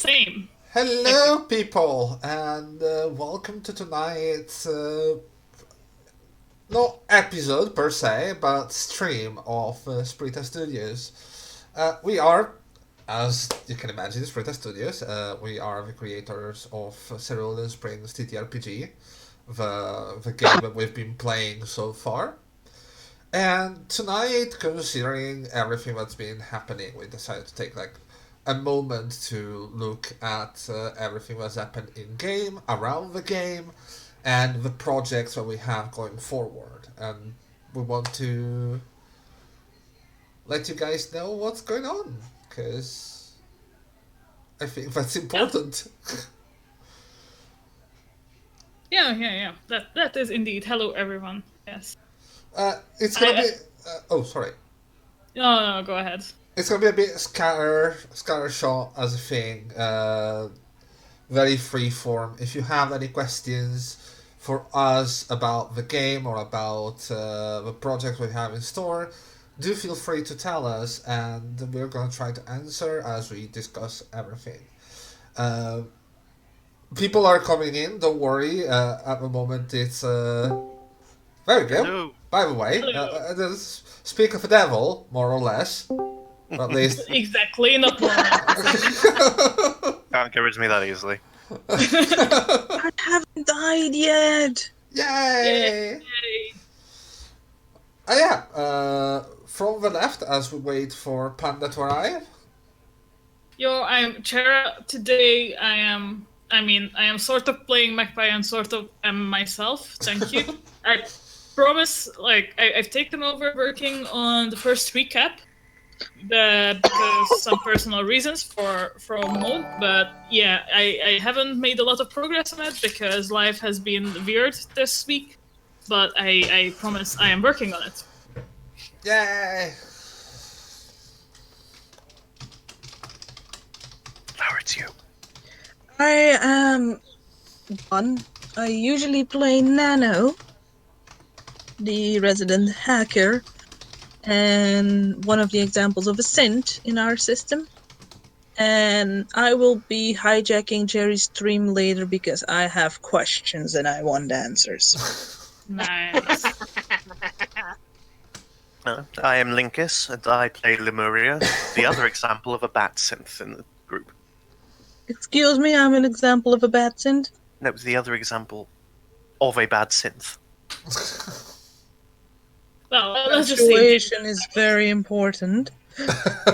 Same. Hello, people, and welcome to tonight's not episode per se, but stream of Sprita Studios. We are, as you can imagine, Sprita Studios. We are the creators of Cerulean Springs TTRPG, the game that we've been playing so far. And tonight, considering everything that's been happening, we decided to take a moment to look at everything that's happened in game, around the game, and the projects that we have going forward. And we want to let you guys know what's going on, because I think that's important. Yeah. That is indeed. Hello, everyone. Yes. It's gonna be. Oh, sorry. No, go ahead. It's gonna be a bit scattershot as a thing. Very free form. If you have any questions for us about the game or about the project we have in store, do feel free to tell us, and we're gonna try to answer as we discuss everything. People are coming in. Don't worry. At the moment, it's there we go. Hello. By the way, speak of the devil, more or less. Or at least. Exactly, not more. Can't get rid of me that easily. I haven't died yet. Yay! From the left, as we wait for Panda to arrive. I'm Chera. Today I am sort of playing Magpie and sort of am myself. Thank you. I promise, I've taken over working on the first recap. Because some personal reasons for a month, but yeah, I haven't made a lot of progress on it because life has been weird this week, but I promise I am working on it. Yay! Flower, it's you. I am one. I usually play Nano, the resident hacker, and one of the examples of a synth in our system. And I will be hijacking Jerry's stream later because I have questions and I want answers. Nice. I am Linkus, and I play Lemuria, the other example of a bat synth in the group. Excuse me, I'm an example of a bad synth? No, the other example of a bad synth. Well, let's just see. Punctuation is very important.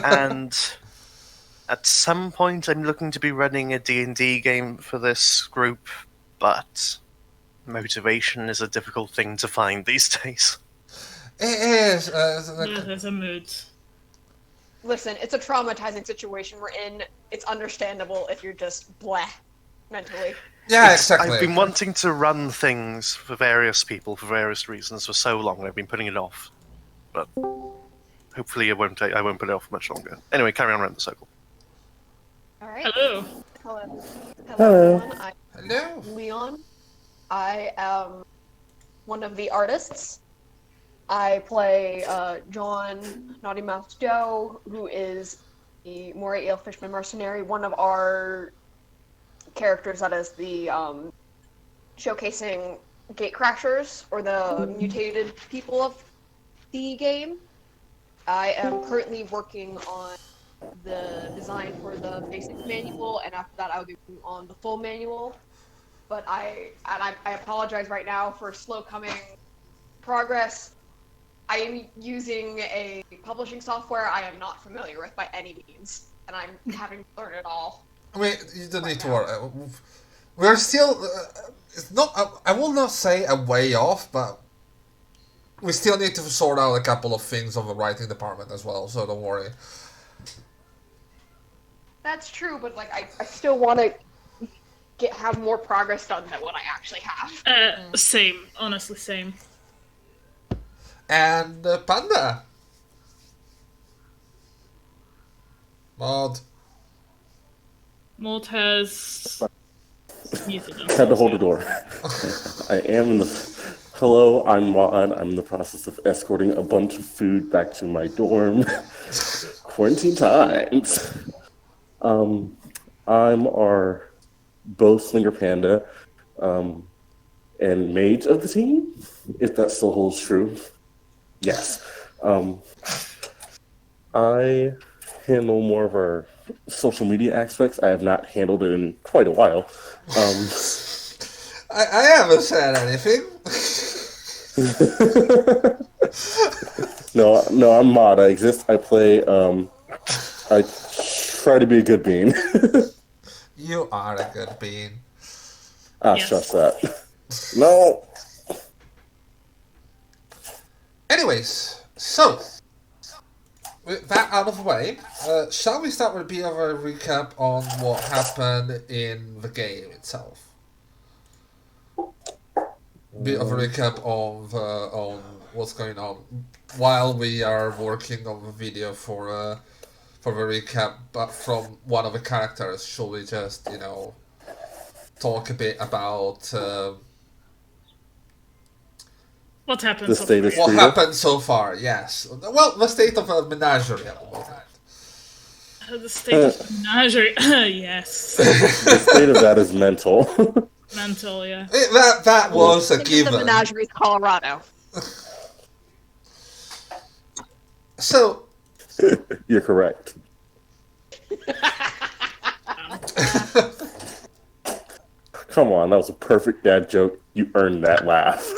And at some point I'm looking to be running a D&D game for this group, but motivation is a difficult thing to find these days. It is. There's a mood. Listen, it's a traumatizing situation we're in. It's understandable if you're just bleh mentally. Yeah, exactly. I've been wanting to run things for various people for various reasons for so long, and I've been putting it off. But hopefully I won't put it off much longer. Anyway, carry on around the circle. All right. Hello. Hello, everyone. I'm Hello. Leon. I am one of the artists. I play John Naughty Mouth Joe, who is the Moray Eel Fishman mercenary, one of our characters that is the showcasing gatecrashers, or the mutated people of the game. I am currently working on the design for the basic manual, and after that I'll be working on the full manual. But I apologize right now for slow coming progress. I am using a publishing software I am not familiar with by any means, and I'm having to learn it all. I mean, you don't need to worry. We're still. It's not. I will not say a way off, but we still need to sort out a couple of things on the writing department as well. So don't worry. That's true, but I still want to have more progress done than what I actually have. Same. Honestly, same. And Panda. Mod has muted him. Had to hold the door. I am in the... Hello, I'm Maud. I'm in the process of escorting a bunch of food back to my dorm. Quarantine times. I'm our bow slinger panda and mage of the team, if that still holds true. Yes. I handle more of our social media aspects. I have not handled it in quite a while. I haven't said anything. No, I'm mod. I exist. I play. I try to be a good bean. You are a good bean. Yes. Shush that. No. Anyways, so with that out of the way, shall we start with a bit of a recap on what happened in the game itself? Bit of a recap of on what's going on while we are working on the video for the recap, but from one of the characters. Should we just talk a bit about What happened The so state far? is- what Sprita? happened so far? Yes, well, the state of a menagerie at the moment. The state of menagerie. Yes. The state of that is mental. Mental, yeah. That was a Think of the given. menagerie, Colorado. So You're correct. Come on, that was a perfect dad joke. You earned that laugh.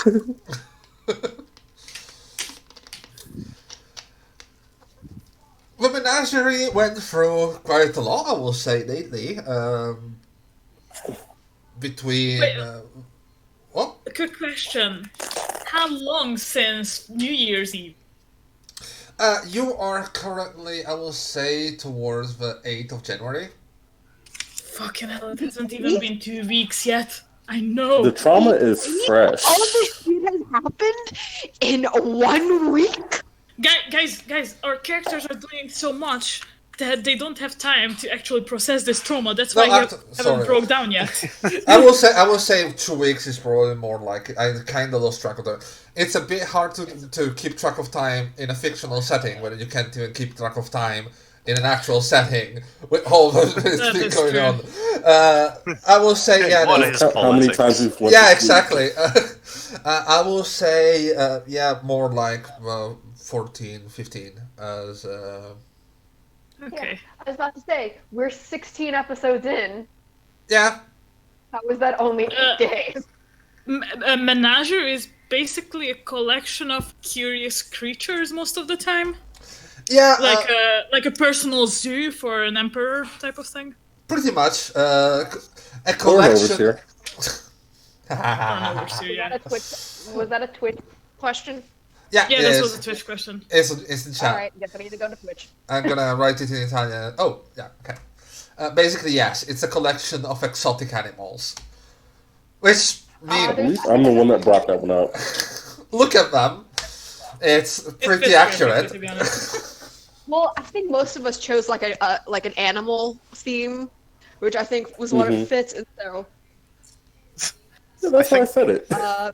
the menagerie went through quite a lot, I will say, lately. Between Wait. what? A quick question. How long since New Year's Eve? You are currently, I will say, towards the 8th of January. Fucking hell, it hasn't even been 2 weeks yet. I know. The trauma is fresh. All of this shit has happened in 1 week. Guys, our characters are doing so much that they don't have time to actually process this trauma. That's why No, you sorry. haven't broke down yet. I will say 2 weeks is probably more like I kind of lost track of that. It's a bit hard to keep track of time in a fictional setting when you can't even keep track of time in an actual setting with all this thing is going true. on. I will say, yeah, What no, is How many politics? times we've went yeah, to sleep. exactly. I will say, yeah, more like 14, 15 as. Okay. I was about to say, we're 16 episodes in. Yeah, How was that only 8 days? A menagerie is basically a collection of curious creatures most of the time. yeah, Like a personal zoo for an emperor type of thing. pretty much. A Turnovers collection. here. Turnover zoo, yeah. Was that a Twitch question? Yeah, Yeah, it this is. was a Twitch question. It's in chat. Alright, guess I need to go to Twitch. I'm gonna write it in Italian. Oh, yeah, okay. Basically, yes, it's a collection of exotic animals. Which mean, At least I'm the one that brought that one up. look at them. It's It pretty fits accurate. perfectly, to be honest. Well, I think most of us chose like an animal theme, which I think was what it fits. And so, Yeah, that's why I said it.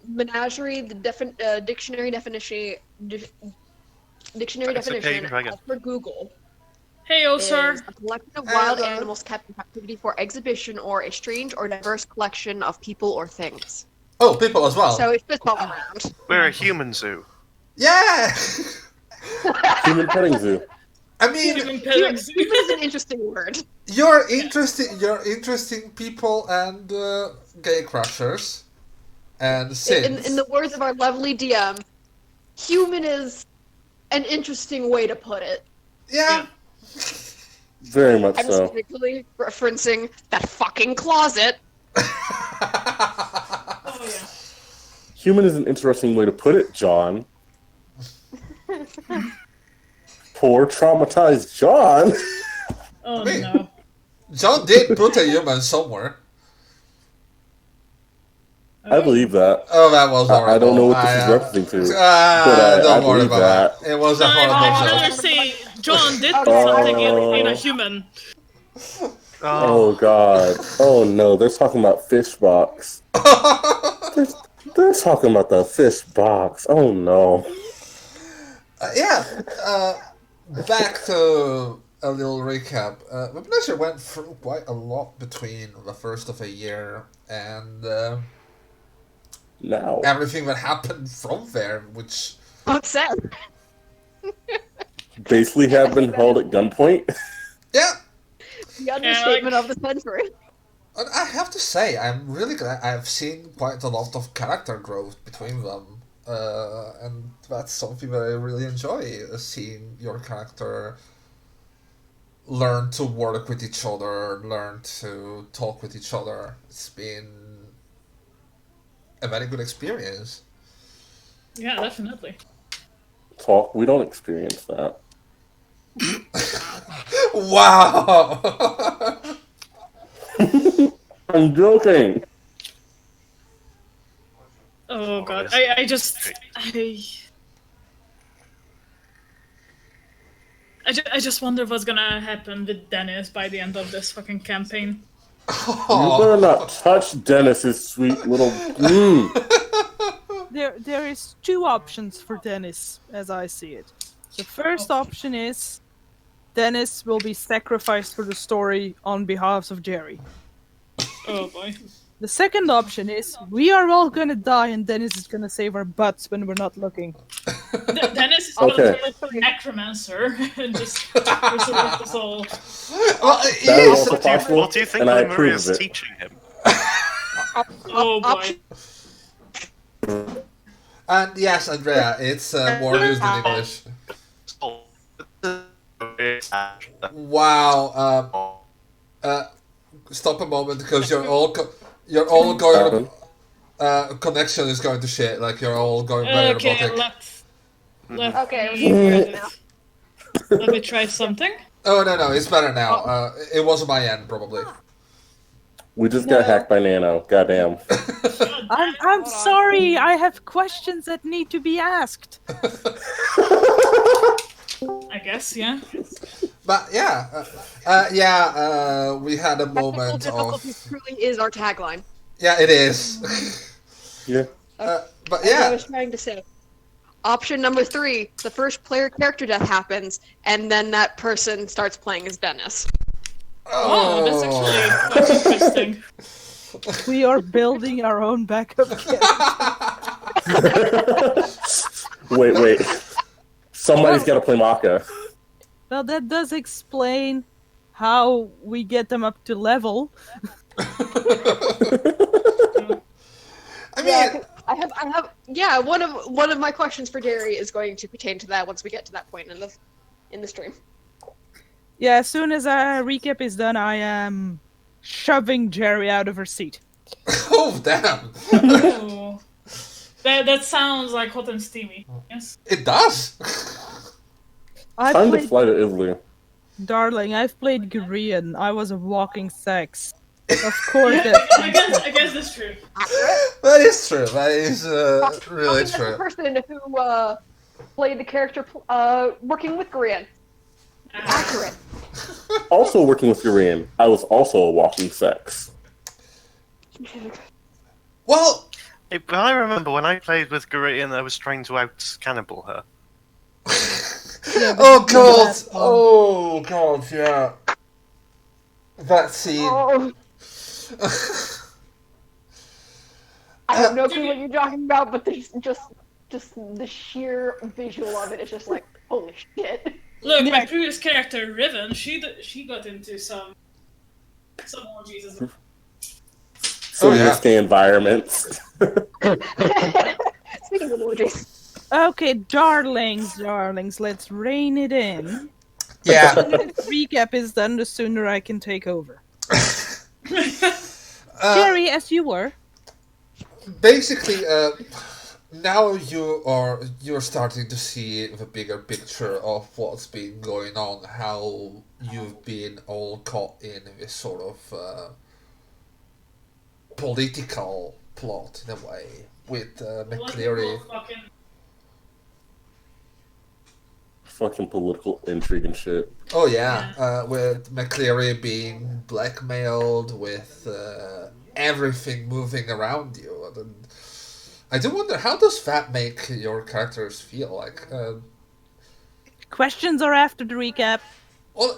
menagerie, the dictionary definition, dictionary It's okay, definition try again. as per Google Hey, oh, is sir. a collection of wild Hello. animals kept in captivity for exhibition or a strange or diverse collection of people or things. Oh, people as well. So it fits all around. We're a human zoo. Yeah! Human petting zoo. I mean, Human petting zoo. Human is an interesting word. you're interesting people and gay crushers. And sins. In the words of our lovely DM, human is an interesting way to put it. Yeah. Very much I'm so. specifically referencing that fucking closet. Oh, yeah. Human is an interesting way to put it, John. Poor traumatized John. Oh, Wait. no. John did put a human somewhere. I believe that. Oh, that was horrible. I don't know what this is referencing to. Don't I worry believe about that. It was a I'd horrible rather joke. say John did put Oh. something in a human. Oh god. Oh no, they're talking about fish box. They're talking about the fish box. Oh no. Yeah. Back to a little recap. Webinar went through quite a lot between the first of the year and Now, everything that happened from there, which Upset. basically have been held at gunpoint. yeah. The understatement of the century. And I have to say, I'm really glad I've seen quite a lot of character growth between them. And that's something that I really enjoy, seeing your character learn to work with each other, learn to talk with each other. It's been a very good experience. Yeah, definitely. Talk. We don't experience that. Wow! I'm joking. Oh god, I just wonder what's gonna happen with Dennis by the end of this fucking campaign. You better not touch Dennis's sweet little. There is two options for Dennis, as I see it. The first option is Dennis will be sacrificed for the story on behalf of Jerry. Oh boy. The second option is we are all gonna die and Dennis is gonna save our butts when we're not looking. Dennis is gonna Okay. turn into a necromancer and just resurrect us all. Well, That is yes. also possible, What do you think and I approve Lemuria's of it. teaching him? Oh boy. And yes, Andrea, it's more used in English. Wow. Stop a moment because you're all going. Connection is going to shit. Like you're all going very Okay, robotic. let Okay, me, let me try something. Oh no, it's better now. It was my end probably. We just got hacked by Nano. Goddamn. I'm sorry, I have questions that need to be asked. I guess, yeah. But yeah, we had a Technical moment difficulty of truly is our tagline. yeah, it is. Yeah. But As I yeah, was trying to say. Option number 3, the first player character death happens, and then that person starts playing as Dennis. Oh, that's actually quite interesting. We are building our own backup kit. Wait. Somebody's got to play Maka. Well, that does explain how we get them up to level. I mean, Yeah, I have. Yeah, one of my questions for Jerry is going to pertain to that once we get to that point in the stream. Yeah, as soon as our recap is done, I am shoving Jerry out of her seat. oh damn, Oh. That sounds like hot and steamy. Yes. it does. I Time to played fly to Italy. Darling. I've played Korean. I was a walking sex. Of course, that's I guess that's true. That is true. That is really As the true. person who played the character working with Korean. Accurate. Also working with Korean, I was also a walking sex. Well, Hey, but I remember when I played with Gurian, I was trying to out-cannibal her. oh god, oh god, yeah. That scene. Oh. I have no clue what you're talking about, but there's just the sheer visual of it is just like, holy shit. Look, my previous character, Riven, she got into some orgies as well. So yeah. risky environments. Speaking of emojis. Okay, darlings, let's rein it in. Yeah. The sooner the recap is done, the sooner I can take over. Jerry, as you were. Basically, now you're starting to see the bigger picture of what's been going on, how you've been all caught in this sort of political plot in a way with McCleary. Fucking political intrigue and shit. Oh yeah, with McCleary being blackmailed, with everything moving around you. And I do wonder, how does that make your characters feel? Like, Questions are after the recap. Well,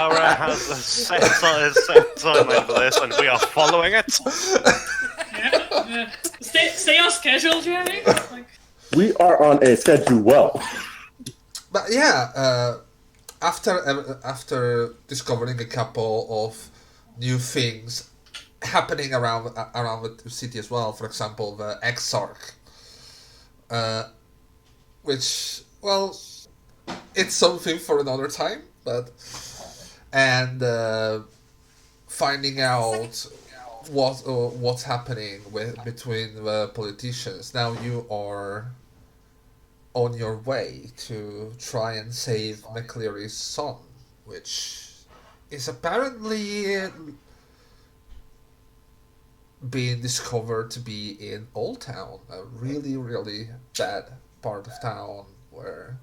Laura has a set timeline for this, and we are following it. Yeah. Stay on schedule, Jerry. Like, We are on a schedule. Well, but yeah, after discovering a couple of new things happening around the city as well, for example, the Exarch, which, well, it's something for another time, but and finding out what's happening between the politicians. Now you are on your way to try and save McCleary's son, which is apparently being discovered to be in Old Town, a really, really bad part of town where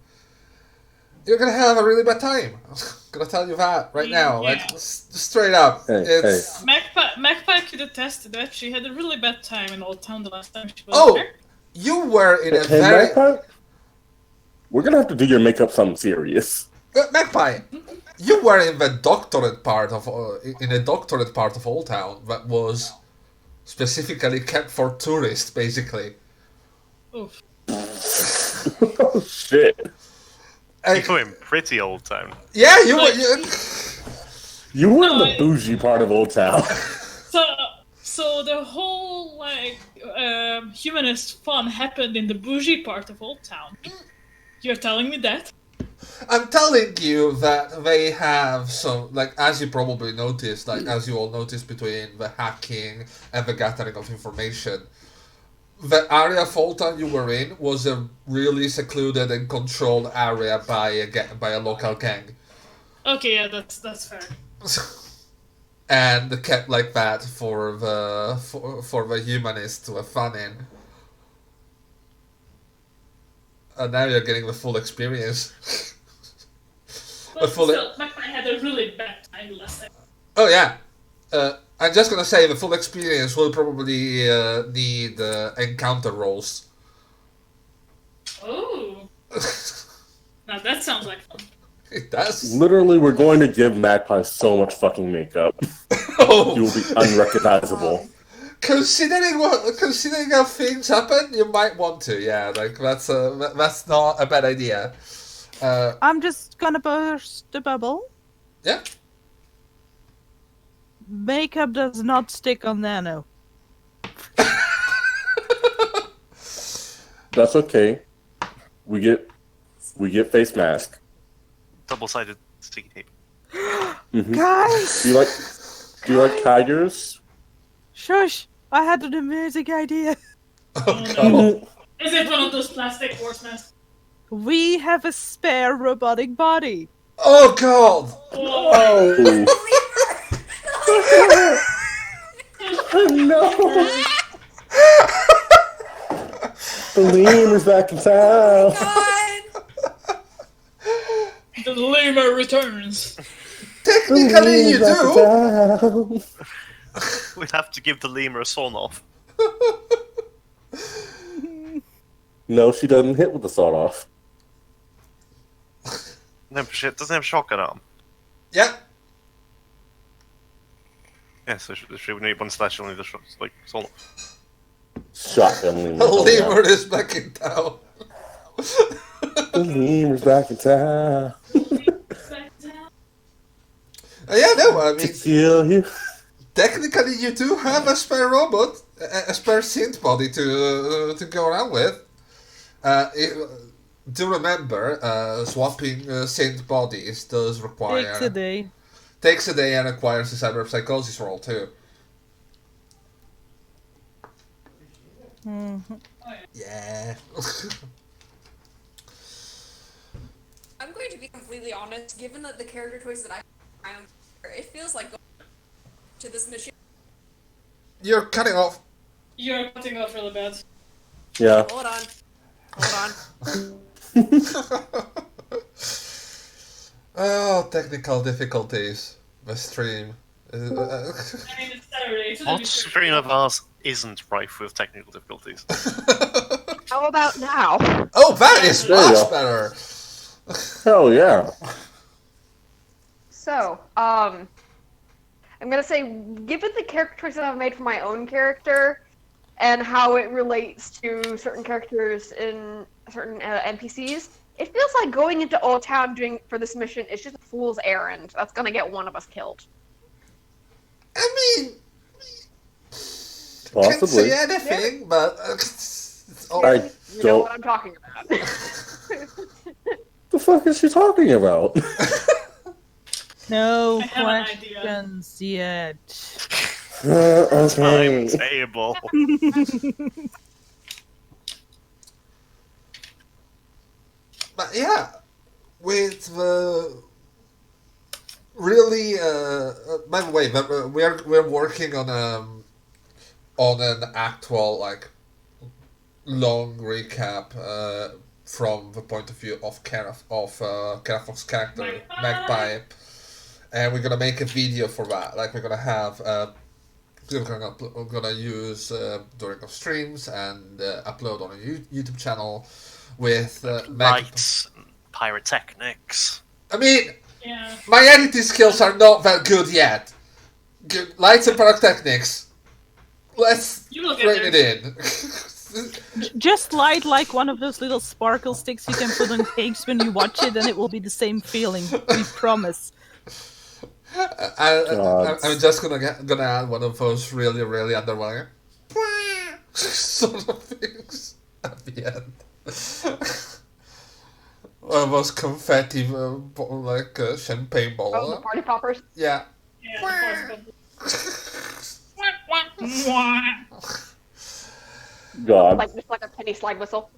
you're gonna have a really bad time. I'm gonna tell you that right now, like straight up. Hey. Magpie could attest to that. She had a really bad time in Old Town the last time she was there. You were in a Hey, very Magpie? We're gonna have to do your makeup something serious. Magpie. You were in the doctorate part of Old Town that was specifically kept for tourists, basically. Oof. Oh shit! You were in pretty Old Town. Yeah, you were. You were in the bougie part of Old Town. So the whole humanist fun happened in the bougie part of Old Town. You're telling me that? I'm telling you that they have some, like, as you probably noticed, like, as you all noticed between the hacking and the gathering of information, the area of Old Town you were in was a really secluded and controlled area by a local gang. Okay, yeah, that's fair. And kept like that for the humanists to have fun in. And now you're getting the full experience. But still, Magpie had a really bad time last time. Oh yeah. I'm just gonna say the full experience will probably need encounter rolls. Oh. Now that sounds like fun. It does. Literally, we're going to give Magpie so much fucking makeup. Oh. You will be unrecognizable. Considering how things happen, you might want to. Yeah, like that's not a bad idea. I'm just gonna burst the bubble. Yeah. Makeup does not stick on Nano. That's okay. We get face mask. Double-sided sticky tape. Mm-hmm. Guys! Do you like tigers? Shush! I had an amazing idea. Oh god. Is it one of those plastic horse masks? We have a spare robotic body. Oh god. Oh. Oh no! The lemur's back in town. The lemur returns. Technically, you do. We'd have to give the lemur a sawn off. No, she doesn't hit with the sawed off. No, shit, doesn't have a shotgun arm. Yeah. Yeah, so she would need one slash only the like sawn off. Shotgun lemur. The lemur is back in town. The lemur's back in town. Yeah, no, I To mean, kill you. technically you do have a spare robot, a spare synth body to go around with. Do remember, swapping synth bodies does require... Takes a day. Takes a day and requires a cyberpsychosis roll too. Mm-hmm. Yeah. I'm going to be completely honest, given that the character choice that I found, it feels like going to this mission. You're cutting off. You're cutting off really bad. Yeah. Hold on. Oh, technical difficulties. The stream. I mean, it's Saturday. It shouldn't What be stream of ours isn't rife with technical difficulties? How about now? Oh, that is There you much go. better. Hell yeah. So, I'm gonna say, given the character choices I've made for my own character and how it relates to certain characters in certain NPCs, it feels like going into Old Town doing for this mission is just a fool's errand that's gonna get one of us killed. I mean, can't Possibly. say anything, but I You know don't. what I'm talking about. The fuck is she talking about? No I have an idea. questions yet. Okay. Timetable. But yeah, with really, by the way, we're working on an actual like long recap from the point of view of Carafok's character Magpie, and we're gonna make a video for that. Like we're gonna have. We're gonna use during our streams and upload on a YouTube channel with Lights, and pyrotechnics. I mean, Yeah. my editing skills are not that good yet. Lights and pyrotechnics. Let's You will get bring there. it in. Just light like one of those little sparkle sticks you can put on cakes when you watch it, and it will be the same feeling. We promise. I'm just gonna add one of those really underwhelming sort of things at the end. One of those confetti, like champagne Oh, the ball. party poppers? Yeah. Yeah. God. Just like a penny slide whistle.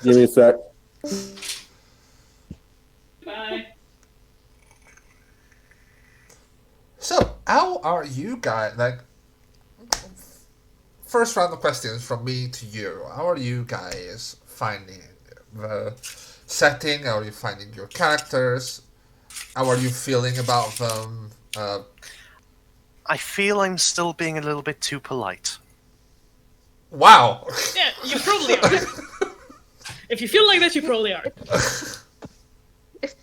Give me a sec. Bye. So, how are you guys? Like, first round of questions from me to you. How are you guys finding the setting? How are you finding your characters? How are you feeling about them? I feel I'm still being a little bit too polite. Wow. Yeah, you probably are. If you feel like that, you probably are.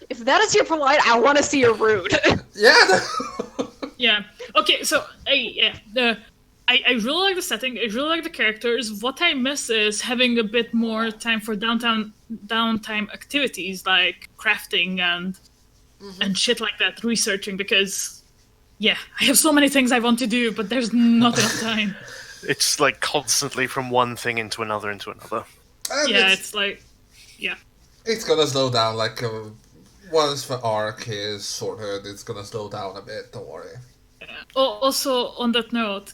If that is your polite, I want to see your rude. Yeah. Yeah. Okay. So I really like the setting. I really like the characters. What I miss is having a bit more time for downtime activities like crafting and shit like that, researching. Because yeah, I have so many things I want to do, but there's not enough time. It's like constantly from one thing into another. And Yeah, it's like it's gonna slow down. Like once the arc is sorted, it's gonna slow down a bit. Don't worry. Also, on that note,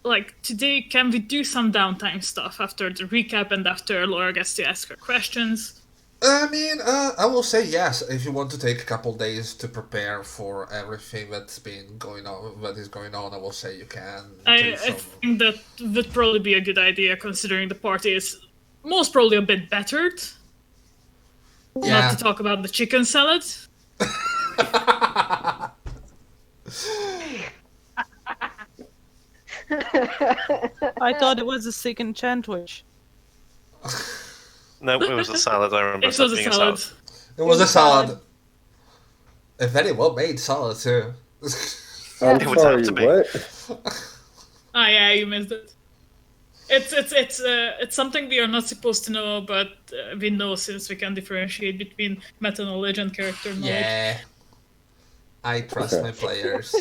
like today, can we do some downtime stuff after the recap and after Laura gets to ask her questions? I mean, I will say yes if you want to take a couple days to prepare for everything that's been going on. That is going on, I will say you can. I think that would probably be a good idea, considering the party is most probably a bit battered. Yeah. Not to talk about the chicken salad. I thought it was a sick enchantwich. No, it was a salad. I remember It was a being salad. It was a salad. A very well made salad too. I'm It would sorry, have to be. what? Ah, yeah, you missed it. It's something we are not supposed to know, but we know since we can differentiate between meta knowledge and character knowledge. Yeah. I trust my players.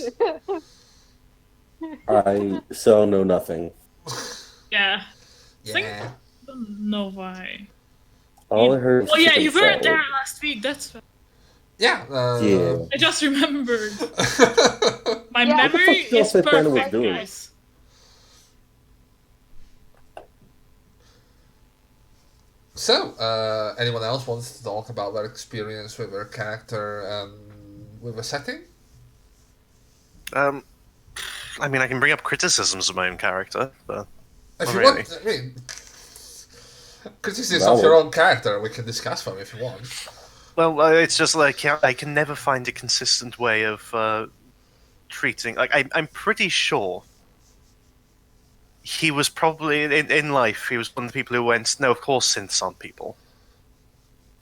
I so know nothing. Yeah. Yeah. I don't know why. All I heard was Oh yeah, chicken you weren't salad. there last week. That's right. Yeah. Yeah. I just remembered. My Yeah. memory What the fuck is else I planned on perfect, doing? guys. So, anyone else wants to talk about their experience with their character and with the setting? I mean, I can bring up criticisms of my own character, but If Not you really. want, I mean, criticisms of your own character, we can discuss them if you want. well, it's just like I can never find a consistent way of treating. Like I'm pretty sure he was probably in life. He was one of the people who went, "No, of course, synths aren't people.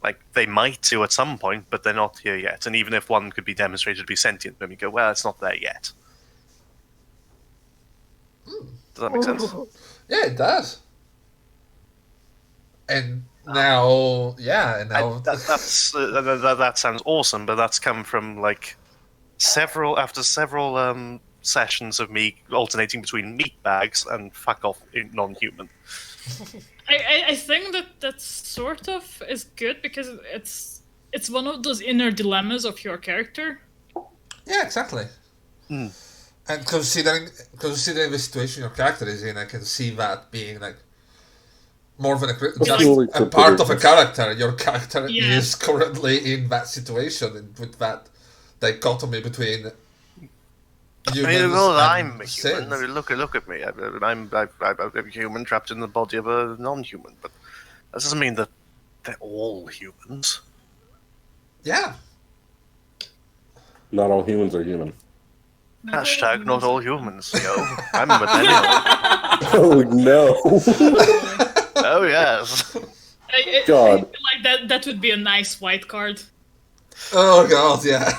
Like they might do at some point, but they're not here yet. And even if one could be demonstrated to be sentient, then we go, well, it's not there yet." Does that make sense? Yeah, it does. And now, That sounds awesome, but that's come from like several sessions of me alternating between meat bags and fuck off non-human. I think that sort of is good because it's one of those inner dilemmas of your character. Yeah, exactly. And considering the situation your character is in, I can see that being like more of just a part of a character. Your character is currently in that situation and with that dichotomy between humans I'm a and human. synths. Look at me. I'm a human trapped in the body of a non-human, but that doesn't mean that they're all humans. Yeah. Not all humans are human. Hashtag not all humans, yo. I'm a millennial. Oh no! Oh yes. I God. feel like that would be a nice white card. Oh god, yeah.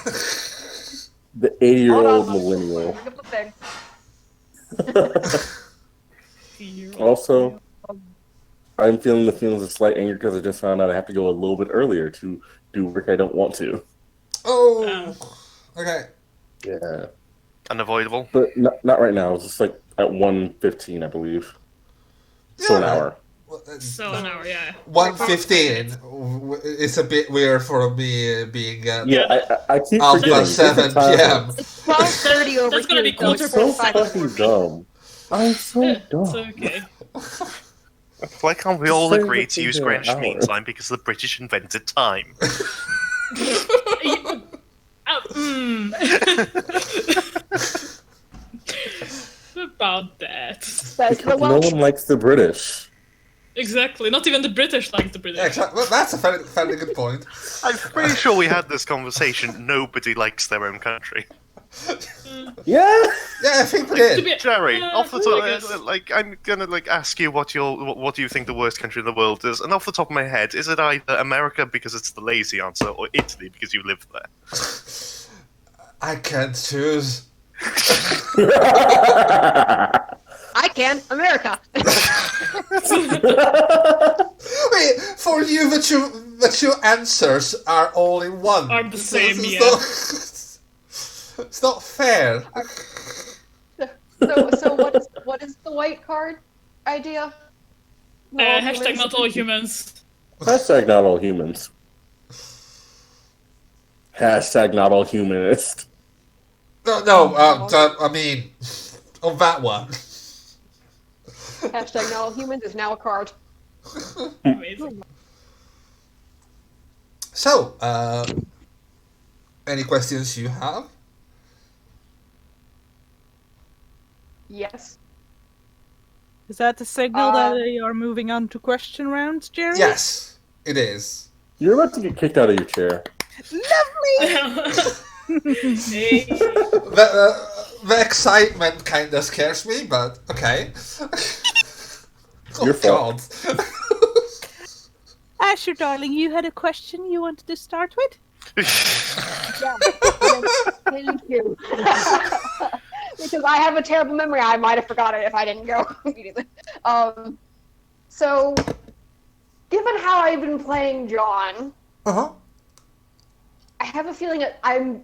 The 80-year-old millennial. Also, I'm feeling the feelings of slight anger because I just found out I have to go a little bit earlier to do work I don't want to. Oh. Okay. Yeah. Unavoidable. But not right now. It's just like at 1:15, I believe. So an hour. So an hour, yeah. 1:15. It's a bit weird for me being I keep after forgetting. 7 p.m. It's 12:30 over That's gonna here. be so it's quarter So 5 fucking dumb. I'm so dumb. It's okay. Why can't we all Save agree it to use for Greenwich an hour. Mean Time because the British invented time? About that. That's the No Welsh. one likes the British. Exactly. Not even the British like the British. Yeah, exactly. Well, that's a fairly good point. I'm pretty sure we had this conversation. Nobody likes their own country. Yeah. Yeah, I think we To did. be- Jerry, off the I guess. top, I'm gonna ask you what do you think the worst country in the world is, and off the top of my head, is it either America because it's the lazy answer, or Italy because you live there? I can't choose. I can. America. Wait, for you, that your answers are all in one. Are the same, It's yeah. not- it's not fair. So what is the white card idea? Hashtag not all humans. Hashtag not all humans. Hashtag not all humanist. No, I mean, on that one. Hashtag not all humans is now a card. Amazing. So, any questions you have? Yes. Is that the signal that they are moving on to question rounds, Jerry? Yes, it is. You're about to get kicked out of your chair. Hey. The excitement kind of scares me, but okay. Your fault. God. Asher, darling, you had a question you wanted to start with? Yeah. Thank you. Because I have a terrible memory, I might have forgot it if I didn't go immediately. So, given how I've been playing John, Uh-huh. I have a feeling that I'm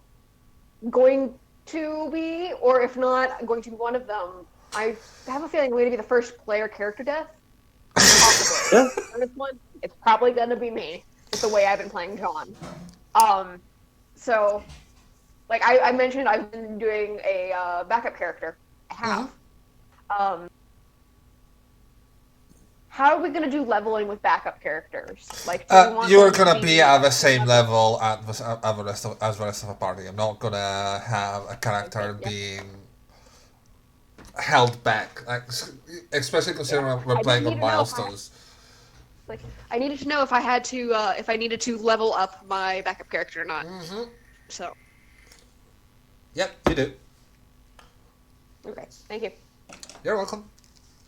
going to be, or if not, I'm going to be one of them. I have a feeling I'm going to be the first player character death. Possibly. Yeah. On this one, it's probably going to be me, with the way I've been playing John. So, like I mentioned, I've been doing a backup character. I have. How are we going to do leveling with backup characters? Like, do you want You're them gonna be at the same level as the rest of the party. I'm not gonna have a character Yeah. being held back, like especially considering we're I playing need on to know milestones. Like, I needed to know if I had to, if I needed to level up my backup character or not. Mm-hmm. So, Yep, you do. okay, thank you. You're welcome.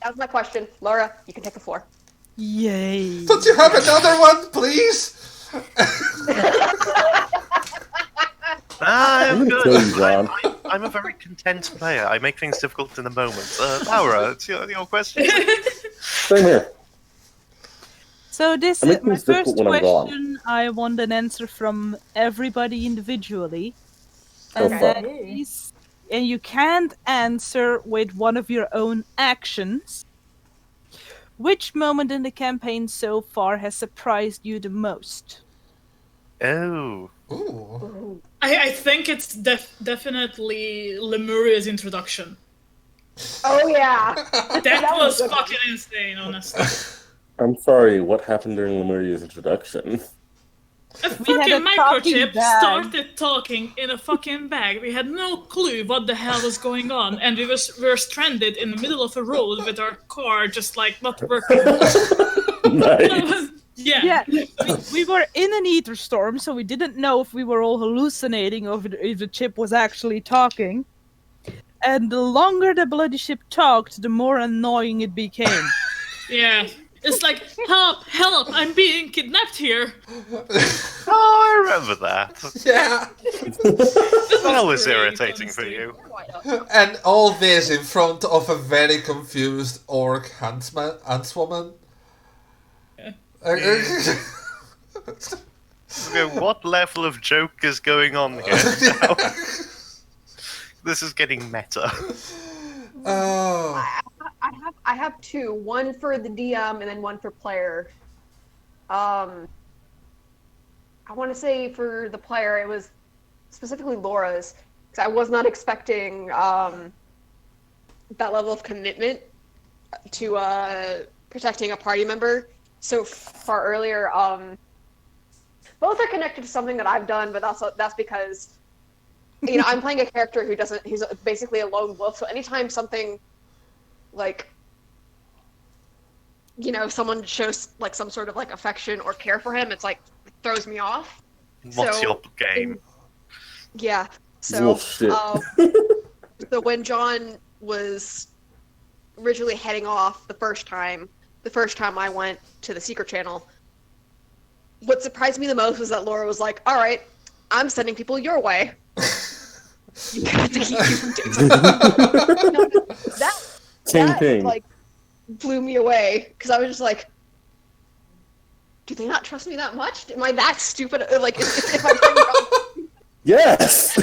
That was my question. Laura, you can take the floor. Yay. Don't you have another one, please? I'm I'm good. gonna kill you, John. I'm a very content player. I make things difficult in the moment. Laura, it's your question. Same here. So this I make is my things difficult first when I'm gone. question. I want an answer from everybody individually. Oh, And fuck. that is, and you can't answer with one of your own actions. Which moment in the campaign so far has surprised you the most? Oh. Ooh. I think it's definitely Lemuria's introduction. Oh yeah. That was was a good one. fucking insane, honestly. I'm sorry, what happened during Lemuria's introduction? A We had fucking a talking microchip bag. started talking in a fucking bag. We had no clue what the hell was going on, and we were stranded in the middle of a road with our car just like not working. Nice. Yeah, we were in an ether storm, so we didn't know if we were all hallucinating or if the chip was actually talking. And the longer the bloody ship talked, the more annoying it became. Yeah. It's like, help, I'm being kidnapped here. Oh, I remember that. Yeah. That was great, irritating for honestly. you. And all this in front of a very confused orc huntswoman. Yeah. Okay, what level of joke is going on here now? This is getting meta. Oh. I have two. One for the DM and then one for player. I want to say for the player, it was specifically Laura's, because I was not expecting that level of commitment to protecting a party member so far earlier. Both are connected to something that I've done, but that's because I'm playing a character he's basically a lone wolf. So anytime something like someone shows like some sort of like affection or care for him, it's like it throws me off. What's your game? Yeah. So, Bullshit. So when John was originally heading off the first time I went to the secret channel, what surprised me the most was that Laura was like, "All right, I'm sending people your way. You have to keep you from doing something." That like blew me away because I was just like, do they not trust me that much? Am I that stupid? Like, if I'm doing wrong. Yes!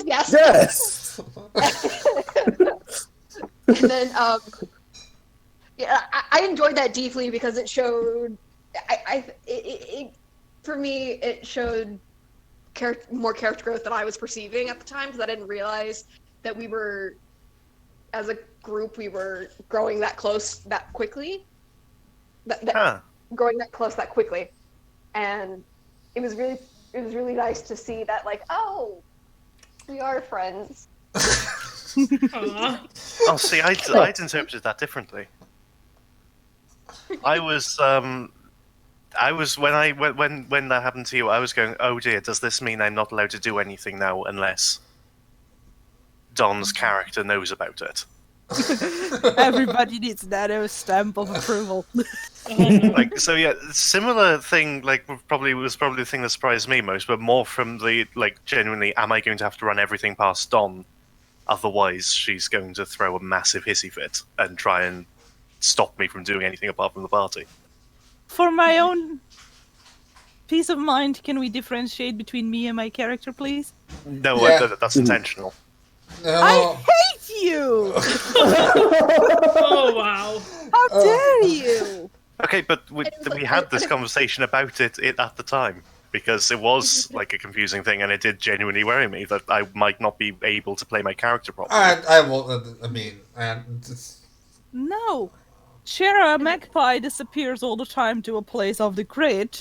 Yes. Yes! And then, I enjoyed that deeply because it showed, for me, it showed more character growth than I was perceiving at the time, because I didn't realize that we were, as a group, we were growing that close that quickly. Growing that close that quickly, and it was really nice to see that, like, oh, we are friends. Aww. Oh, see, I'd interpreted that differently. I was when that happened to you, I was going, oh dear, does this mean I'm not allowed to do anything now unless Don's character knows about it? Everybody needs Nano's stamp of approval. Like, so yeah, similar thing, like, probably the thing that surprised me most, but more from the, like, genuinely, am I going to have to run everything past Don? Otherwise, she's going to throw a massive hissy fit and try and stop me from doing anything apart from the party. For my own peace of mind, can we differentiate between me and my character, please? No, Yeah. that's intentional. No. I hate you! Oh, wow. How dare you! Okay, but we had this conversation about it at the time, because it was like a confusing thing, and it did genuinely worry me that I might not be able to play my character properly. No. Shara Magpie disappears all the time to a place off the grid.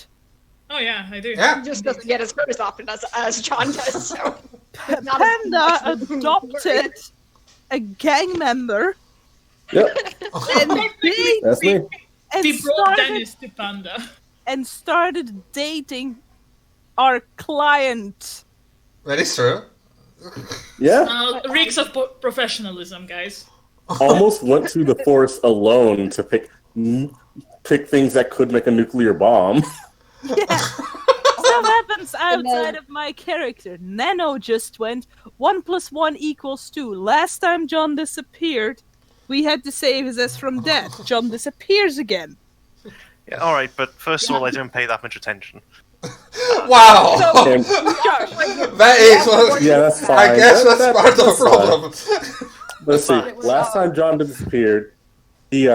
Oh yeah, I do. Yeah. He just doesn't get as hurt as often as John does. So not Panda as- adopted a gang member Yep, and that's me. We brought Dennis to Panda. and started dating our client. That is true. Yeah, Reeks of professionalism, guys. almost went to the forest alone to pick things that could make a nuclear bomb. Yeah. Stuff happens And then- outside of my character. Nano just went 1 + 1 = 2. Last time John disappeared, we had to save his ass from death. John disappears again. Yeah, all right, but first of all, I don't pay that much attention. Wow! And- Josh, That is what. yeah, that's fine. I guess that's That- part of the that's fine. problem. Let's see. It was, Last time John disappeared, he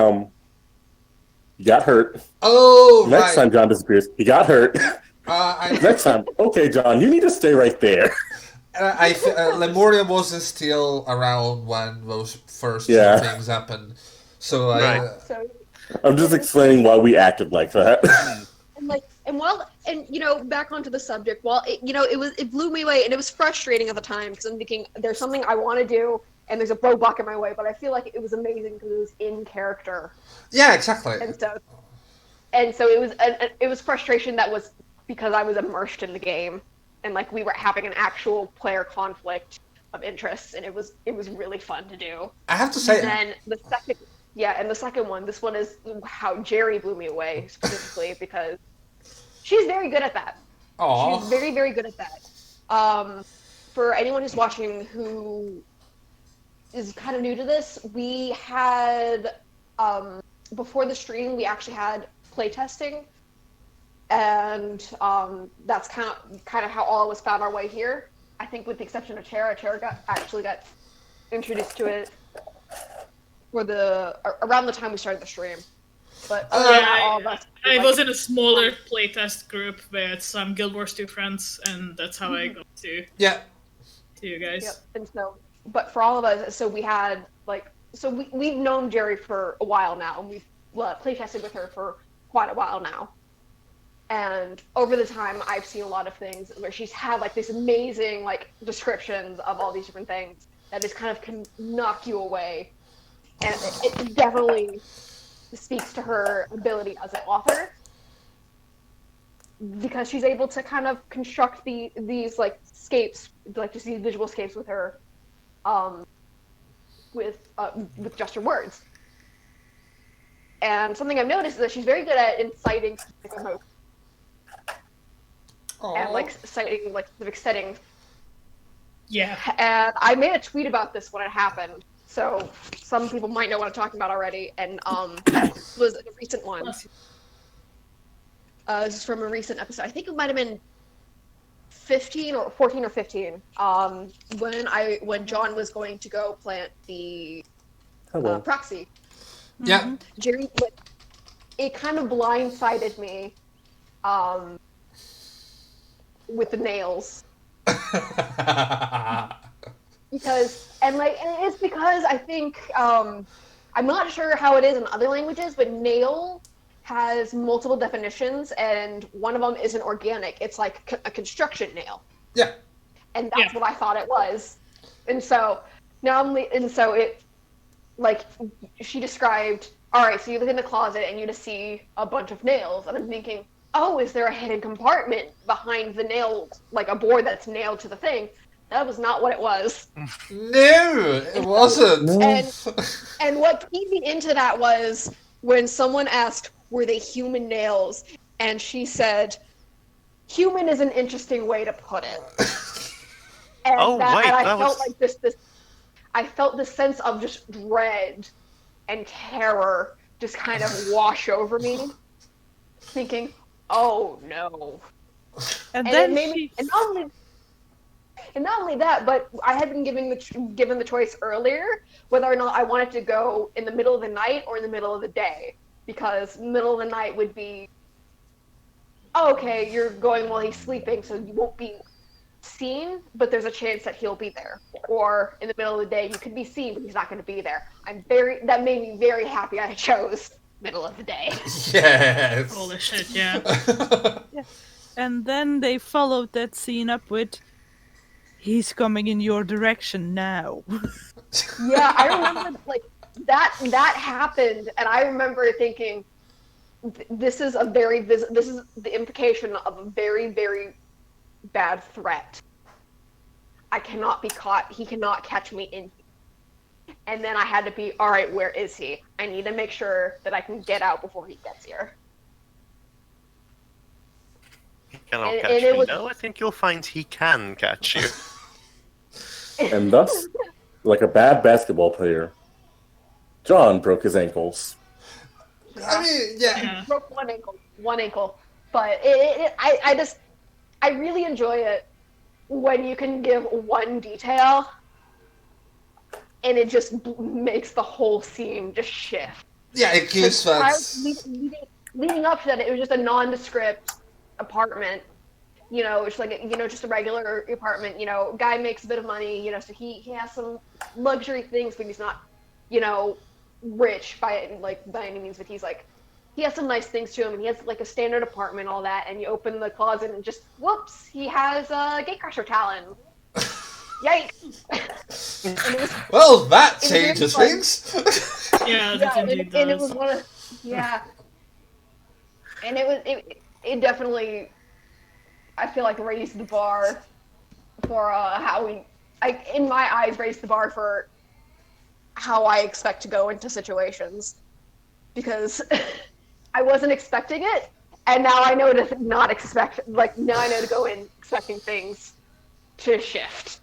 got hurt. Oh, Next right. time John disappears, he got hurt. Next time, okay, John, you need to stay right there. Lemuria wasn't still around when those first two Yeah. things happened. So Right. So I'm just explaining why we acted like that. and back onto the subject, it blew me away, and it was frustrating at the time because I'm thinking there's something I want to do and there's a roadblock in my way, but I feel like it was amazing because it was in character, yeah, exactly. and so it was frustration that was because I was immersed in the game and like we were having an actual player conflict of interests, and it was really fun to do. I have to say, And then the second one, this one is how Jerry blew me away specifically because she's very good at that. aw, She's very, very good at that. For anyone who's watching who is kind of new to this, we had before the stream we actually had playtesting, and that's kind of how all of us found our way here. I think with the exception of Tara got introduced to it for around the time we started the stream. But all of us, I was in a smaller playtest group with some Guild Wars 2 friends, and that's how I got to yeah. you guys. Yep. And so, but for all of us, so we had we've known Jerry for a while now, and we've playtested with her for quite a while now. And over the time, I've seen a lot of things where she's had like this amazing like descriptions of all these different things that just kind of can knock you away, and it definitely speaks to her ability as an author because she's able to kind of construct these like scapes, like just these visual scapes with her, with just her words. And something I've noticed is that she's very good at inciting specific emotions. And like citing like specific settings. Yeah. And I made a tweet about this when it happened, so some people might know what I'm talking about already. And this was a recent one. This is from a recent episode. I think it might have been 14 or 15. When John was going to go plant the proxy. Yeah. Jerry, it kind of blindsided me. With the nails. Because it's because I think I'm not sure how it is in other languages, but nail has multiple definitions, and one of them isn't organic. It's like a construction nail. Yeah. And that's what I thought it was. And so it like she described, all right, so you look in the closet and you just see a bunch of nails, and I'm thinking, oh, is there a hidden compartment behind the nails, like a board that's nailed to the thing? That was not what it was. No, it wasn't. And what keyed me into that was when someone asked, were they human nails? And she said, human is an interesting way to put it. And I felt this sense of just dread and terror just kind of wash over me, thinking, oh no. And And then it made me, and not only that, but I had been given the choice earlier whether or not I wanted to go in the middle of the night or in the middle of the day, because middle of the night would be, oh, okay, you're going while he's sleeping, so you won't be seen, but there's a chance that he'll be there. Or in the middle of the day, you could be seen, but he's not going to be there. That made me very happy I chose middle of the day. Yes. Holy shit, yeah. And then they followed that scene up with, he's coming in your direction now. Yeah, I remember that happened, and I remember thinking, this is the implication of a very, very bad threat. I cannot be caught. He cannot catch me in. And then I had to be, all right, where is he? I need to make sure that I can get out before he gets here. He cannot And- catch and it me. was- No, I think you'll find he can catch you. And thus, like a bad basketball player, John broke his ankles. I mean, yeah. Yeah. Broke one ankle. But I really enjoy it when you can give one detail and it just makes the whole scene just shift. Yeah, it gives Leading up to that, it was just a nondescript apartment. You know, it's like just a regular apartment. You know, guy makes a bit of money. You know, so he has some luxury things, but he's not, rich by any means. But he has some nice things to him, and he has like a standard apartment, all that. And you open the closet, and just whoops, he has a gatecrasher talon. Yikes! And it was, well, that it was changes really things. Yeah, yeah, that indeed and it does. was one of and it definitely, I feel like, raised the bar for in my eyes, raised the bar for how I expect to go into situations, because I wasn't expecting it, and now I know to not expect. Like, now I know to go in expecting things to shift.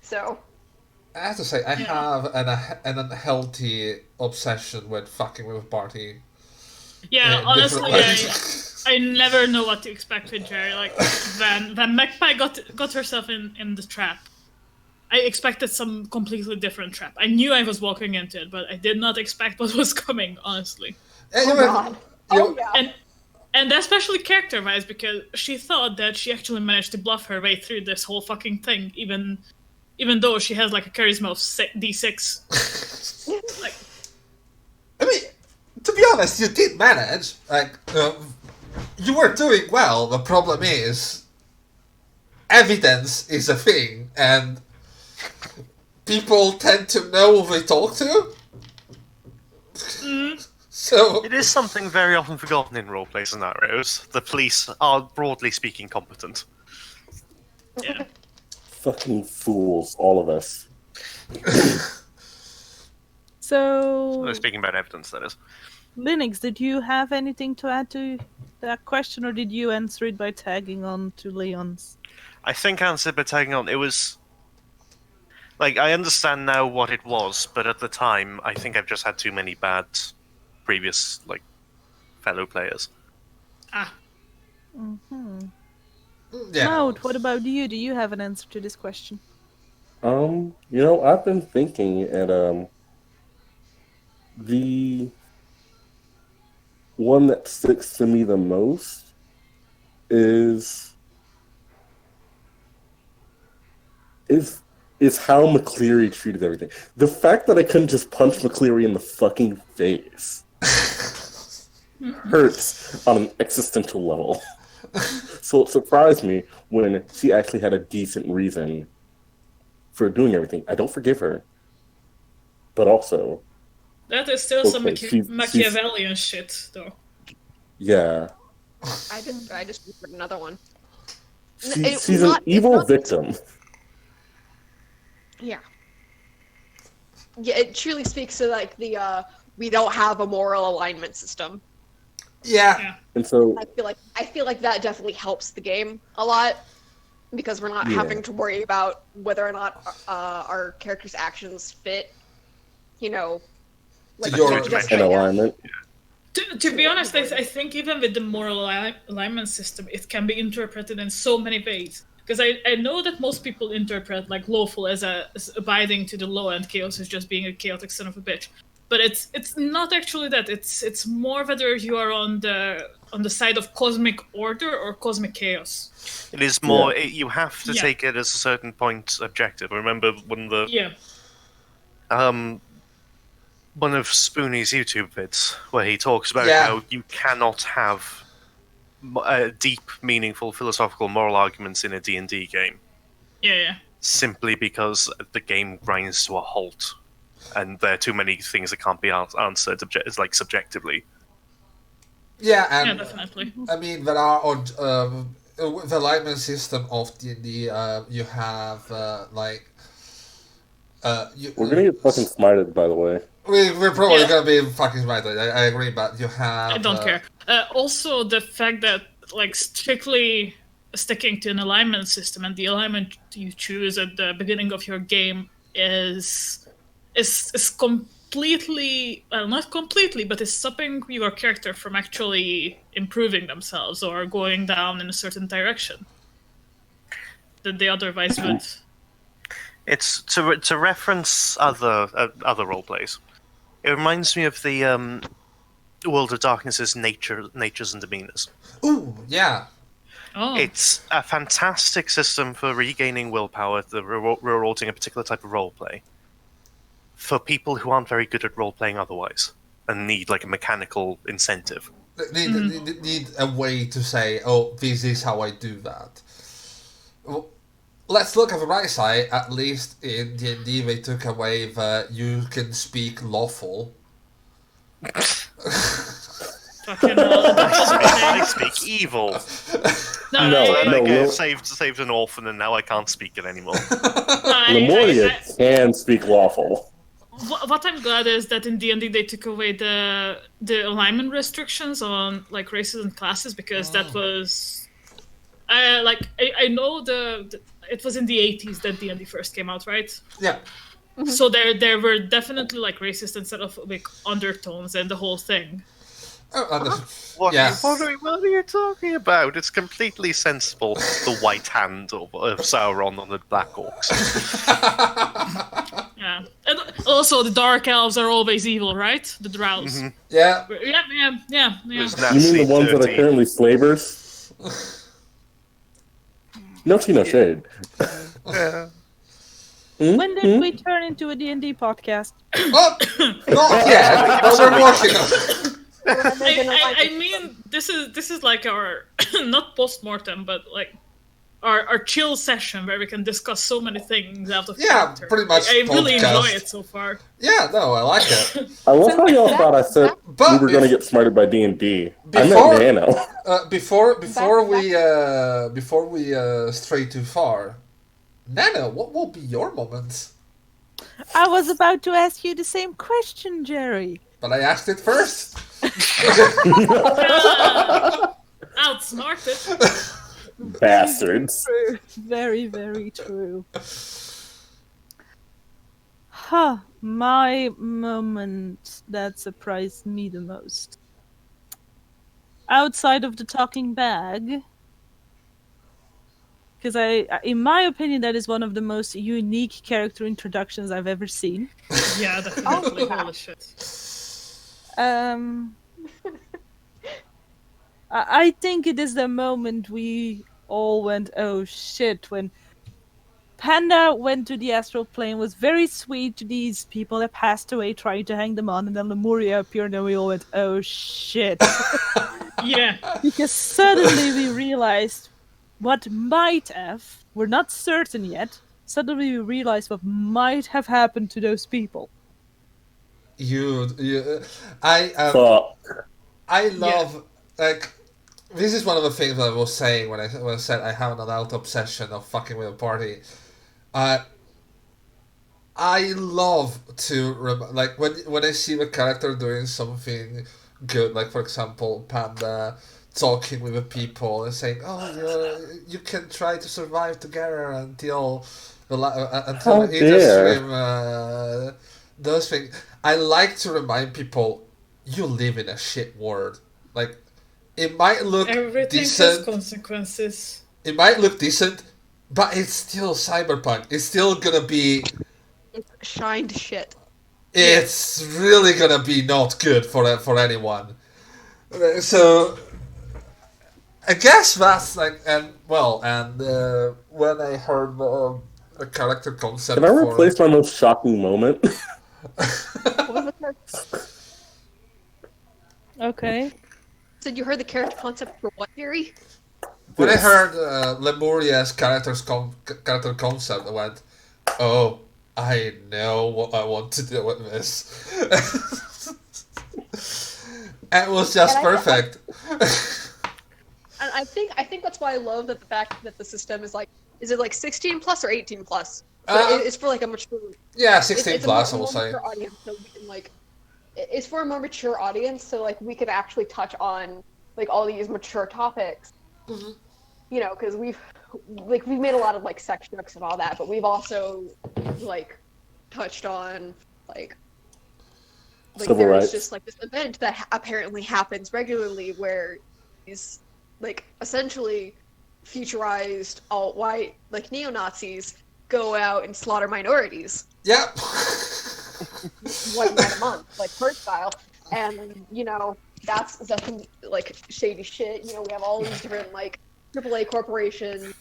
So. I have to say, I have an unhealthy obsession with fucking with Barty. Yeah, in honestly, different ways. I never know what to expect with Jerry. Like, when Magpie got herself in the trap, I expected some completely different trap. I knew I was walking into it, but I did not expect what was coming, honestly. Oh God. Oh yeah. And especially character-wise, because she thought that she actually managed to bluff her way through this whole fucking thing, even though she has like a charisma of D6. Like, I mean, to be honest, you did manage. Like, you were doing well. The problem is, evidence is a thing, and people tend to know who they talk to. So It is something very often forgotten in roleplay scenarios. The police are, broadly speaking, competent. yeah. Fucking fools, all of us. So, Speaking about evidence, that is. Linux, did you have anything to add to that question, or did you answer it by tagging on to Leon's? I think I answered by tagging on. It was... Like, I understand now what it was, but at the time, I think I've just had too many bad previous, fellow players. Ah. yeah, Maud, what about you? Do you have an answer to this question? I've been thinking, and the one that sticks to me the most is how McCleary treated everything. The fact that I couldn't just punch McCleary in the fucking face hurts on an existential level. So it surprised me when she actually had a decent reason for doing everything. I don't forgive her, but also, That is still some Okay, she's- Machiavellian shit, though. yeah, I just remembered another one. she's an evil victim. Yeah. Yeah, it truly speaks to the we don't have a moral alignment system. yeah. And so, I feel like that definitely helps the game a lot, because we're not having to worry about whether or not our characters' actions fit, like your- just an right now. alignment. To be honest, I think even with the moral alignment system, it can be interpreted in so many ways. Because I know that most people interpret like lawful as abiding to the law, and chaos is just being a chaotic son of a bitch. But it's not actually that. It's more whether you are on the side of cosmic order or cosmic chaos. It is more... You have to take it as a certain point objective. I remember when one of Spoonie's YouTube vids, where he talks about how you cannot have deep, meaningful, philosophical, moral arguments in a D&D game. Yeah. Simply because the game grinds to a halt, and there are too many things that can't be answered subjectively. Yeah, and Definitely. I mean, there are with the alignment system of D&D, you have We're gonna get fucking smited, by the way. We're probably Yeah. gonna be fucking right. I agree, but you have. I don't care. Also, the fact that like strictly sticking to an alignment system and the alignment you choose at the beginning of your game is completely, well, not completely, but is stopping your character from actually improving themselves or going down in a certain direction that they otherwise would. It's to reference other role plays. It reminds me of the World of Darkness's natures and demeanors. Ooh, yeah. Oh, It's a fantastic system for regaining willpower, rewarding a particular type of roleplay for people who aren't very good at role-playing otherwise and need like a mechanical incentive. Need a way to say, oh, this is how I do that. Well, let's look at the right side. At least in D&D, they took away the you can speak lawful. fucking hell. I speak evil. No, Saved an orphan, and now I can't speak it anymore. Lemuria can speak lawful. What I'm glad is that in D&D they took away the alignment restrictions on like races and classes, because that was I know it was in the 80s that D&D first came out, right? Yeah. So there were definitely like racist and sort of like undertones and the whole thing. What Yes. are you talking about? It's completely sensible. The white hand of Sauron on the Black Orcs. Yeah, and also the dark elves are always evil, right? The drows. Yeah. Yeah. There's You mean the ones that are dirty. currently slavers? No tea, no shade. Yeah. When did we turn into a D&D podcast? Oh, not yet. But we're working on it. I mean, this is like our not post-mortem, but like our chill session where we can discuss so many things out of character. pretty much I really podcast. enjoy it so far. Yeah, no, I like it. I love how y'all thought I said But we were going to if- get smarted by D&D. I Before- meant Nano. Before we stray too far, Nana, what will be your moments? I was about to ask you the same question, Jerry. But I asked it first. Outsmarted. Bastards. True. Very, very true. Huh. My moment that surprised me the most. Outside of the talking bag. Because in my opinion, that is one of the most unique character introductions I've ever seen. Yeah, definitely. Holy shit. I think it is the moment we all went, oh shit, when Panda went to the astral plane, was very sweet to these people that passed away, trying to hang them on, and then Lemuria appeared, and we all went, oh shit. Yeah. Because suddenly we realized what might have, we're not certain yet, suddenly we realized what might have happened to those people. I love like this is one of the things that I was saying when I said I have an adult obsession of fucking with a party. I love to like when I see the character doing something good, like for example Panda talking with the people and saying, "Oh, you can try to survive together until How the dare. stream those things." I like to remind people, you live in a shit world. Like, it might look Everything has decent. consequences. It might look decent, but it's still cyberpunk. It's still gonna be. It's shined shit. It's really gonna be not good for anyone. So, I guess that's like when I heard the character concept. Can I replace my most shocking moment? What was the character? Okay. Said you heard the character concept for what, Jerry? When I heard Lemuria's character concept, I went, "Oh, I know what I want to do with this." And it was just perfect. And I think that's why I love that the fact that the system is like, is it like 16 plus or 18 plus? But it's for like a mature. Yeah, 16 It's plus, a I will more say. mature audience, so we can like. It's for a more mature audience, so like we can actually touch on like all these mature topics. Mhm. You know, because we've made a lot of like sex jokes and all that, but we've also like touched on like Civil there's rights. just like this event that apparently happens regularly where these like essentially futurized alt-white like neo-Nazis go out and slaughter minorities Yep. one night a month, like Purge style. And you know, that's some like shady shit. You know, we have all these different like AAA corporations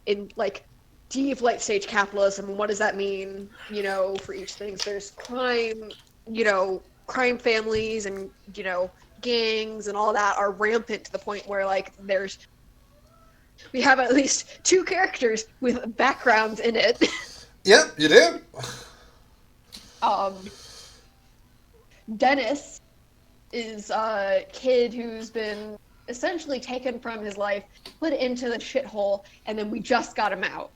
in like deep late stage capitalism. And what does that mean? You know, for each thing, so there's crime. You know, crime families and you know gangs and all that are rampant to the point where like we have at least 2 characters with backgrounds in it. Yep, you do. Dennis is a kid who's been essentially taken from his life, put into the shithole, and then we just got him out.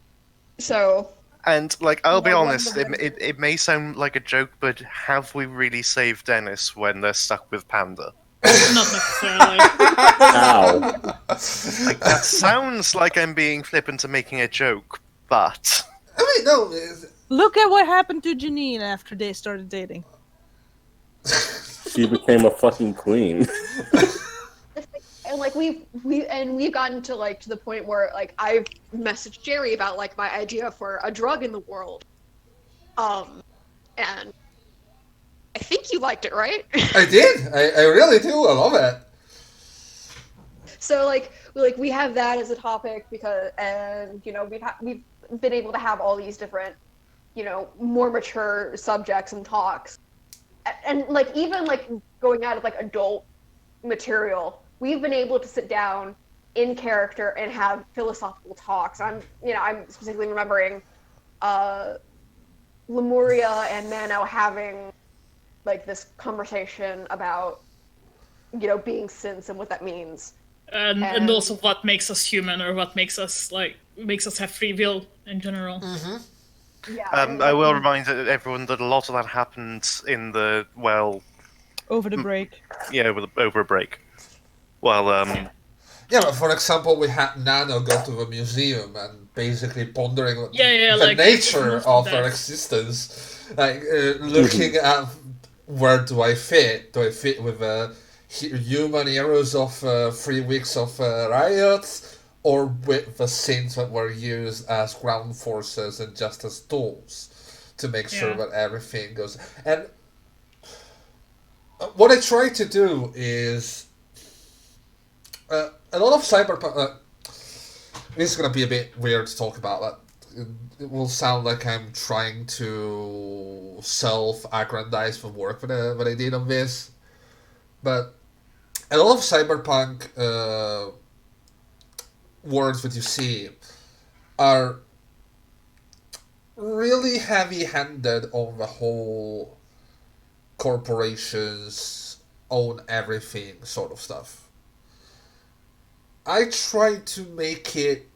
So. And, like, I'll be Yeah, one honest, of them- it may sound like a joke, but have we really saved Dennis when they're stuck with Panda? Not necessarily. Ow. Like, that sounds like I'm being flippant and making a joke, but... I mean, no. Look at what happened to Janine after they started dating. She became a fucking queen. And like we've gotten to like to the point where like I've messaged Jerry about like my idea for a drug in the world, and I think you liked it, right? I did. I really do. I love it. So we have that as a topic because, and you know, we've been able to have all these different, you know, more mature subjects and talks, and like even like going out of like adult material, we've been able to sit down in character and have philosophical talks. I'm specifically remembering Lemuria and Mano having like this conversation about, you know, being synths and what that means. And also what makes us human, or what makes us have free will in general. Yeah. I will remind everyone that a lot of that happened in the, well... Over the break. Yeah, over a break. Well, Yeah, but for example, we had Nano go to the museum and basically pondering Yeah, the like, nature it's of that. her existence, like looking at where do I fit? Do I fit with the human heroes of 3 weeks of riots, or with the synths that were used as ground forces and just as tools to make sure Yeah. that everything goes? And what I try to do is a lot of cyberpunk. This is gonna be a bit weird to talk about. But it will sound like I'm trying to self-aggrandize the work that I did on this, but a lot of cyberpunk words that you see are really heavy-handed on the whole corporations own everything sort of stuff. I try to make it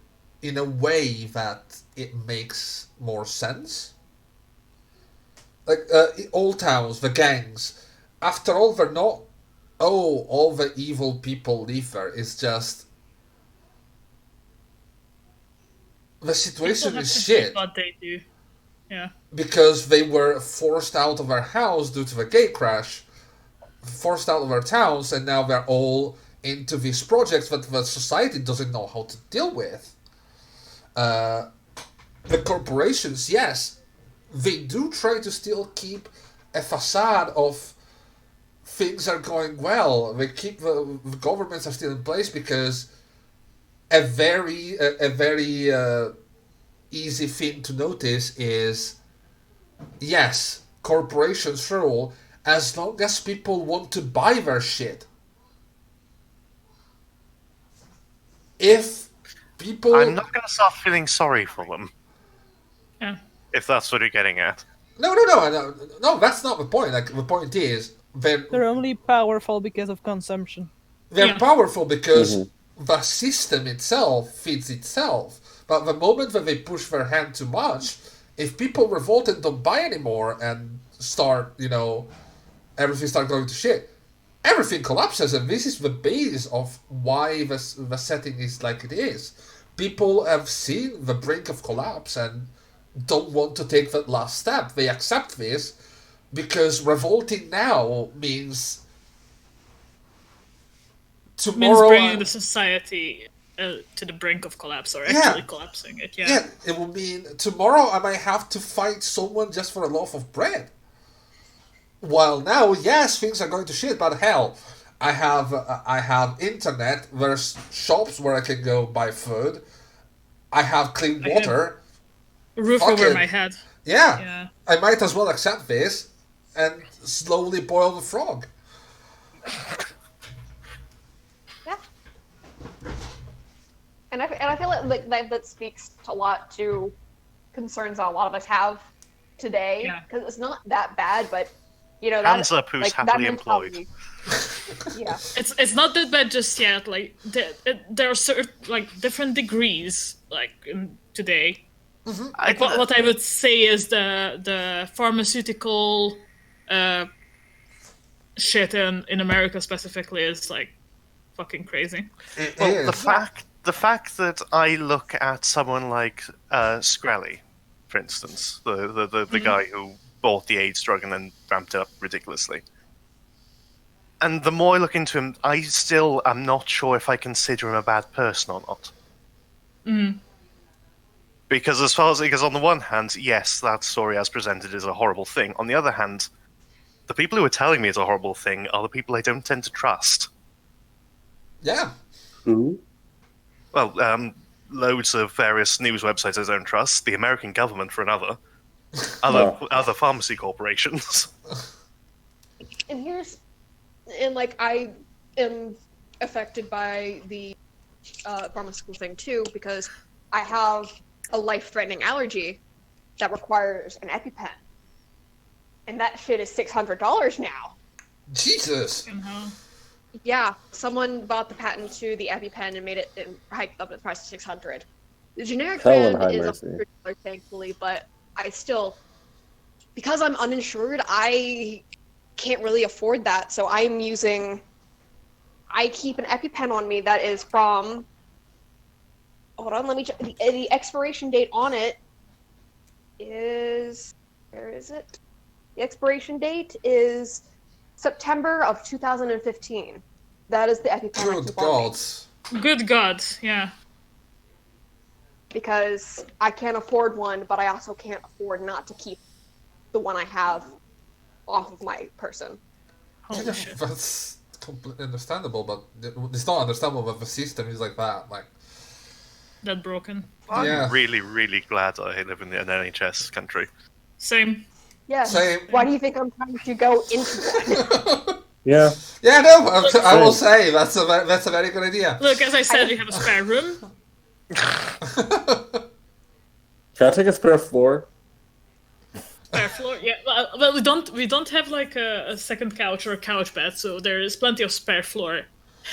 in a way that it makes more sense. Like, Old Towns, the gangs, after all, they're not, oh, all the evil people live there. It's just, the situation People have is to shit do what they do. Yeah. because they were forced out of their house due to the gate crash, forced out of their towns, and now they're all into these projects that the society doesn't know how to deal with. The corporations, yes, they do try to still keep a facade of things are going well. They keep the governments are still in place because a very easy thing to notice is, yes, corporations rule as long as people want to buy their shit. If people... I'm not going to start feeling sorry for them, Yeah. if that's what you're getting at. No, that's not the point. Like, the point is, They're only powerful because of consumption. they're Yeah. powerful because the system itself feeds itself. But the moment that they push their hand too much, If people revolt and don't buy anymore and start, everything start going to shit, everything collapses, and this is the base of why the setting is like it is. People have seen the brink of collapse and don't want to take that last step. They accept this because revolting now means tomorrow. Bringing the society to the brink of collapse, or actually collapsing it. Yeah, it will mean tomorrow I might have to fight someone just for a loaf of bread. While now, yes, things are going to shit, but hell, I have internet. There's shops where I can go buy food. I have clean water. Roof over my head. Yeah, I might as well accept this and slowly boil the frog. Yeah. And I feel like that speaks a lot to concerns that a lot of us have today. Because it's not that bad, but hands up who's happily employed. Yeah. It's not that bad just yet. Like there are certain different degrees today. Mm-hmm. Like what I would say is the pharmaceutical shit in America specifically is fucking crazy. Well, the fact that I look at someone like Skrelly, for instance, the guy who bought the AIDS drug and then ramped it up ridiculously. And the more I look into him, I still am not sure if I consider him a bad person or not. Mm. Because on the one hand, yes, that story as presented is a horrible thing. On the other hand, the people who are telling me it's a horrible thing are the people I don't tend to trust. Yeah. Who? Well, loads of various news websites I don't trust. The American government, for another. Other pharmacy corporations. And I am affected by the pharmaceutical thing too, because I have a life-threatening allergy that requires an EpiPen, and that shit is $600 now. Jesus. Yeah, someone bought the patent to the EpiPen and made it hiked up the price to $600. The generic brand is $100, thankfully, but I still, because I'm uninsured, I can't really afford that. So I keep an EpiPen on me that is from, hold on, let me check. The expiration date on it is, where is it? The expiration date is September of 2015. That is the EpiPen I keep on me. Good God, yeah. Because I can't afford one, but I also can't afford not to keep the one I have off of my person. Holy shit. That's completely understandable, but it's not understandable that the system is like that. That broken. I'm really, really glad I live in an NHS country. Same. Yeah. Same. Why do you think I'm trying to go into one? Yeah. Yeah, no, I will say that's a very good idea. Look, as I said, we have a spare room. Can I take a spare floor? Spare floor, yeah. Well, we don't have a second couch or a couch bed, so there is plenty of spare floor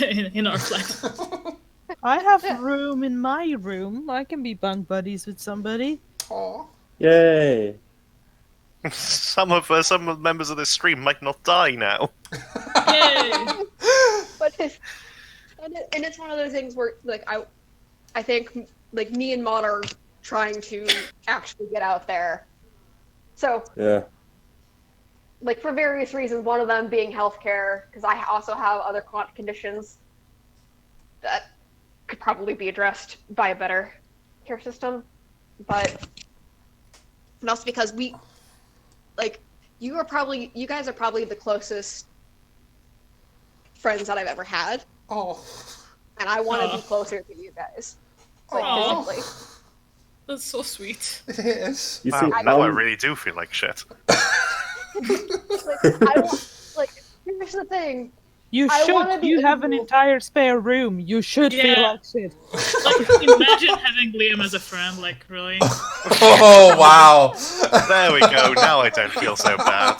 in our flat. I have room in my room. I can be bunk buddies with somebody. Aww. Yay. Some members of this stream might not die now. Yay! But it's one of those things where I think me and Maud are trying to actually get out there. So yeah, for various reasons, one of them being healthcare, because I also have other chronic conditions that could probably be addressed by a better care system, but also because you guys are probably the closest friends that I've ever had. Oh. And I want to be closer to you guys. Physically. That's so sweet. It is. You wow, see, now I really do feel like shit. Here's the thing. You should. You have an entire spare room. You should feel like shit. Imagine having Liam as a friend, really. Oh, wow. There we go. Now I don't feel so bad.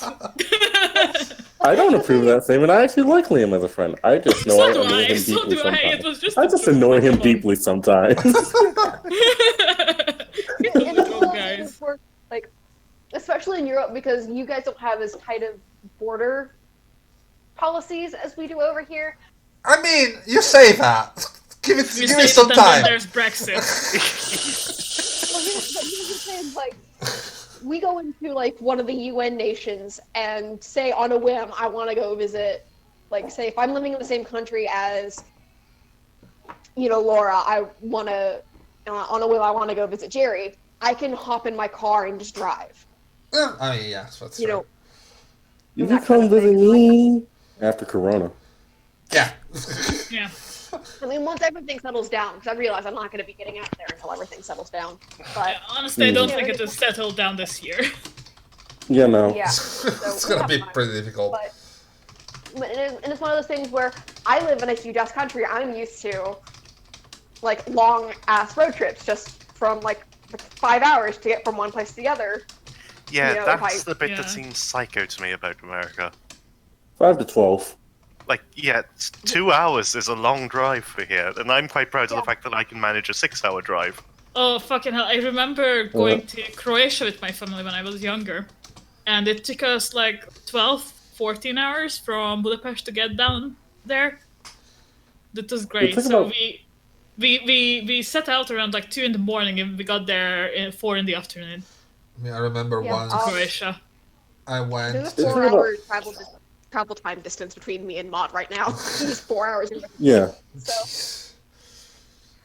I don't approve of that statement. I actually like Liam as a friend. I just know I annoy him deeply sometimes. I just annoy him deeply sometimes. Guys. especially in Europe, because you guys don't have as tight of border policies as we do over here. I mean, you say that. Give You me say some that, and then time. there's Brexit. Well, here's the thing, like, we go into, like, one of the UN nations and say on a whim, I want to go visit, like, say, if I'm living in the same country as, Laura, I want to, on a whim, I want to go visit Jerry, I can hop in my car and just drive. I mean, yeah, that's true. You can come visit me after Corona. Yeah. Yeah. I mean, once everything settles down, because I realize I'm not going to be getting out there until everything settles down. But Honestly, I don't think it will settle down this year. Yeah, no. yeah, It's gonna be pretty difficult. But it's one of those things where I live in a huge-ass country. I'm used to, like, long-ass road trips, just from, like 5 hours to get from one place to the other. Yeah, that's the bit that seems psycho to me about America. 5 to 12. Like, yeah, 2 hours is a long drive for here, and I'm quite proud of the fact that I can manage a 6-hour drive. Oh, fucking hell. I remember going to Croatia with my family when I was younger. And it took us like 12, 14 hours from Budapest to get down there. That was great. So we set out around like 2 in the morning and we got there at 4 in the afternoon. I mean, I remember once Croatia. I went. There's a 4-hour travel time distance between me and Maud right now. He's 4 hours. Yeah. So.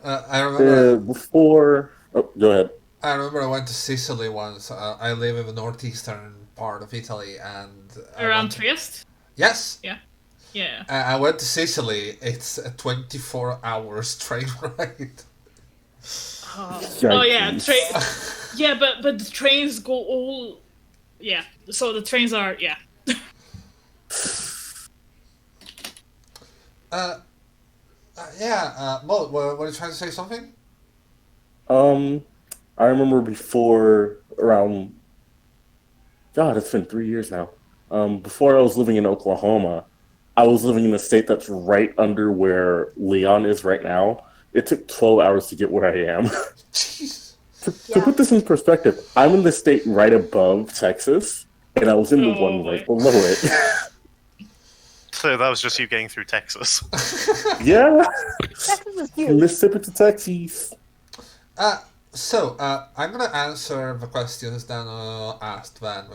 I remember before. Oh, go ahead. I remember I went to Sicily once. I live in the northeastern part of Italy, and around Trieste. Yes. Yeah. Yeah. I went to Sicily. It's a 24 hours train ride. Oh yeah, yeah, but the trains go all. Yeah, so the trains are Mo, were you trying to say something? I remember before around. God, it's been 3 years now. Before I was living in Oklahoma, I was living in a state that's right under where Leon is right now. It took 12 hours to get where I am. To put this in perspective, I'm in the state right above Texas, and I was in the one right below it. So that was just you getting through Texas. Yeah. Texas is huge. Mississippi to Texas. So I'm gonna answer the questions Nano asked. Then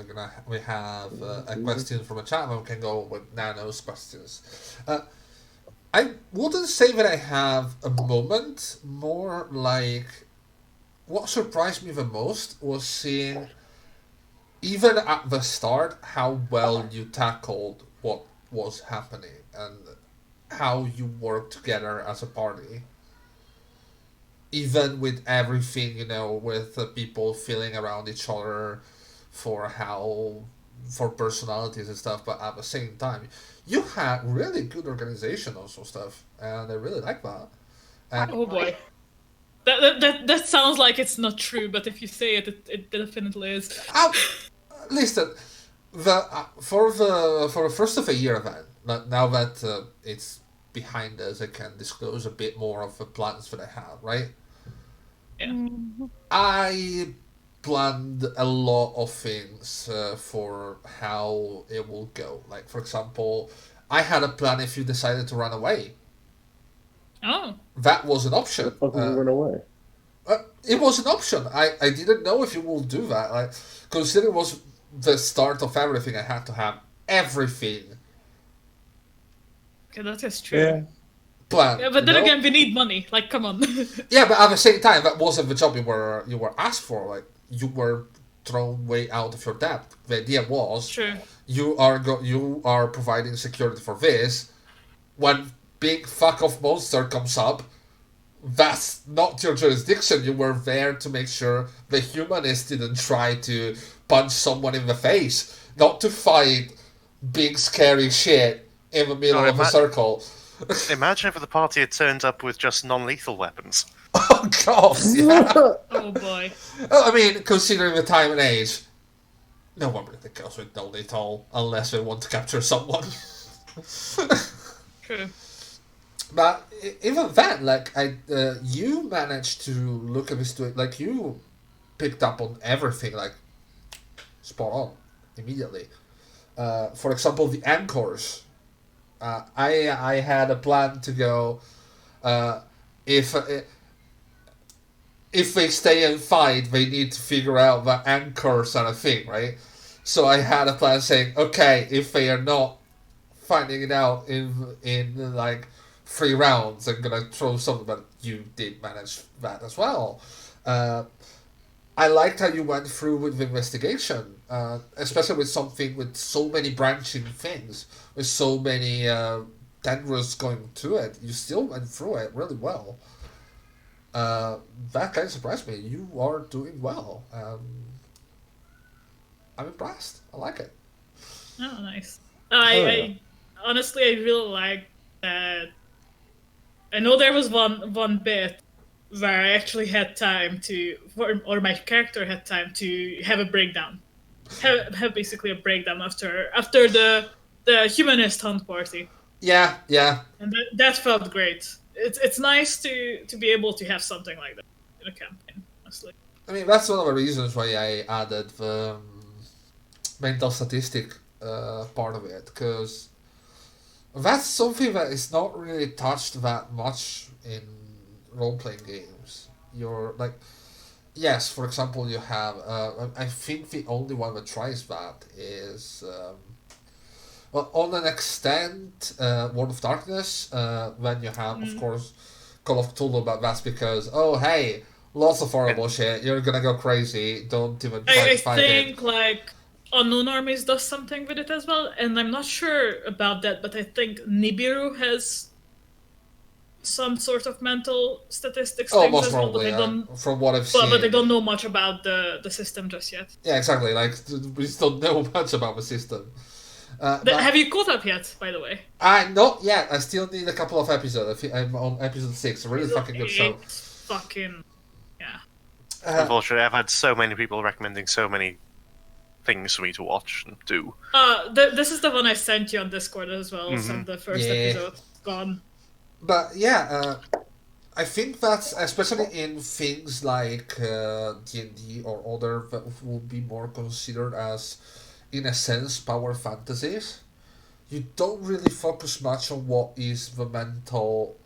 we have a question from a chat. And we can go with Nano's questions. I wouldn't say that I have a moment. More like, what surprised me the most was seeing, even at the start, how well you tackled what was happening and how you worked together as a party. Even with everything, with people feeling around each other for personalities and stuff, but at the same time, you had really good organization also stuff, and I really like that. And oh boy. That sounds like it's not true, but if you say it, it definitely is. Listen, for the first of a year event, now that it's behind us, I can disclose a bit more of the plans that I had, right? Yeah. I planned a lot of things for how it will go. Like, for example, I had a plan if you decided to run away. Oh. That was an option. How did you run away? It was an option. I didn't know if you will do that. Like, considering it was the start of everything, I had to have everything. Okay, that is true. Yeah. Plan. Yeah, but then again, we need money. Like, come on. Yeah, but at the same time, that wasn't the job you were asked for. Like, you were thrown way out of your depth. The idea was, True. you are providing security for this. When big fuck off monster comes up, that's not your jurisdiction. You were there to make sure the humanist didn't try to punch someone in the face, not to fight big scary shit in the middle of a circle. Imagine if the party had turned up with just non-lethal weapons. Oh god, yeah. Oh boy. I mean, considering the time and age, no one really goes with no lethal unless they want to capture someone. True. But even then, like, you managed to look at this, like, you picked up on everything, like, spot on immediately. For example, the anchors. I had a plan to go if they stay and fight, they need to figure out that anchors are a thing, right? So I had a plan saying, okay, if they are not finding it out in like 3 rounds, I'm gonna throw something. But you did manage that as well. I liked how you went through with the investigation, especially with something with so many branching things, with so many tendrils going to it. You still went through it really well. That kind of surprised me. You are doing well. I'm impressed. I like it. Oh, nice. yeah. I honestly, I really like that. I know there was one bit where I actually had time to, or my character had time to have a breakdown, have basically a breakdown after the humanist hunt party, Yeah, yeah. and that felt great. It's nice to be able to have something like that in a campaign, honestly. I mean, that's one of the reasons why I added the mental statistic part of it, because that's something that is not really touched that much in role-playing games. You're like, yes, for example, you have, I think the only one that tries that is, well, on an extent, World of Darkness, when you have, of course, Call of Cthulhu, but that's because, oh, hey, lots of horrible shit, you're gonna go crazy, don't even try I to fight it. think like Unknown Armies does something with it as well, and I'm not sure about that, but I think Nibiru has some sort of mental statistics Oh, things most as well, but probably, I don't. from what I've seen. But I don't know much about the system just yet. Yeah, exactly, like, we still know much about the system. But Have you caught up yet, by the way? not yet. I still need a couple of episodes. I think I'm on episode 6. A really fucking good show. It's fucking yeah. Unfortunately, I've had so many people recommending so many things for me to watch and do. This is the one I sent you on Discord as well. Sent the first Yeah. episode. Gone. But yeah, I think that's especially in things like D&D or other that will be more considered as, in a sense, power fantasies. You don't really focus much on what is the mental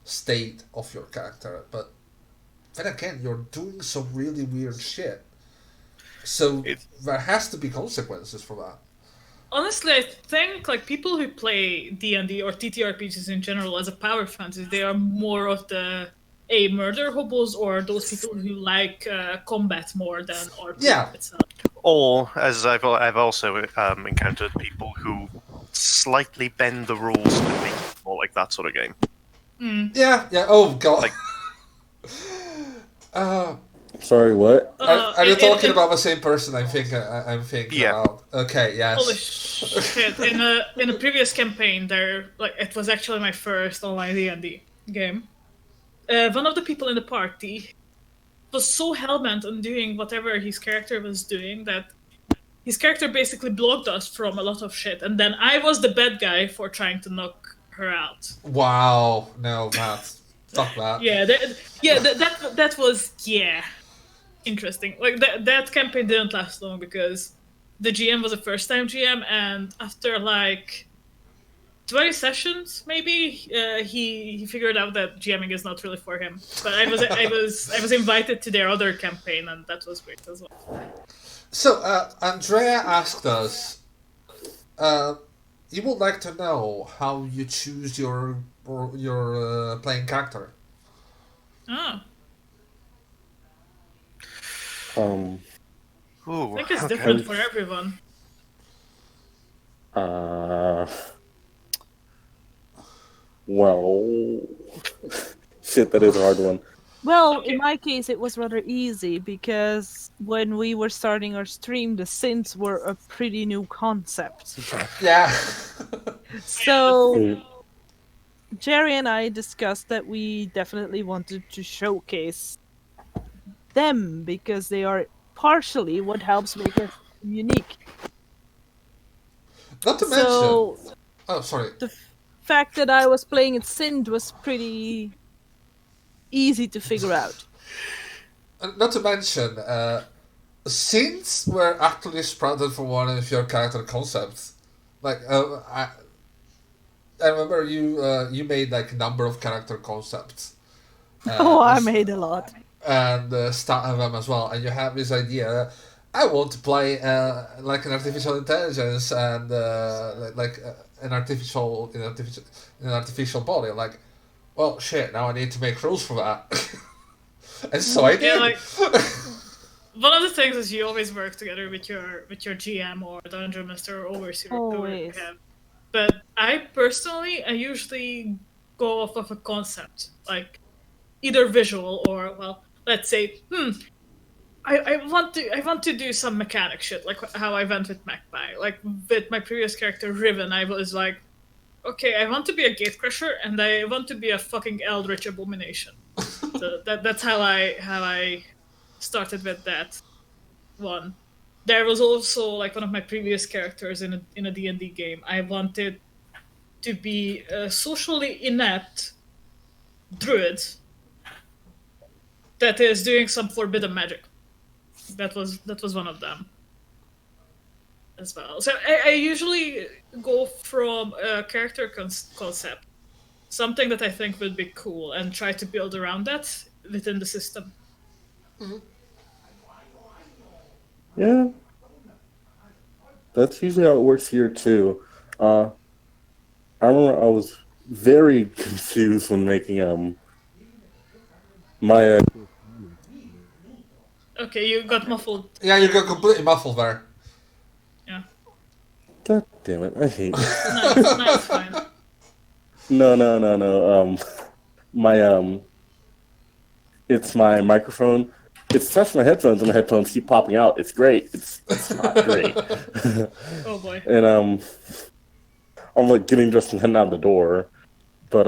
state of your character, but then again, you're doing some really weird shit. So there has to be consequences for that. Honestly, I think like people who play D&D or TTRPGs in general as a power fantasy, they are more of the murder hobos or those people who like combat more than RPG itself. Or, as I've also encountered people who slightly bend the rules to make it more like that sort of game. Yeah. Oh god. Sorry, what? Are you talking about the same person? I'm thinking Yeah. about. Okay, yes. Holy shit! In a previous campaign, it was actually my first online D&D game. One of the people in the party was so hellbent on doing whatever his character was doing that his character basically blocked us from a lot of shit, and then I was the bad guy for trying to knock her out. Wow. No, Matt. Fuck that. Yeah, that was interesting. Like that campaign didn't last long because the GM was a first-time GM, and after like 20 sessions, maybe he figured out that GMing is not really for him. But I was invited to their other campaign, and that was great as well. So Andrea asked us, you would like to know how you choose your playing character. Oh, Ooh, I think it's different for everyone. Well, shit, that is a hard one. Well, in my case, it was rather easy because when we were starting our stream, the synths were a pretty new concept. Yeah. So, Jerry and I discussed that we definitely wanted to showcase them because they are partially what helps make us unique. Not to mention. So, Oh, sorry. the fact that I was playing at synth was pretty easy to figure out. Not to mention, since we're actually sprouted from one of your character concepts, like I remember you made like a number of character concepts. Oh, I And made a lot. start of them as well, and you have this idea. I want to play like an artificial intelligence and an artificial body. Like, well, shit. Now I need to make rules for that, and so I Yeah, did. like one of the things is you always work together with your GM or dungeon master or overseer. whoever you Always. have. But I usually go off of a concept, like either visual or, well, let's say, I want to do some mechanic shit, like how I went with Magpie. Like with my previous character Riven, I was like, okay, I want to be a gatecrasher and I want to be a fucking eldritch abomination. So that's how I started with that one. There was also like one of my previous characters in a D&D game. I wanted to be a socially inept druid that is doing some forbidden magic. That was one of them as well. So I usually go from a character concept, something that I think would be cool, and try to build around that within the system. Yeah, that's usually how it works here too. I remember I was very confused when making my Okay, you got muffled. Yeah, you got completely muffled there. Yeah, God damn it, I hate it. no, it's fine. No. My it's my microphone. It's attached to my headphones, and the headphones keep popping out. It's great. It's not great. Oh boy. And I'm like getting dressed and heading out the door, but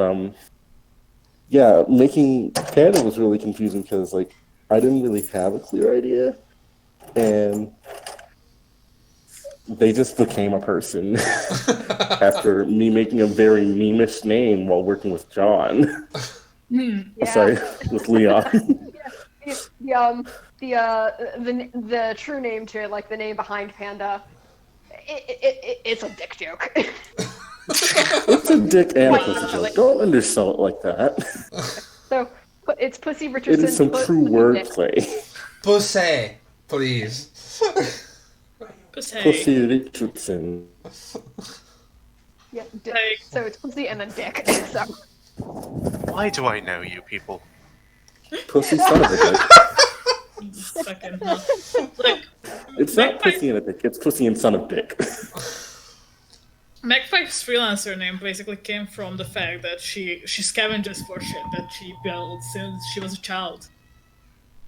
yeah, making Canada was really confusing because like I didn't really have a clear idea, and they just became a person after me making a very memeish name while working with John. Yeah. Sorry, with Leon. The true name to it, like the name behind Panda, it's a dick joke. It's a dick and a pussy joke. Don't undersell it like that. So it's Pussy It Richardson. is some put true with a dick. wordplay. Pussy, please. Pussy. Pussy Richardson. Yeah, dick. Like- So it's pussy and then dick. So Why do I know you people? Pussy son of a dick. Fucking hell. Like It's not Magpie- pussy and a dick. It's pussy and son of dick. Magpie's freelancer name basically came from the fact that she scavenges for shit that she built since she was a child.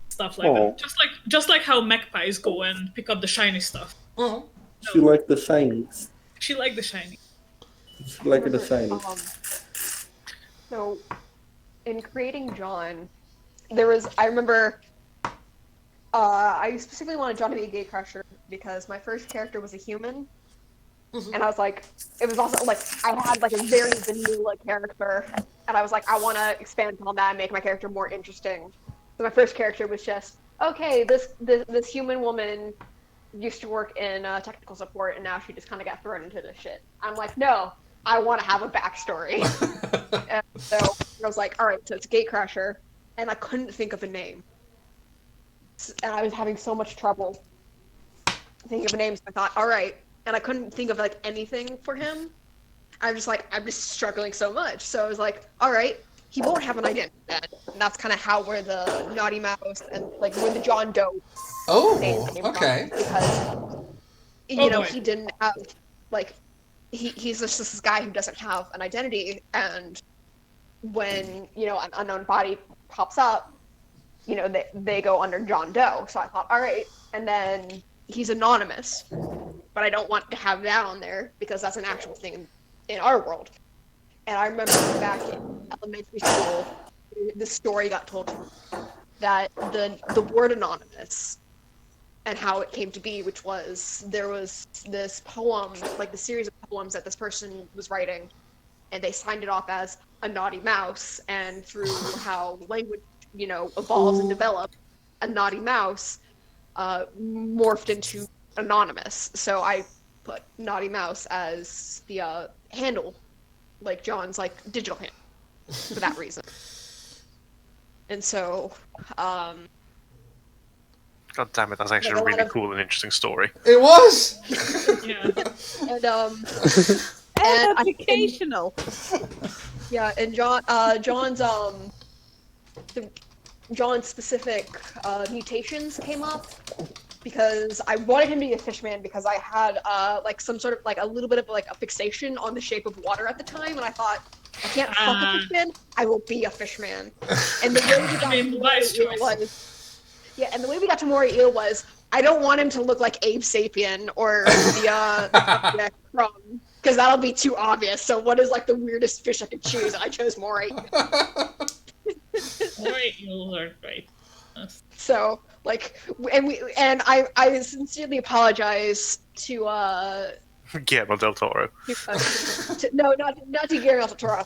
Stuff like Oh. that. Just like how magpies go and pick up the shiny stuff. Oh. She liked the shinies. She liked the shiny. She liked the shinies. So in creating John, I remember I specifically wanted John to be a gatecrasher because my first character was a human. And I was like, it was also like I had like a very vanilla character, and I was like, I want to expand on that and make my character more interesting. So my first character was just okay. This human woman used to work in technical support, and now she just kind of got thrown into this shit. I'm like, no, I want to have a backstory. And so I was like, all right, so it's Gatecrasher, and I couldn't think of a name, and I was having so much trouble thinking of a name. So I thought, all right. And I couldn't think of like anything for him. I'm just struggling so much. So I was like, all right, he won't have an identity then. And that's kind of how we're the Naughty Mouse and like we're the John Doe. Oh, okay. Because he didn't have like he's just this guy who doesn't have an identity, and when an unknown body pops up, they go under John Doe. So I thought, all right, and then he's anonymous. But I don't want to have that on there because that's an actual thing in our world. And I remember back in elementary school, the story got told to me that the word anonymous and how it came to be, which was there was this poem, like the series of poems that this person was writing, and they signed it off as a naughty mouse. And through how language, evolves and develops, a naughty mouse morphed into anonymous. So I put Naughty Mouse as the handle, like John's like digital handle, for that reason. And so, God damn it, that's actually Like a a lot really of- cool and interesting story. It was. Yeah. and And I- educational. yeah, and John's specific mutations came up because I wanted him to be a fishman because I had like some sort of like a little bit of like a fixation on the shape of water at the time, and I thought I can't fuck a fishman, I will be a fishman. And the way we got to wise Moray Eel choice. was, yeah, and the way we got to Moray Eel was I don't want him to look like Abe Sapien or the subject from, because that'll be too obvious. So what is like the weirdest fish I could choose? And I chose Moray. Moray eels are great. So like, and I sincerely apologize to Guillermo del Toro. no, not to Guillermo del Toro.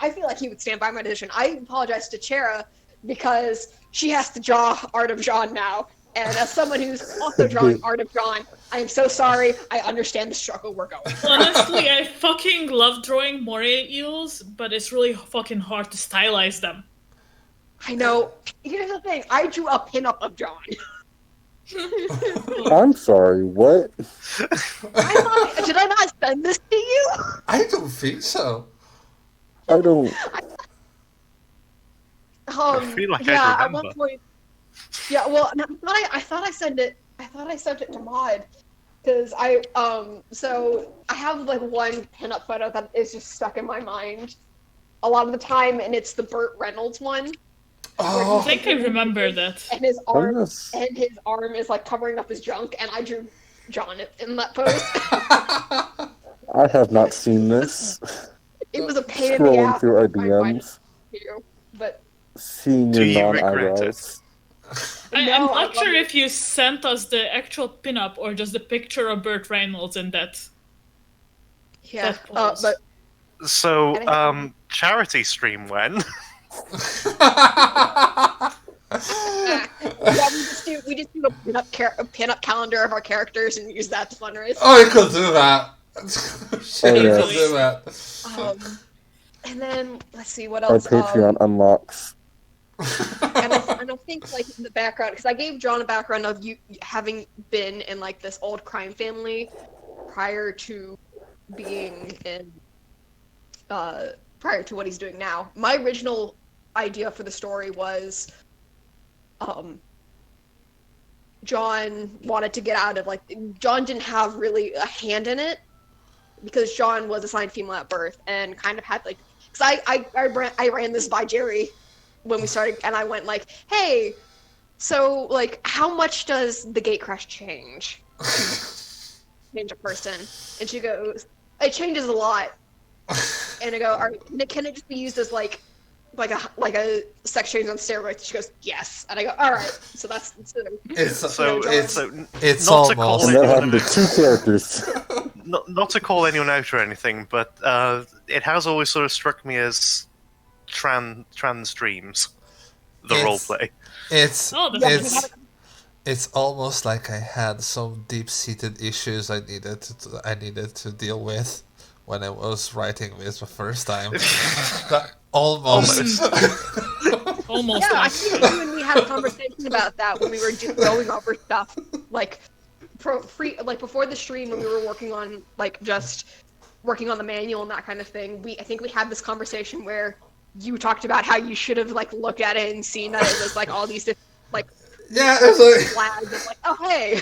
I feel like he would stand by my decision. I apologize to Chera because she has to draw Art of John now. And as someone who's also drawing Art of John, I am so sorry. I understand the struggle we're going through. Honestly, I fucking love drawing moray eels, but it's really fucking hard to stylize them. I know. Here's the thing. I drew a pinup of John. I'm sorry, what? Did I not send this to you? I don't think so. I don't. I feel like yeah, I at remember. one point. Yeah, well, I thought I sent it. I thought I sent it to Maud because so I have like one pinup photo that is just stuck in my mind a lot of the time, and it's the Burt Reynolds one. Oh, I think I remember that. And his arm yes. is like covering up his junk, and I drew John in that pose. I have not seen this. It was a pain in the Scrolling ass. through our to find mine DMs, to you, but seeing Do your you regret non-eyebrows. I'm No, I not love sure it. if you sent us the actual pinup or just the picture of Burt Reynolds in that. yeah, That pose. but So, And charity stream when? yeah, we just do a pinup calendar of our characters and use that to fundraise. Oh, you could do that. Shit, you yes. could do that. And then let's see what Our else. Patreon unlocks. And I think like in the background, because I gave John a background of you having been in like this old crime family prior to being in prior to what he's doing now. My original idea for the story was John wanted to get out of, like, John didn't have really a hand in it because John was assigned female at birth and kind of had, like, because I ran this by Jerry when we started, and I went like, hey, so, like, how much does the gate crash change a person? And she goes, it changes a lot. And I go, all right, can it just be used as like a sex change on steroids? She goes, yes. And I go, all right. So that's It's Not almost. to call And that anyone happened to out, two characters. not to call anyone out or anything, but it has always sort of struck me as trans dreams, the It's- roleplay. It's Oh, that's it's it's almost like I had some deep-seated issues I needed to deal with when I was writing this the first time. Almost. almost Yeah, I like. think you and we had a conversation about that when we were going over stuff, like before the stream when we were working on the manual and that kind of thing. I think we had this conversation where you talked about how you should have like looked at it and seen that it was like all these different like Yeah, it's like, flags of like, oh hey.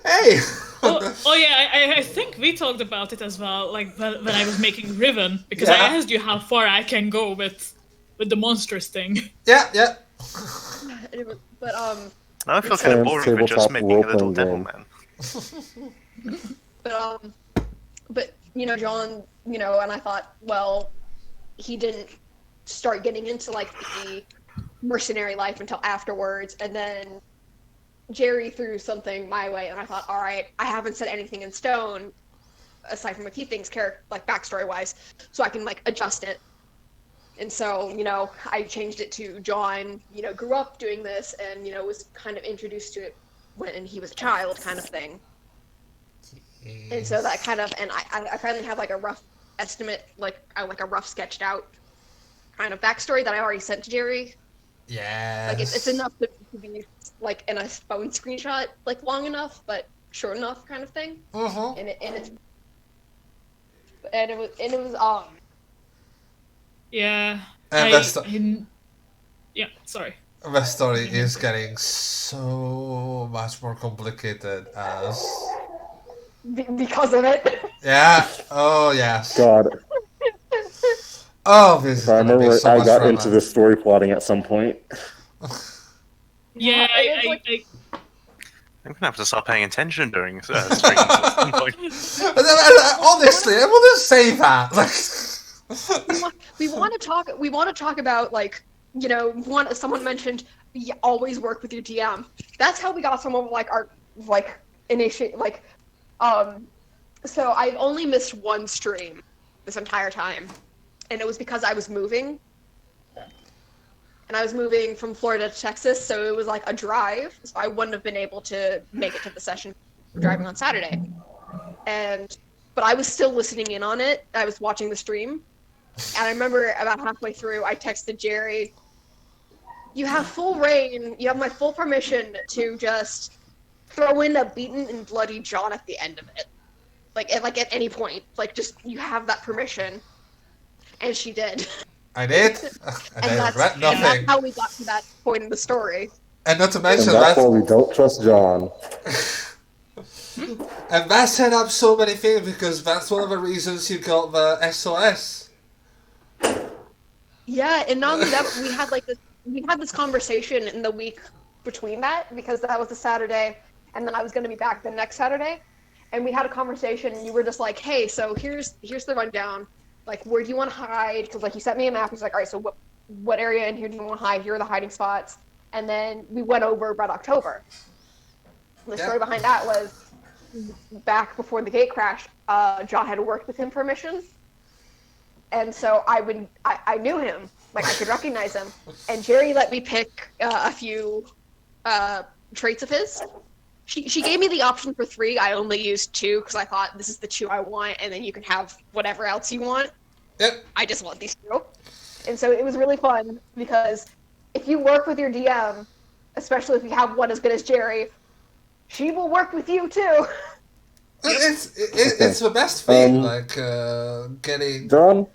hey. Oh yeah, I think we talked about it as well, like when I was making Riven, because I Yeah. asked you how far I can go with the monstrous thing. Yeah. But Now I feel kind of bored with just Tabletop making a little role-playing devil game. man. but John, and I thought, well, he didn't start getting into like the mercenary life until afterwards, and then Jerry threw something my way, and I thought, all right, I haven't said anything in stone aside from a few things, like backstory wise, so I can like adjust it. And so, I changed it to John, grew up doing this and, was kind of introduced to it when he was a child, kind of thing. And so that kind of, and I finally have like a rough estimate, like a rough sketched out kind of backstory that I already sent to Jerry. Yes. Like it's enough to be like in a phone screenshot, like long enough but short enough, kind of thing. Mm-hmm. And it was Yeah. And yeah, sorry. the story is getting so much more complicated as... because of it. Yeah. Oh, yes. God, Oh, this is I gonna be remember so I much got drama. into this story plotting at some point. Yeah, It was I'm gonna have to start paying attention during streams at some point. Honestly, I wouldn't say that. Like, we want to talk about, like, you know, someone mentioned you always work with your DM. That's how we got some of like our like initiate like so I've only missed one stream this entire time, and it was because I was moving. And I was moving from Florida to Texas, so it was like a drive, so I wouldn't have been able to make it to the session driving on Saturday. But I was still listening in on it. I was watching the stream. And I remember about halfway through, I texted Jerry, you have full reign, you have my full permission to just throw in a beaten and bloody John at the end of it. Like at any point. Like, just, you have that permission. And she did. I did. And I regret nothing. That's how we got to that point in the story. And not to And mention that's that... why we don't trust John. And that set up so many things, because that's one of the reasons you got the SOS. Yeah, and not only that, we had this conversation in the week between that, because that was a Saturday, and then I was going to be back the next Saturday, and we had a conversation, and you were just like, hey, so here's the rundown, like, where do you want to hide? Because, like, you sent me a map, he's like, all right, so what area in here do you want to hide? Here are the hiding spots. And then we went over Red October. The story behind that was, back before the gate crash, John had worked with him for missions. And so I knew him, like, I could recognize him. And Jerry let me pick a few traits of his. She gave me the option for 3. I only used 2 because I thought this is the 2 I want, and then you can have whatever else you want. Yep. I just want these 2. And so it was really fun, because if you work with your DM, especially if you have one as good as Jerry, she will work with you too. It's the best thing, getting... John,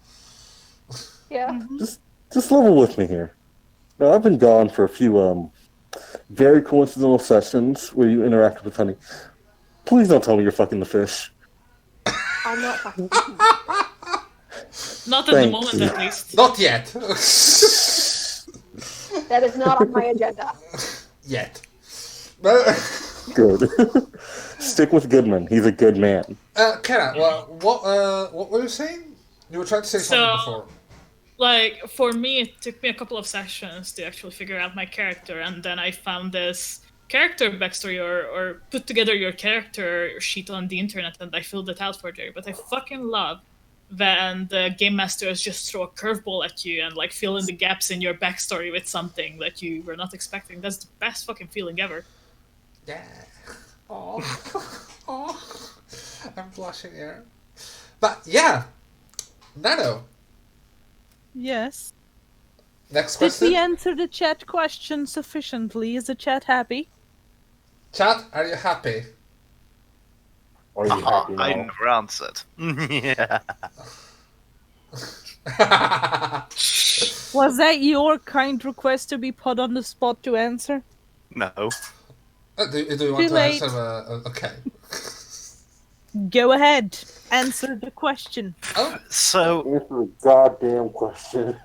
Yeah. just level with me here. Now, I've been gone for a few very coincidental sessions where you interact with Honey. Please don't tell me you're fucking the fish. I'm not fucking. Not at the moment, you. at least. Not yet. That is not on my agenda. Yet. But, Good. Stick with Goodman. He's a good man. Kara, what were you saying? You were trying to say something before. Like, for me, it took me a couple of sessions to actually figure out my character, and then I found this character backstory or put together your character sheet on the internet, and I filled it out for Jerry. But I fucking love when the game masters just throw a curveball at you and, like, fill in the gaps in your backstory with something that you were not expecting. That's the best fucking feeling ever. Yeah. Oh. Oh. I'm blushing here. But yeah. Nano. Yes. Next Did question. we answer the chat question sufficiently? Is the chat happy? Chat, are you happy? Are you happy I now? never answered. Yeah. Was that your kind request to be put on the spot to answer? No. Do you want Too to late. answer? Okay. Go ahead. Answer the question. Oh, So, Answer a goddamn question.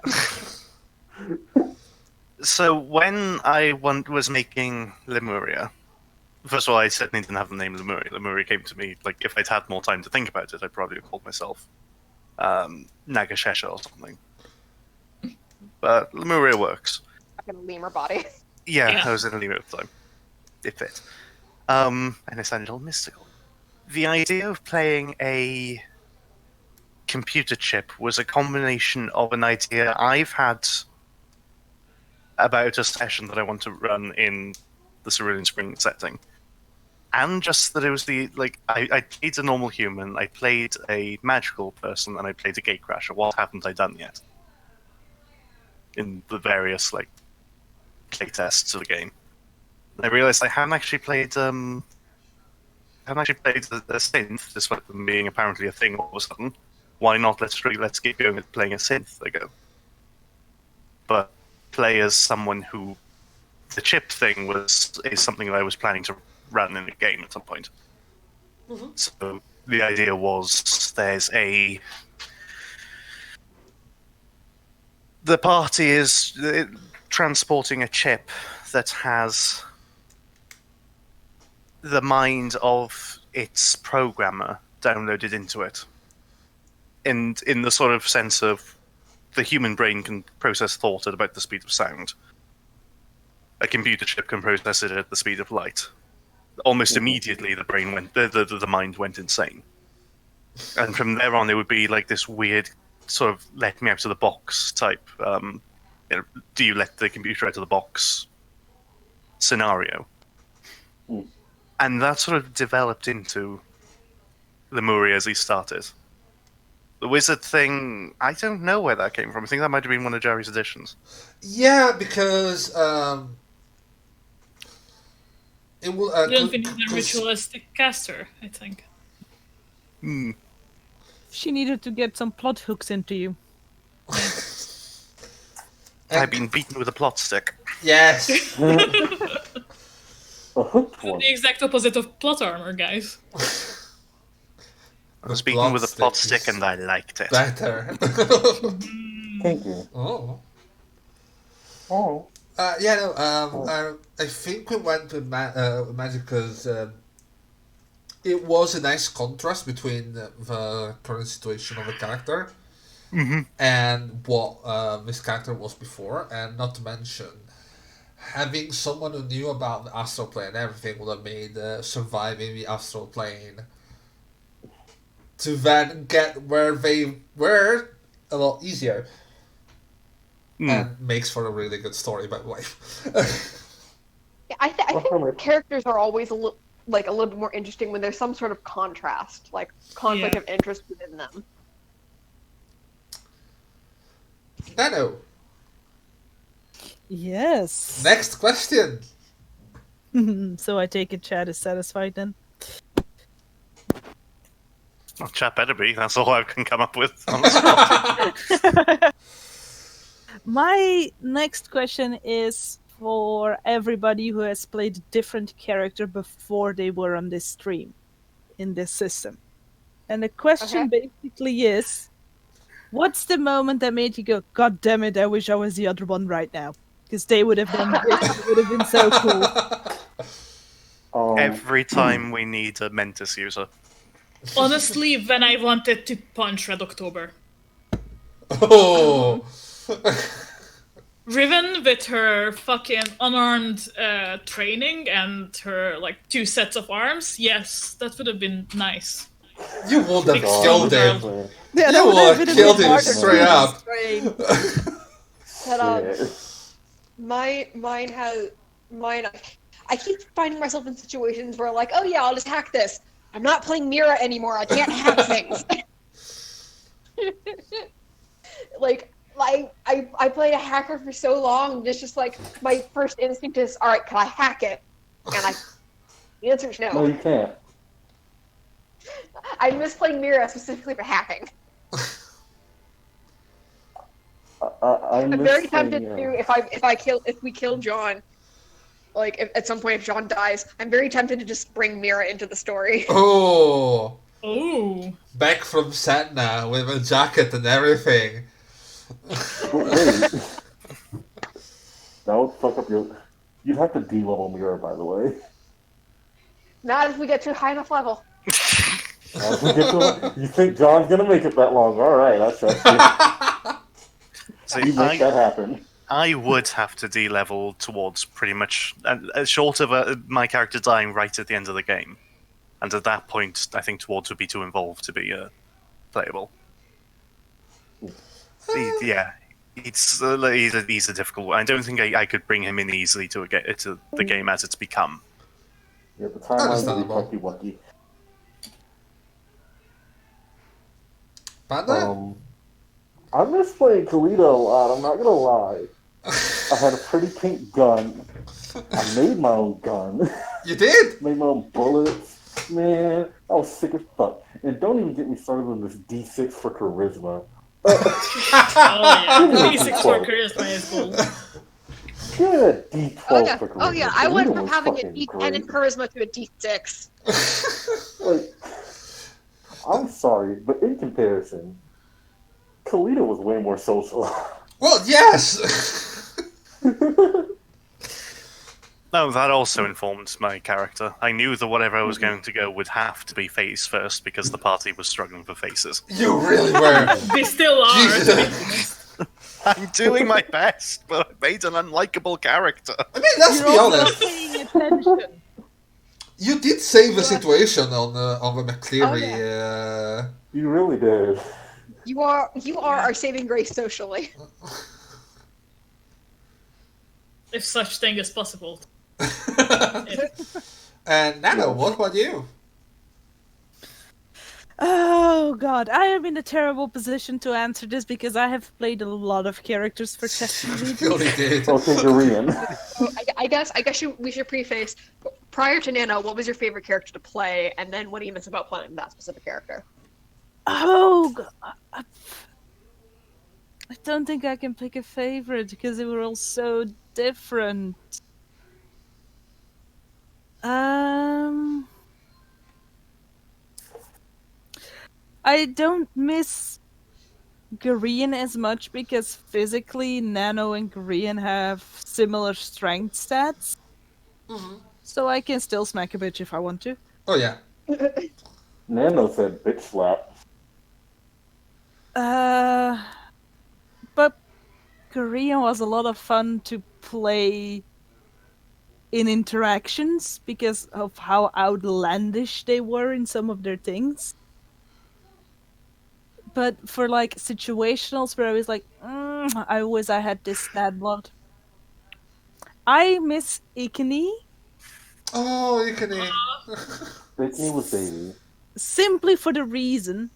when I was making Lemuria, first of all, I certainly didn't have the name Lemuria. Lemuria came to me, like, if I'd had more time to think about it, I'd probably have called myself Nagashesha or something. But Lemuria works. Fucking lemur body. Yeah, I was in a Lemur at the time. It fit. And it sounded all mystical. The idea of playing a computer chip was a combination of an idea I've had about a session that I want to run in the Cerulean Springs setting, and just that it was I played a normal human, I played a magical person, and I played a gatecrasher. What haven't I done yet? In the various playtests of the game, and I realized I haven't actually played a synth, despite them being apparently a thing all of a sudden. Why not? Let's get going with playing a synth. They go, but play as someone who the chip thing is something that I was planning to run in a game at some point. Mm-hmm. So the idea was the party is transporting a chip that has the mind of its programmer downloaded into it. And in the sort of sense of the human brain can process thought at about the speed of sound. A computer chip can process it at the speed of light. Almost immediately, the brain the mind went insane. And from there on, it would be like this weird sort of let me out of the box type. Do you let the computer out of the box scenario? Mm. And that sort of developed into the Muri as he started. The wizard thing, I don't know where that came from. I think that might have been one of Jerry's additions. Yeah, because it will. You don't need a ritualistic caster, I think. Hmm. She needed to get some plot hooks into you. I've been beaten with a plot stick. Yes. A hooked one. The exact opposite of plot armor, guys. I was beaten with a plot stick and I liked it. Better. Thank you. Oh. Oh. Yeah, no, I think we went with Magic because it was a nice contrast between the current situation of the character and what this character was before, and not to mention having someone who knew about the astral plane and everything would have made surviving the astral plane to then get where they were a lot easier. And makes for a really good story, by the way. Yeah, I think characters are always a little bit more interesting when there's some sort of contrast, like conflict of interest within them. Nano, Yes. next question. So I take it Chad is satisfied then? Well, chat better be. That's all I can come up with. My next question is for everybody who has played a different character before they were on this stream, in this system. And the question basically is, what's the moment that made you go, God damn it, I wish I was the other one right now? Because they would have done this, it would have been so cool. Every time we need a Mentis user. Honestly, when I wanted to punch Red October. Oh. Riven with her fucking unarmed training and her 2 sets of arms, yes, that would have been nice. You would have killed him. Yeah, You would have killed him straight up. But mine. I keep finding myself in situations where oh yeah, I'll just hack this. I'm not playing Mira anymore. I can't hack things. I played a hacker for so long, and it's just my first instinct is, all right, can I hack it? And the answer is no. No, you can't. I miss playing Mira specifically for hacking. I'm very tempted to if we kill John, at some point if John dies, I'm very tempted to just bring Mira into the story. Oh. Oh. Back from Setna with a jacket and everything. Wait. That would fuck up your... You'd have to D-level Mira, by the way. Not if we get to a high enough level. You think John's gonna make it that long? Alright, I trust you. You make that happen. I would have to D-level towards pretty much... short of my character dying right at the end of the game. And at that point, I think towards would be too involved to be playable. Yeah, he's a difficult one. I don't think I could bring him in easily to get into the game as it's become. Yeah, the timeline is Understandable. pretty wacky. Panda? I miss playing Toledo a lot, I'm not gonna lie. I had a pretty pink gun. I made my own gun. You did? Made my own bullets. Man, I was sick as fuck. And don't even get me started on this D6 for charisma. Oh yeah, Give me a D6 for charisma is cool. Give it a D12 Oh yeah, for charisma. oh yeah. I went Toledo from was having a fucking D10 in great. charisma to a D6. Like, I'm sorry, but in comparison, Toledo was way more social. Well, yes! No, that also informed my character. I knew that whatever I was going to go would have to be face first because the party was struggling for faces. You really were. They still are. Jesus. To be honest. I'm doing my best, but I made an unlikable character. I mean, let's You're be also honest. paying attention. You did save the situation on the McCleary. Oh, You really did. You are our saving grace socially. If such thing is possible. And Nano, what about you? Oh god, I am in a terrible position to answer this because I have played a lot of characters for testing You reasons. really did. Okay, Korean. So I guess we should preface. Prior to Nano, what was your favorite character to play, and then what do you miss about playing that specific character? Oh god. I don't think I can pick a favorite because they were all so different. I don't miss Korean as much because physically Nano and Korean have similar strength stats. So I can still smack a bitch if I want to. Oh yeah. Nano said bitch slap. But Korean was a lot of fun to play in interactions because of how outlandish they were in some of their things. But for like situationals where I was like, I had this stat blocked. I miss Ikeni Oh, you can. Britney was baby. simply for the reason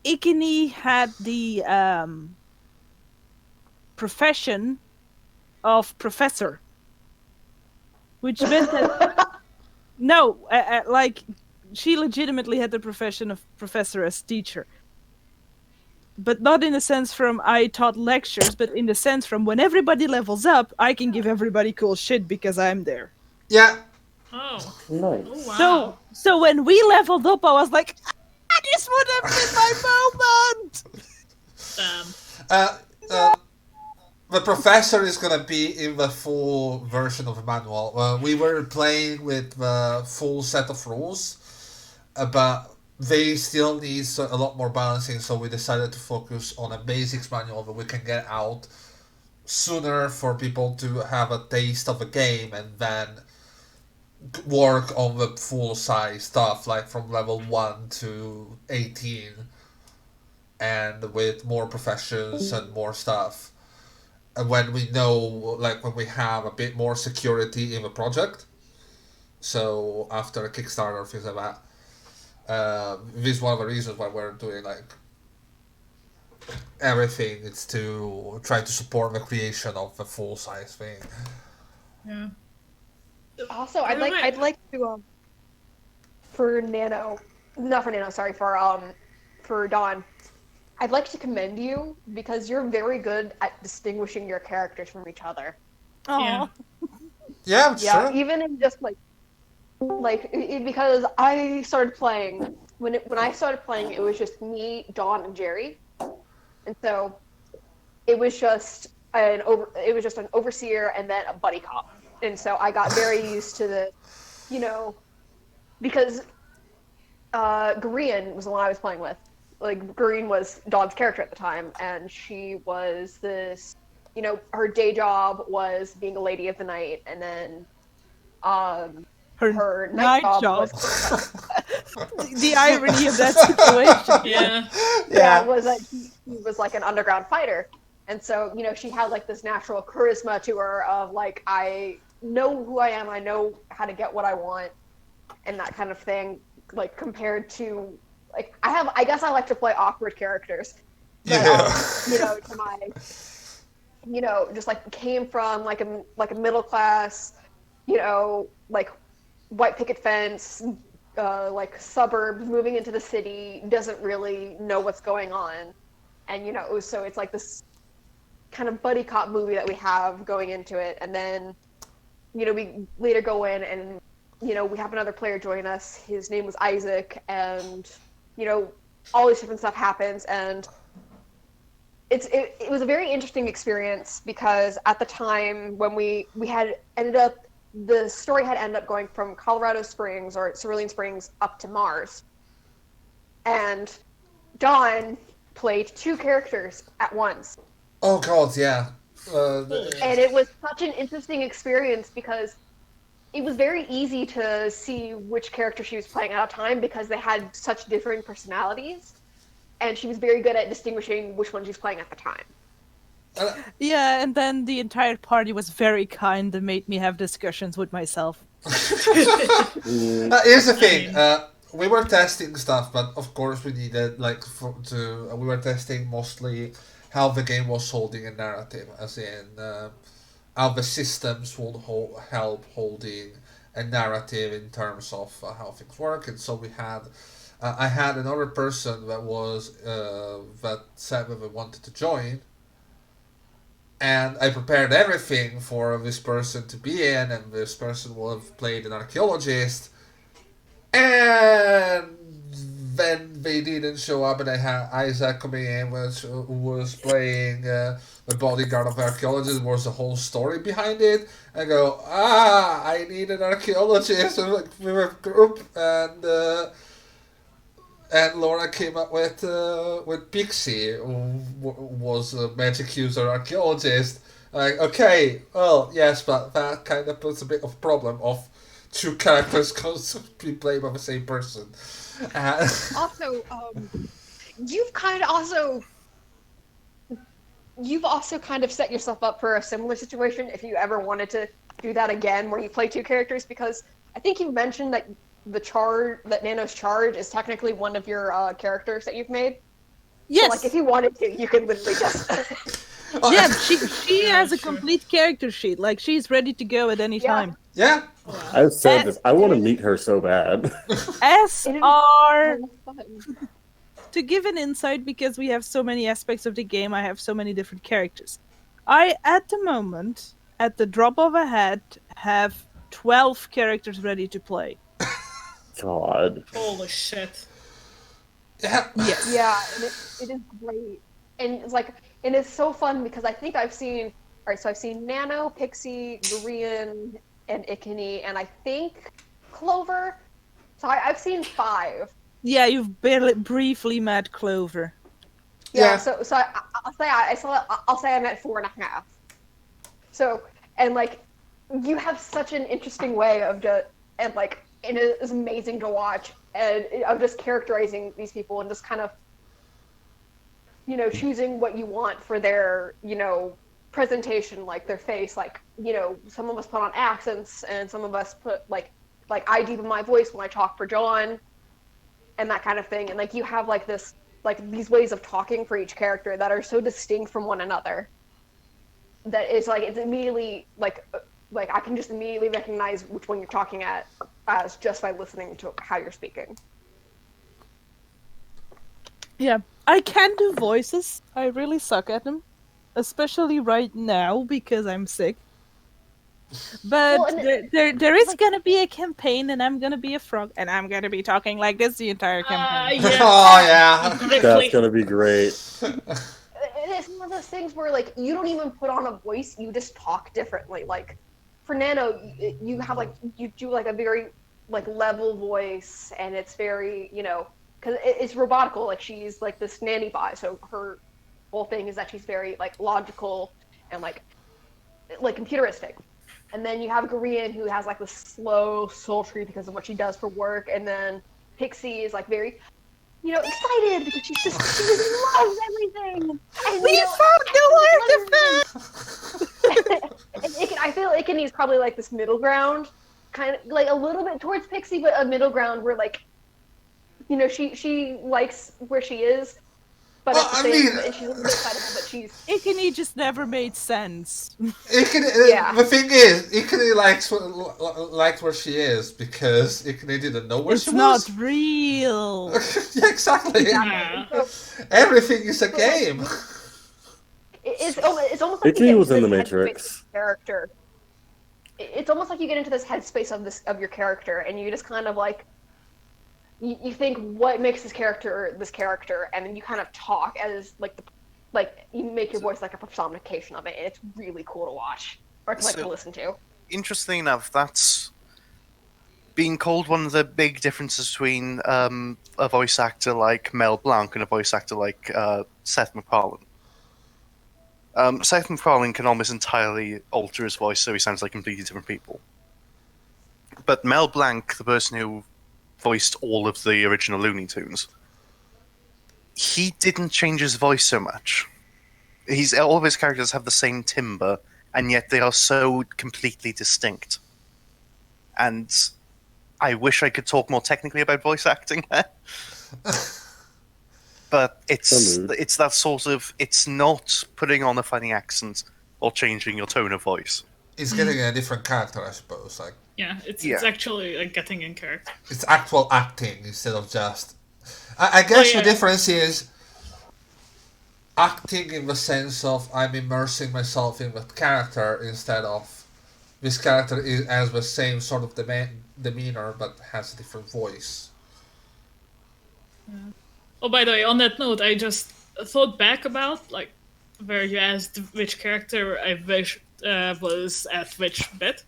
Ikeni had the profession of professor, which meant that no, like she legitimately had the profession of professor as teacher. But not in the sense from I taught lectures, but in the sense from when everybody levels up, I can give everybody cool shit because I'm there. Yeah. Oh. Nice. Oh wow. So when we leveled up, I was like, this would have been my moment! Damn. The professor is gonna be in the full version of the manual. We were playing with the full set of rules, but they still need a lot more balancing, so we decided to focus on a basics manual that we can get out sooner for people to have a taste of the game and then work on the full size stuff, like from level 1 to 18, and with more professions and more stuff. And when we know, like when we have a bit more security in the project, so after a Kickstarter, things like that. This is one of the reasons why we're doing like everything. It's to try to support the creation of the full size thing. Yeah. Also, I'd like to for Nano, not for Nano, sorry, for Dawn. I'd like to commend you because you're very good at distinguishing your characters from each other. Yeah. Yeah, Yeah, sure. even in just because I started playing when I started playing, it was just me, Dawn, and Jerry, and so it was just an overseer and then a buddy cop, and so I got very used to the, because Gurian was the one I was playing with. Like Gureen was Dawn's character at the time, and she was this, her day job was being a lady of the night, and then her night job was the irony of that situation. Yeah. was that he was like an underground fighter, and so she had like this natural charisma to her of like, I know who I am, I know how to get what I want, and that kind of thing, like compared to like I guess I like to play awkward characters. But, Yeah. to my just like came from like a middle class, like white picket fence, like suburbs, moving into the city, doesn't really know what's going on, and so it's like this kind of buddy cop movie that we have going into it, and then we later go in and we have another player join us. His name was Isaac, and all this different stuff happens, and it was a very interesting experience because at the time when we had ended up, the story had ended up going from Colorado Springs or Cerulean Springs up to Mars, and Dawn played 2 characters at once. Oh god, yeah. And it was such an interesting experience because it was very easy to see which character she was playing at a time because they had such differing personalities, and she was very good at distinguishing which one she was playing at the time. Yeah, and then the entire party was very kind and made me have discussions with myself. Here's the thing. We were testing stuff, but of course we needed we were testing mostly how the game was holding a narrative, as in how the systems would help holding a narrative in terms of how things work. And so we had, I had another person that was that said that they wanted to join, and I prepared everything for this person to be in, and this person would have played an archaeologist, and then they didn't show up, and I had Isaac coming in, who was playing the bodyguard of the archaeologist. There was a whole story behind it. I go, I need an archaeologist. And we were a group, and Laura came up with Pixie, who was a magic user archaeologist. Like, okay, well, yes, but that kind of puts a bit of problem of 2 characters constantly played by the same person. Also, you've also kind of set yourself up for a similar situation if you ever wanted to do that again, where you play 2 characters, because I think you mentioned that that Nano's charge is technically one of your characters that you've made. Yes. So, like, if you wanted to, you could literally just. Yeah, she has a complete character sheet. Like, she's ready to go at any time. Yeah. I've said this. I want to meet her so bad. SR. To give an insight, because we have so many aspects of the game, I have so many different characters. I, at the moment, at the drop of a hat, have 12 characters ready to play. God. Holy shit. Yeah. Yes. Yeah, and it is great. And it's like, and it's so fun because I think I've seen Nano, Pixie, Gurian, and Ikini, and I think Clover. So I've seen 5. Yeah, you've briefly met Clover. Yeah. So I'll say I'm at 4.5. So, and like, you have such an interesting way of and it is amazing to watch, and of just characterizing these people and just kind of, choosing what you want for their, presentation, like their face, like, some of us put on accents, and some of us put like I deepen my voice when I talk for John, and that kind of thing, and like you have like this, like these ways of talking for each character that are so distinct from one another that it's like, it's immediately like I can just immediately recognize which one you're talking as just by listening to how you're speaking. Yeah, I can do voices. I really suck at them, especially right now because I'm sick. But there is gonna be a campaign, and I'm gonna be a frog, and I'm gonna be talking like this the entire campaign. Yeah. Oh yeah. That's gonna be great. It's one of those things where like you don't even put on a voice, you just talk differently. Like for Nano, you have like, you do like a very like level voice, and it's very, because it's robotical. Like she's like this nanny bot, so her whole thing is that she's very like logical and like computeristic. And then you have Gurian, who has like this slow, sultry because of what she does for work, and then Pixie is like very, excited because she loves everything. And, We found new artifacts! I feel like Ikini's probably like this middle ground kind of like a little bit towards Pixie, but a middle ground where like, you know, she likes where she is, but Well, at the I same mean- and she's a little bit excitable, but she's Ikeni just never made sense. Yeah. The thing is, Ikeni likes where she is because Ikeni didn't know where It's she not was. real. Yeah, exactly. Yeah. So Everything is a game. it's almost like Ikeni you get was into in the this headspace Matrix. of the character. It's almost like you get into this headspace of your character, and you just kind of like you think what makes this character, and then you kind of talk as like you make your voice like a personification of it, and it's really cool to watch or to So- listen to. Interestingly enough, that's being called one of the big differences between a voice actor like Mel Blanc and a voice actor like Seth MacFarlane. Seth MacFarlane can almost entirely alter his voice so he sounds like completely different people. But Mel Blanc, the person who voiced all of the original Looney Tunes, he didn't change his voice so much. All of his characters have the same timbre, and yet they are so completely distinct. And I wish I could talk more technically about voice acting there. But it's that sort of, it's not putting on a funny accent or changing your tone of voice. It's getting a different character, I suppose. Like Yeah, it's Yeah. actually like getting in character. it's actual acting instead of just. I guess yeah. the difference is acting in the sense of I'm immersing myself in the character instead of this character has the same sort of demeanor but has a different voice. Oh, by the way, on that note, I just thought back about like where you asked which character I wished was at which bit,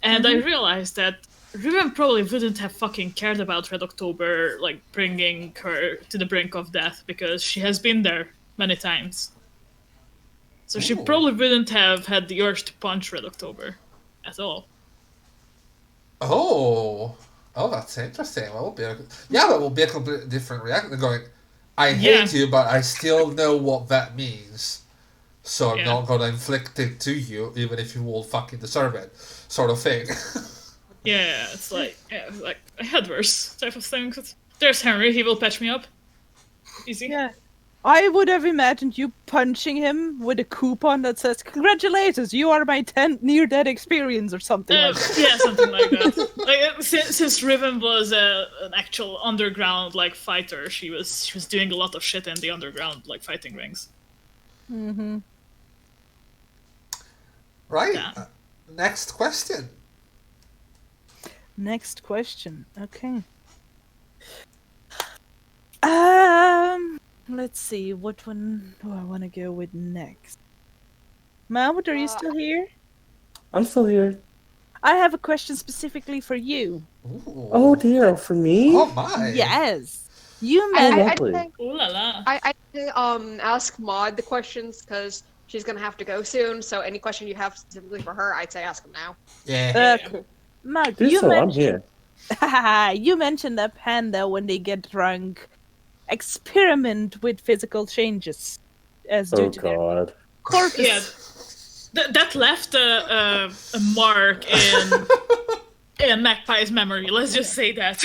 and I realized that Ruben probably wouldn't have fucking cared about Red October like bringing her to the brink of death because she has been there many times. So she Ooh. probably wouldn't have had the urge to punch Red October at all. Oh, that's interesting. That will be a completely different reaction. They're going, I Yeah. hate you, but I still know what that means. So I'm Yeah. not gonna inflict it to you, even if you will fucking deserve it, sort of thing. Yeah, it's like I had worse type of thing. There's Henry, he will patch me up. Easy. Yeah. I would have imagined you punching him with a coupon that says, "Congratulations, you are my 10th near-death experience," or something like that. Yeah, something like that. Like since Riven was an actual underground like fighter, she was doing a lot of shit in the underground like fighting rings. Mm-hmm. Right. Yeah. Next question. Next question. Okay. Let's see. What one do I want to go with next? Mahmoud, are you still here? I'm still here. I have a question specifically for you. Ooh. Oh dear, for me? Oh my. Yes. You Oh, mentioned. lovely. I think Ooh la la. I ask Maud the questions because she's gonna have to go soon. So any question you have specifically for her, I'd say ask them now. Yeah. Cool. Maud, Do you so, I'm mentioned. here. You mentioned that panda when they get drunk experiment with physical changes as due Oh to their god. corpus. Yeah, that left a mark in Magpie's memory. Let's just say that.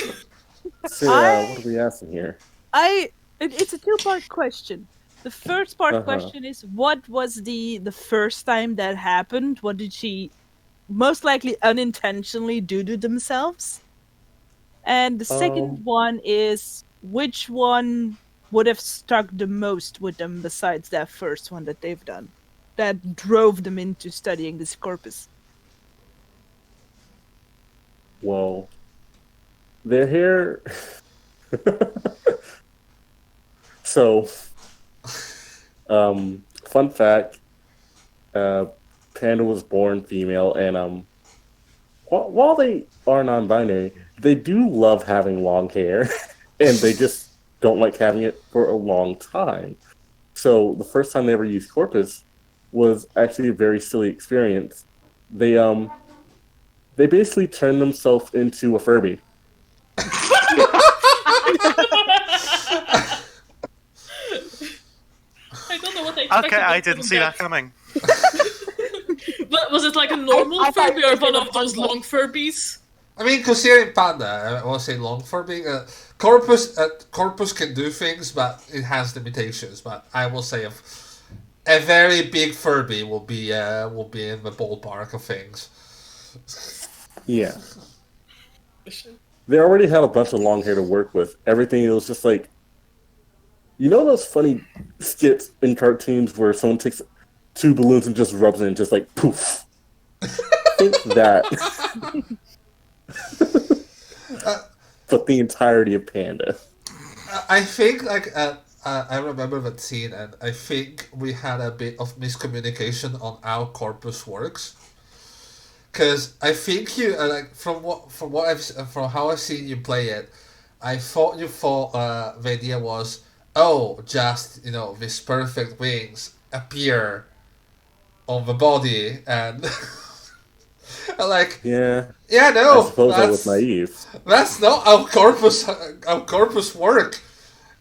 So, what are we asking here? It's a two-part question. The first part question is, what was the first time that happened? What did she most likely unintentionally do to themselves? And the second one is, which one would have stuck the most with them besides that first one that they've done, that drove them into studying this corpus? Well, their hair. So, fun fact: Panda was born female, and while they are non-binary, they do love having long hair, and they just don't like having it for a long time. So the first time they ever used corpus was actually a very silly experience. They basically turned themselves into a Furby. I don't know what I expected. Okay, I but didn't see that coming. But was it like a normal I thought Furby or it was one a of those bundle. long Furbies? I mean, considering Panda, I will say long Furby. Corpus can do things, but it has limitations. But I will say a very big Furby will be in the ballpark of things. Yeah. They already had a bunch of long hair to work with. Everything was just like, you know those funny skits in cartoons where someone takes 2 balloons and just rubs it and just like poof. Think that. But the entirety of Panda. I think I remember that scene, and I think we had a bit of miscommunication on how Corpus works. Because I think you from how I've seen you play it, I thought the idea was, just these perfect wings appear on the body and Yeah. no, I suppose I was naive. That's not how corpus work.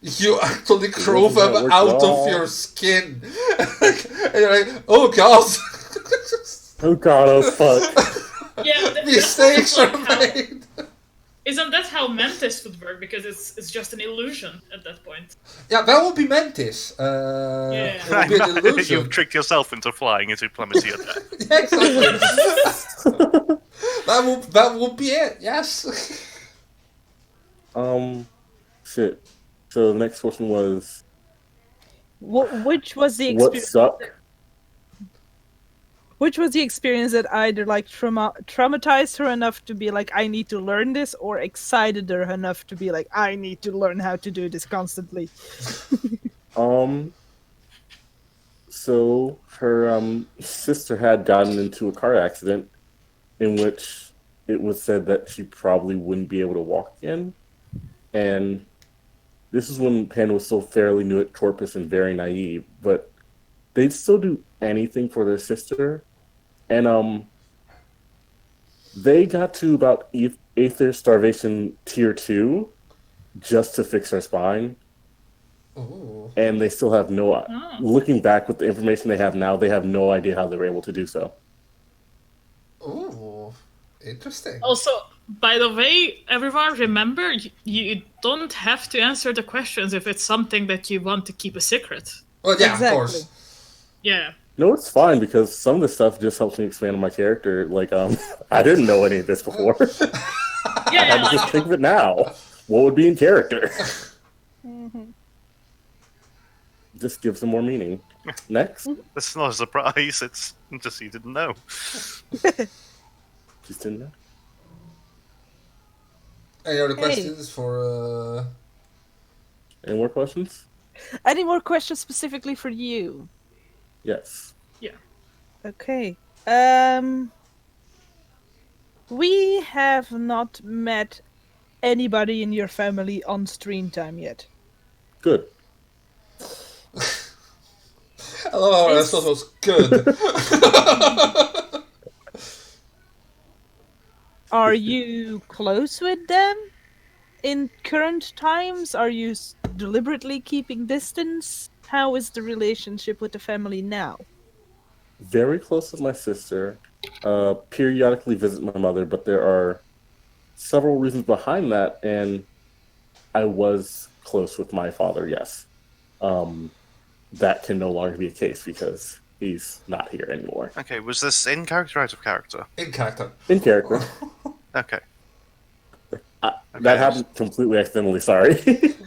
You actually grow wasn't how it them worked out at of all. your skin. And you're like, oh god. Oh god, oh fuck. Yeah, Mistakes that's are like how, made. isn't that how Mantis would work? Because it's just an illusion at that point. Yeah, that would be Mantis. Yeah. It would be an illusion. You've tricked yourself into flying into Plummetia there. Yeah, exactly. that would be it. Yes. Shit. So the next question was, Which was the what experience? sucked? Which was the experience that either like traumatized her enough to be like, I need to learn this, or excited her enough to be like, I need to learn how to do this constantly? So her sister had gotten into a car accident in which it was said that she probably wouldn't be able to walk again. And this is when Panda was still fairly new at Corpus and very naive, but they'd still do anything for their sister. And they got to about Aether Starvation Tier 2 just to fix her spine. Ooh. And they still have looking back with the information they have now, they have no idea how they were able to do so. Ooh. Interesting. Also, by the way, everyone, remember, you don't have to answer the questions if it's something that you want to keep a secret. Well, yeah, Exactly. of course. Yeah. No, it's fine because some of this stuff just helps me expand on my character. Like, I didn't know any of this before. I Yeah, had to just think of it now. What would be in character? Just gives them more meaning. Next. It's not a surprise, it's just you didn't know. Just didn't know. Any other Hey. questions for... Any more questions? Any more questions specifically for you? Yes. Okay. We have not met anybody in your family on stream time yet. Good. I love how Is- Aristotle was good. Are you close with them in current times? Are you deliberately keeping distance? How is the relationship with the family now? Very close with my sister. Periodically visit my mother, but there are several reasons behind that, and I was close with my father, yes. That can no longer be the case because he's not here anymore. Okay, was this in character or out of character? In character. In character. Okay. That happened completely accidentally, sorry.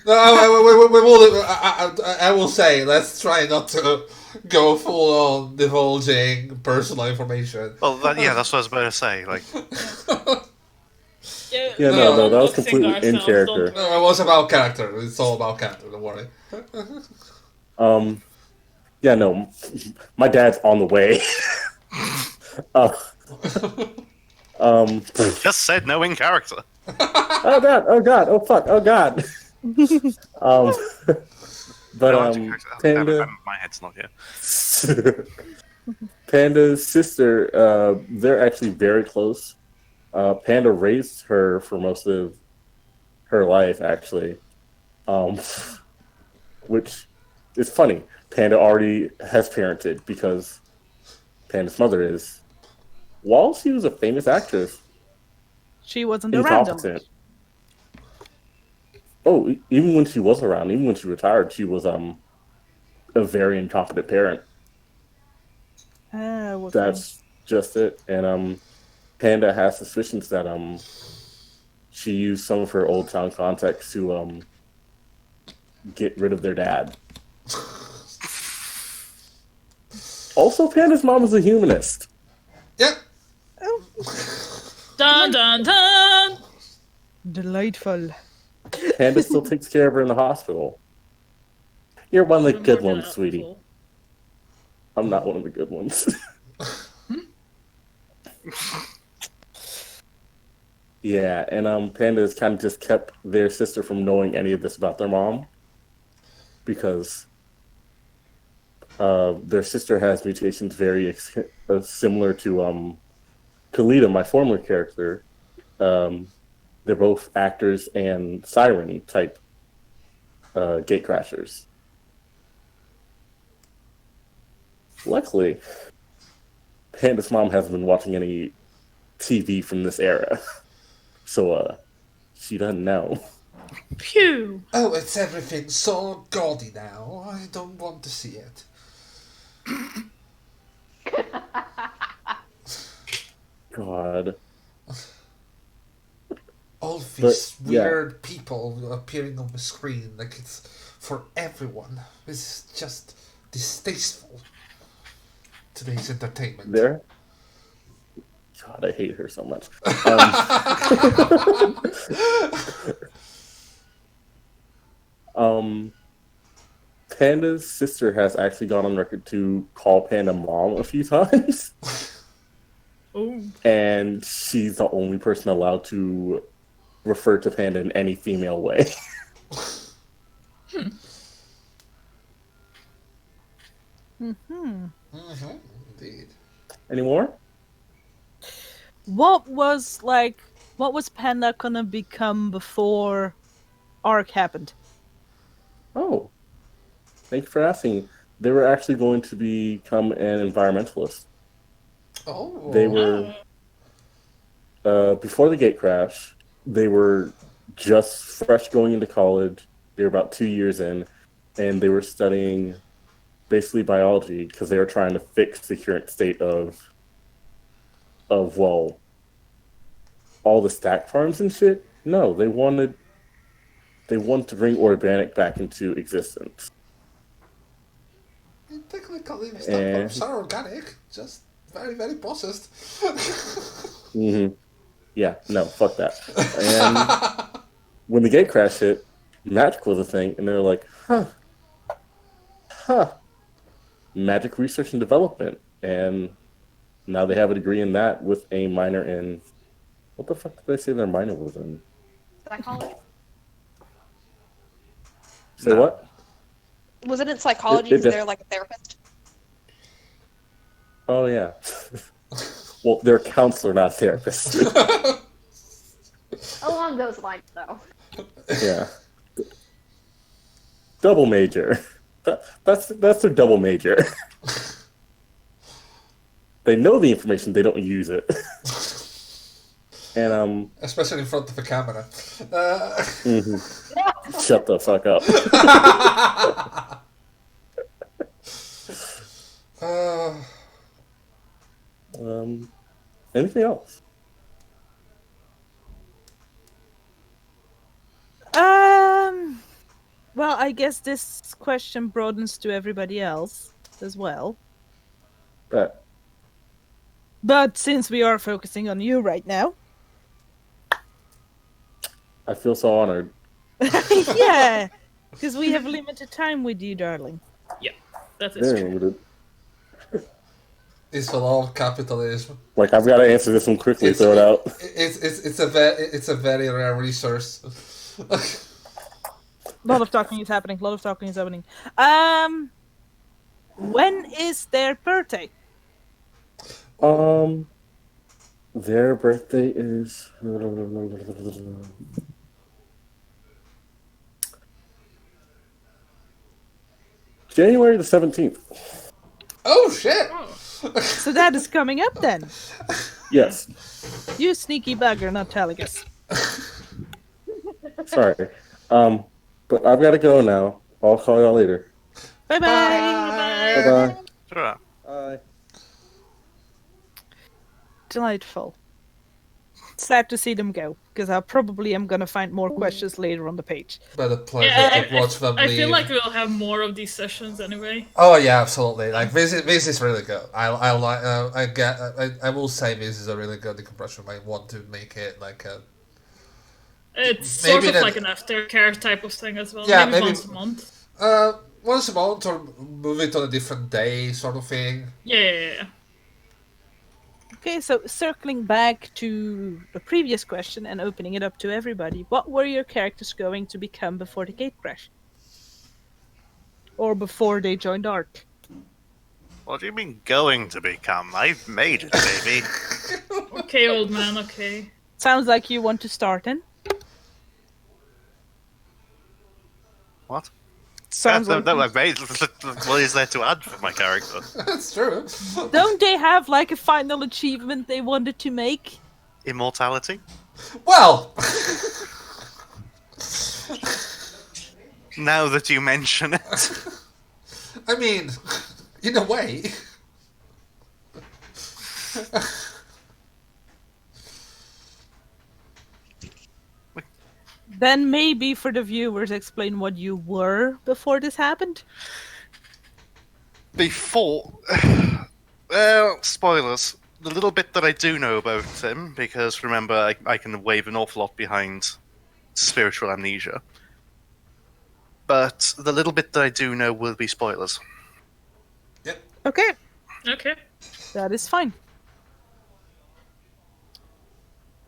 No, I will say, let's try not to go full on divulging personal information. Well, that's what I was about to say. Like, Yeah, no, that was completely in character. No, it was about character. It's all about character, don't worry. Yeah, no, my dad's on the way. just said no in character. Oh god, oh god, oh fuck, oh god. But No, out of character. Panda, My head's not here. Panda's sister, they're actually very close. Panda raised her for most of her life, actually, which is funny. Panda already has parented because Panda's mother is, while she was a famous actress, She wasn't around a lot. Incompetent. Oh, even when she was around, even when she retired, she was a very incompetent parent. That's just it. And Panda has suspicions that she used some of her old town contacts to get rid of their dad. Also, Panda's mom is a humanist. Yep. Dun dun dun! Delightful. Panda still takes care of her in the hospital. You're one of the good ones, sweetie. I'm not one of the good ones. Yeah, and Panda has kind of just kept their sister from knowing any of this about their mom. Because their sister has mutations very similar to Kalita, my former character. They're both actors and siren type gatecrashers. Luckily, Panda's mom hasn't been watching any TV from this era, so she doesn't know. Phew! Oh, it's everything so gaudy now. I don't want to see it. God. All these But, yeah. weird people appearing on the screen like it's for everyone. It's just distasteful. Today's entertainment. There? God, I hate her so much. Panda's sister has actually gone on record to call Panda mom a few times. Oh. And she's the only person allowed to refer to Panda in any female way. Indeed. Any more? What was Panda gonna become before Arc happened? Oh, thank you for asking. They were actually going to become an environmentalist. Oh. They were, before the gate crash, they were just fresh going into college. They were about 2 years in, and they were studying basically biology because they were trying to fix the current state of well, all the stack farms and shit. No, they wanted to bring organic back into existence. Technically, the stuff farms are organic, just very, very processed. Yeah, no, fuck that. And when the gate crash hit, magic was a thing, and they were like, magic research and development. And now they have a degree in that with a minor in... What the fuck did they say their minor was in? Psychology. Say what? Was it in psychology It because they're like a therapist? Oh, yeah. Well, they're a counselor, not a therapist. Along those lines, though. Yeah. Double major. That's their double major. They know the information, they don't use it. And Especially in front of the camera. Shut the fuck up. Anything else? Well, I guess this question broadens to everybody else as well. But since we are focusing on you right now. I feel so honored. Yeah, because we have limited time with you, darling. Yeah, that is Very true. limited. It's the law of capitalism. Like, I've got to answer this one quickly, throw it out. It's a very rare resource. A lot of talking is happening. When is their birthday? Their birthday is... January the 17th. Oh, shit! So that is coming up then. Yes. You sneaky bugger, not telling us. Sorry. But I've got to go now. I'll call y'all later. Bye bye. Bye bye. Sure. Bye. Delightful. Sad to see them go, because I probably am gonna find more questions later on the page. But a pleasure Yeah, to watch them I leave. feel like we'll have more of these sessions anyway. Oh yeah, absolutely. Like this is really good. I will say this is a really good decompression. I want to make it like a It's Maybe sort of that- like an aftercare type of thing as well. Yeah, maybe maybe- once a month. once a month or move it on a different day, sort of thing. Yeah. Okay, so circling back to the previous question and opening it up to everybody, what were your characters going to become before the gate crash? Or before they joined ARC? What do you mean going to become? I've made it, baby. Okay, old man. Okay. Sounds like you want to start then. What? Sounds like no, I've made. What is there to add for my character? That's true. Don't they have like a final achievement they wanted to make? Immortality? Well, Now that you mention it. I mean, in a way. Then maybe for the viewers explain what you were before this happened. Before. Well, spoilers. The little bit that I do know about him, because remember, I can wave an awful lot behind spiritual amnesia. But the little bit that I do know will be spoilers. Yep. Okay, Okay. that is fine.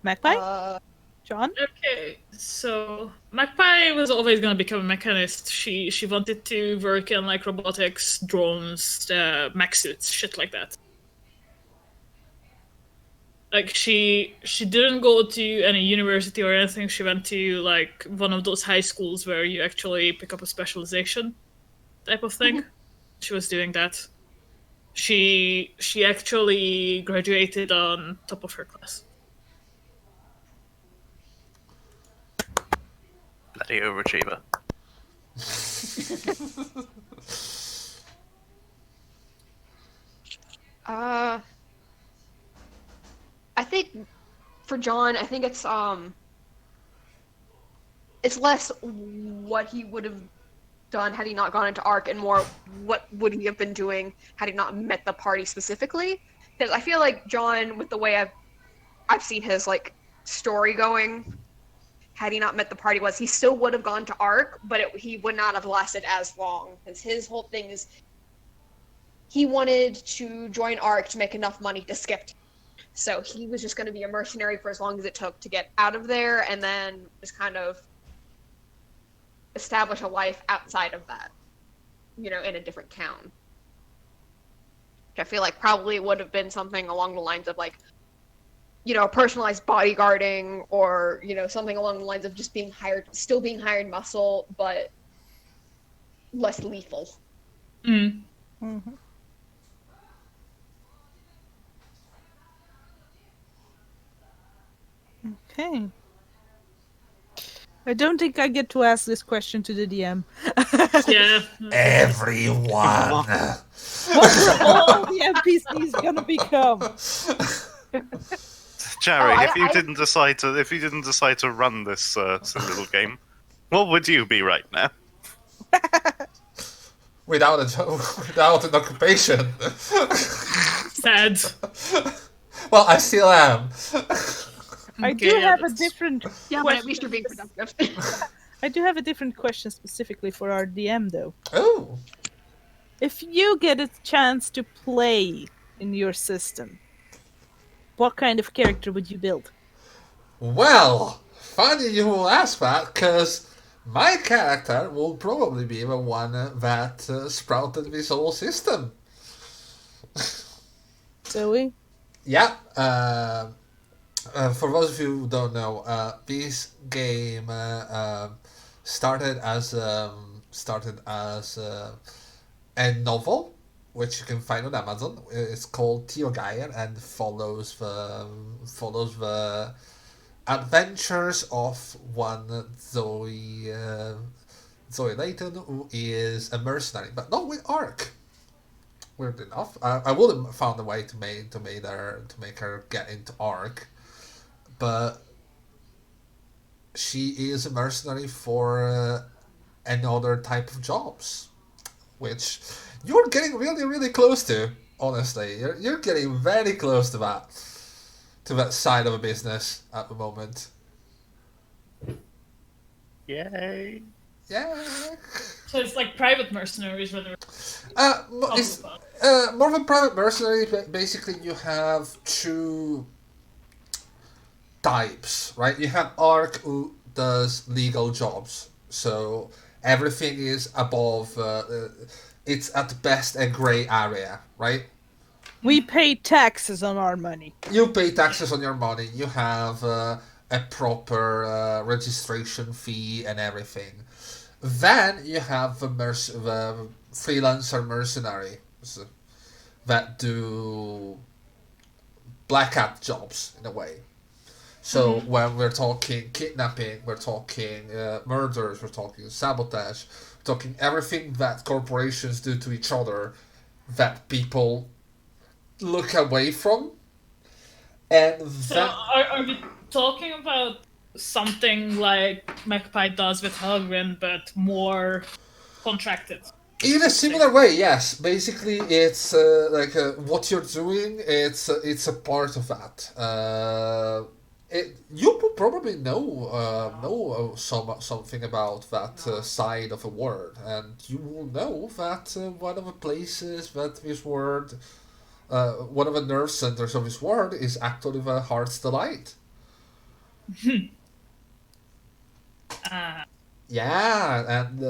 Magpie? John? Okay. So Magpie was always gonna become a mechanist. She wanted to work in like robotics, drones, mech suits, shit like that. Like she didn't go to any university or anything. She went to like one of those high schools where you actually pick up a specialization type of thing. She was doing that. She actually graduated on top of her class. Bloody overachiever. I think for John, I think it's less what he would have done had he not gone into ARC, and more what would he have been doing had he not met the party specifically. Because I feel like John, with the way I've seen his like story going, had he not met the party, he still would have gone to ARC, but he would not have lasted as long. Because his whole thing is he wanted to join ARC to make enough money to skip. So he was just going to be a mercenary for as long as it took to get out of there, and then just kind of establish a life outside of that, in a different town. Which I feel like probably would have been something along the lines of like, personalized bodyguarding, or, something along the lines of just still being hired muscle, but less lethal. Mm. Mm-hmm. Okay. I don't think I get to ask this question to the DM. Yeah. Everyone. What are all the NPCs gonna become? Jerry, Oh, if you didn't decide to run this little game, what would you be right now? Without an occupation. Sad. Well, I still am. I do Okay, yeah, have a that's- different Yeah, but at least you're being productive. I do have a different question specifically for our DM though. Oh. If you get a chance to play in your system, what kind of character would you build? Well, funny you will ask that, because my character will probably be the one that sprouted this whole system. Zoe? Yeah. For those of you who don't know, this game started as a novel which you can find on Amazon. It's called Theo Geyer and follows the adventures of one Zoe Layton, who is a mercenary, but not with Ark. Weird enough, I would have found a way to make her get into Ark, but she is a mercenary for another type of jobs, which you're getting really, really close to. Honestly, you're getting very close to that side of a business at the moment. Yay! Yeah. So it's like private mercenaries, rather. It's more of a private mercenary. Basically, you have two types, right? You have Ark, who does legal jobs, so everything is above. It's at best a gray area, right? We pay taxes on our money. You pay taxes on your money. You have a proper registration fee and everything. Then you have the freelancer mercenary that do black hat jobs in a way. So when we're talking kidnapping, we're talking murders, we're talking sabotage, we're talking everything that corporations do to each other that people look away from. And So are we talking about something like Magpie does with Helgrin, but more contracted? in a similar way, yes. Basically, it's what you're doing. It's a part of that. You will probably know something about that side of a word, and you will know that one of the places that this word, one of the nerve centers of this word is actually the heart's delight. Yeah, and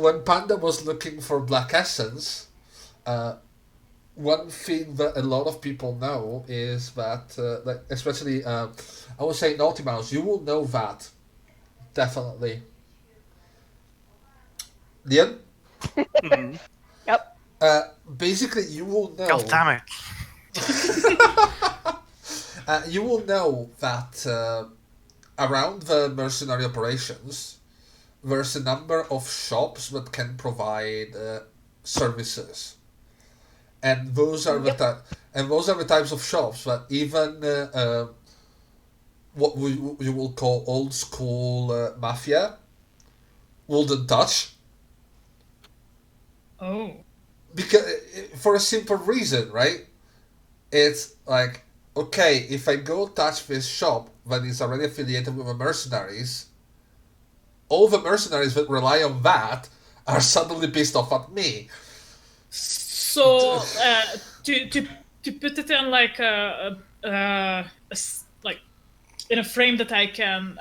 when Panda was looking for black essence, one thing that a lot of people know is that, especially, I would say Naughty Mouse, you will know that. Definitely. Liam? Yep. Basically, you will know... God damn it. You will know that around the mercenary operations, there's a number of shops that can provide services. And those are the types of shops that even what you will call old school mafia wouldn't touch. Oh. Because for a simple reason, right? It's like, okay, if I go touch this shop that is already affiliated with the mercenaries, all the mercenaries that rely on that are suddenly pissed off at me. So to put it in like like in a frame that I can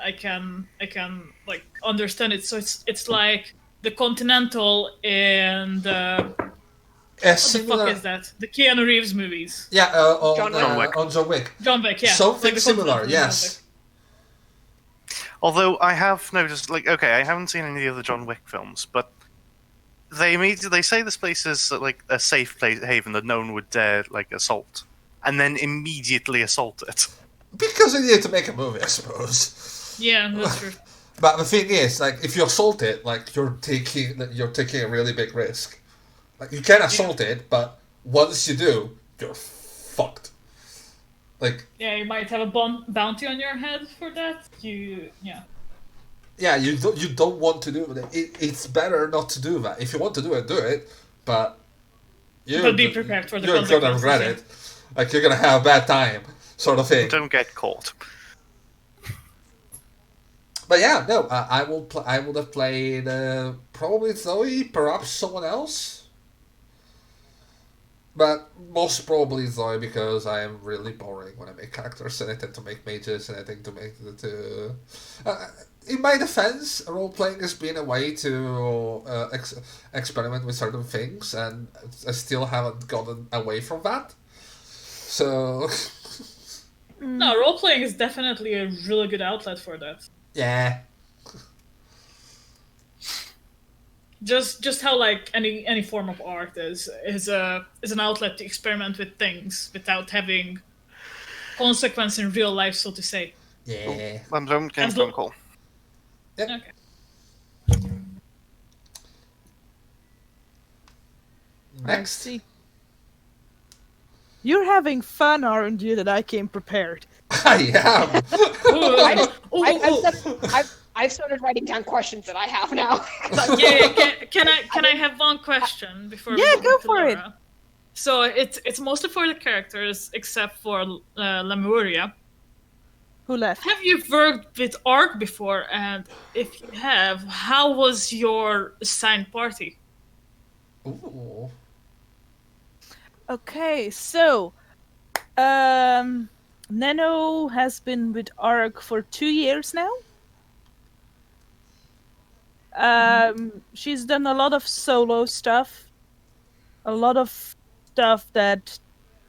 like understand it. So it's like the Continental and what the fuck is that? The Keanu Reeves movies. Yeah, John Wick. on John Wick. John Wick, yeah. Something Like the similar, Continental and John yes. Wick. Although I have noticed, okay, I haven't seen any of the other John Wick films, but they say this place is like a safe place haven that no one would dare assault, and then immediately assault it. Because they needed to make a movie, I suppose. Yeah, that's true. But the thing is, if you assault it, you're taking a really big risk. You can assault it, but once you do, you're fucked. Yeah, you might have a bounty on your head for that. Yeah, you don't want to do it. It's better not to do that. If you want to do it, but But be prepared for the you're consequences. gonna regret it. You're gonna have a bad time, sort of thing. Don't get caught. But yeah, no, I would have played probably Zoe, perhaps someone else. But most probably Zoe, because I am really boring when I make characters, and I tend to make mages, and I tend to make in my defense, role-playing has been a way to experiment with certain things, and I still haven't gotten away from that. So... No, role-playing is definitely a really good outlet for that. Yeah. Just how like any form of art is an outlet to experiment with things without having consequence in real life, so to say. Yeah. I'm getting a As phone lo- call. Okay. I Next. see. You're having fun, aren't you? That I came prepared. I am. I've started writing down questions that I have now. Can I have one question before we Yeah, move go into for it. Laura? So it's mostly for the characters except for Lemuria. Who left? Have you worked with Ark before? And if you have, how was your assigned party? Ooh. Okay, so Nano has been with Ark for 2 years now. She's done a lot of solo stuff, a lot of stuff that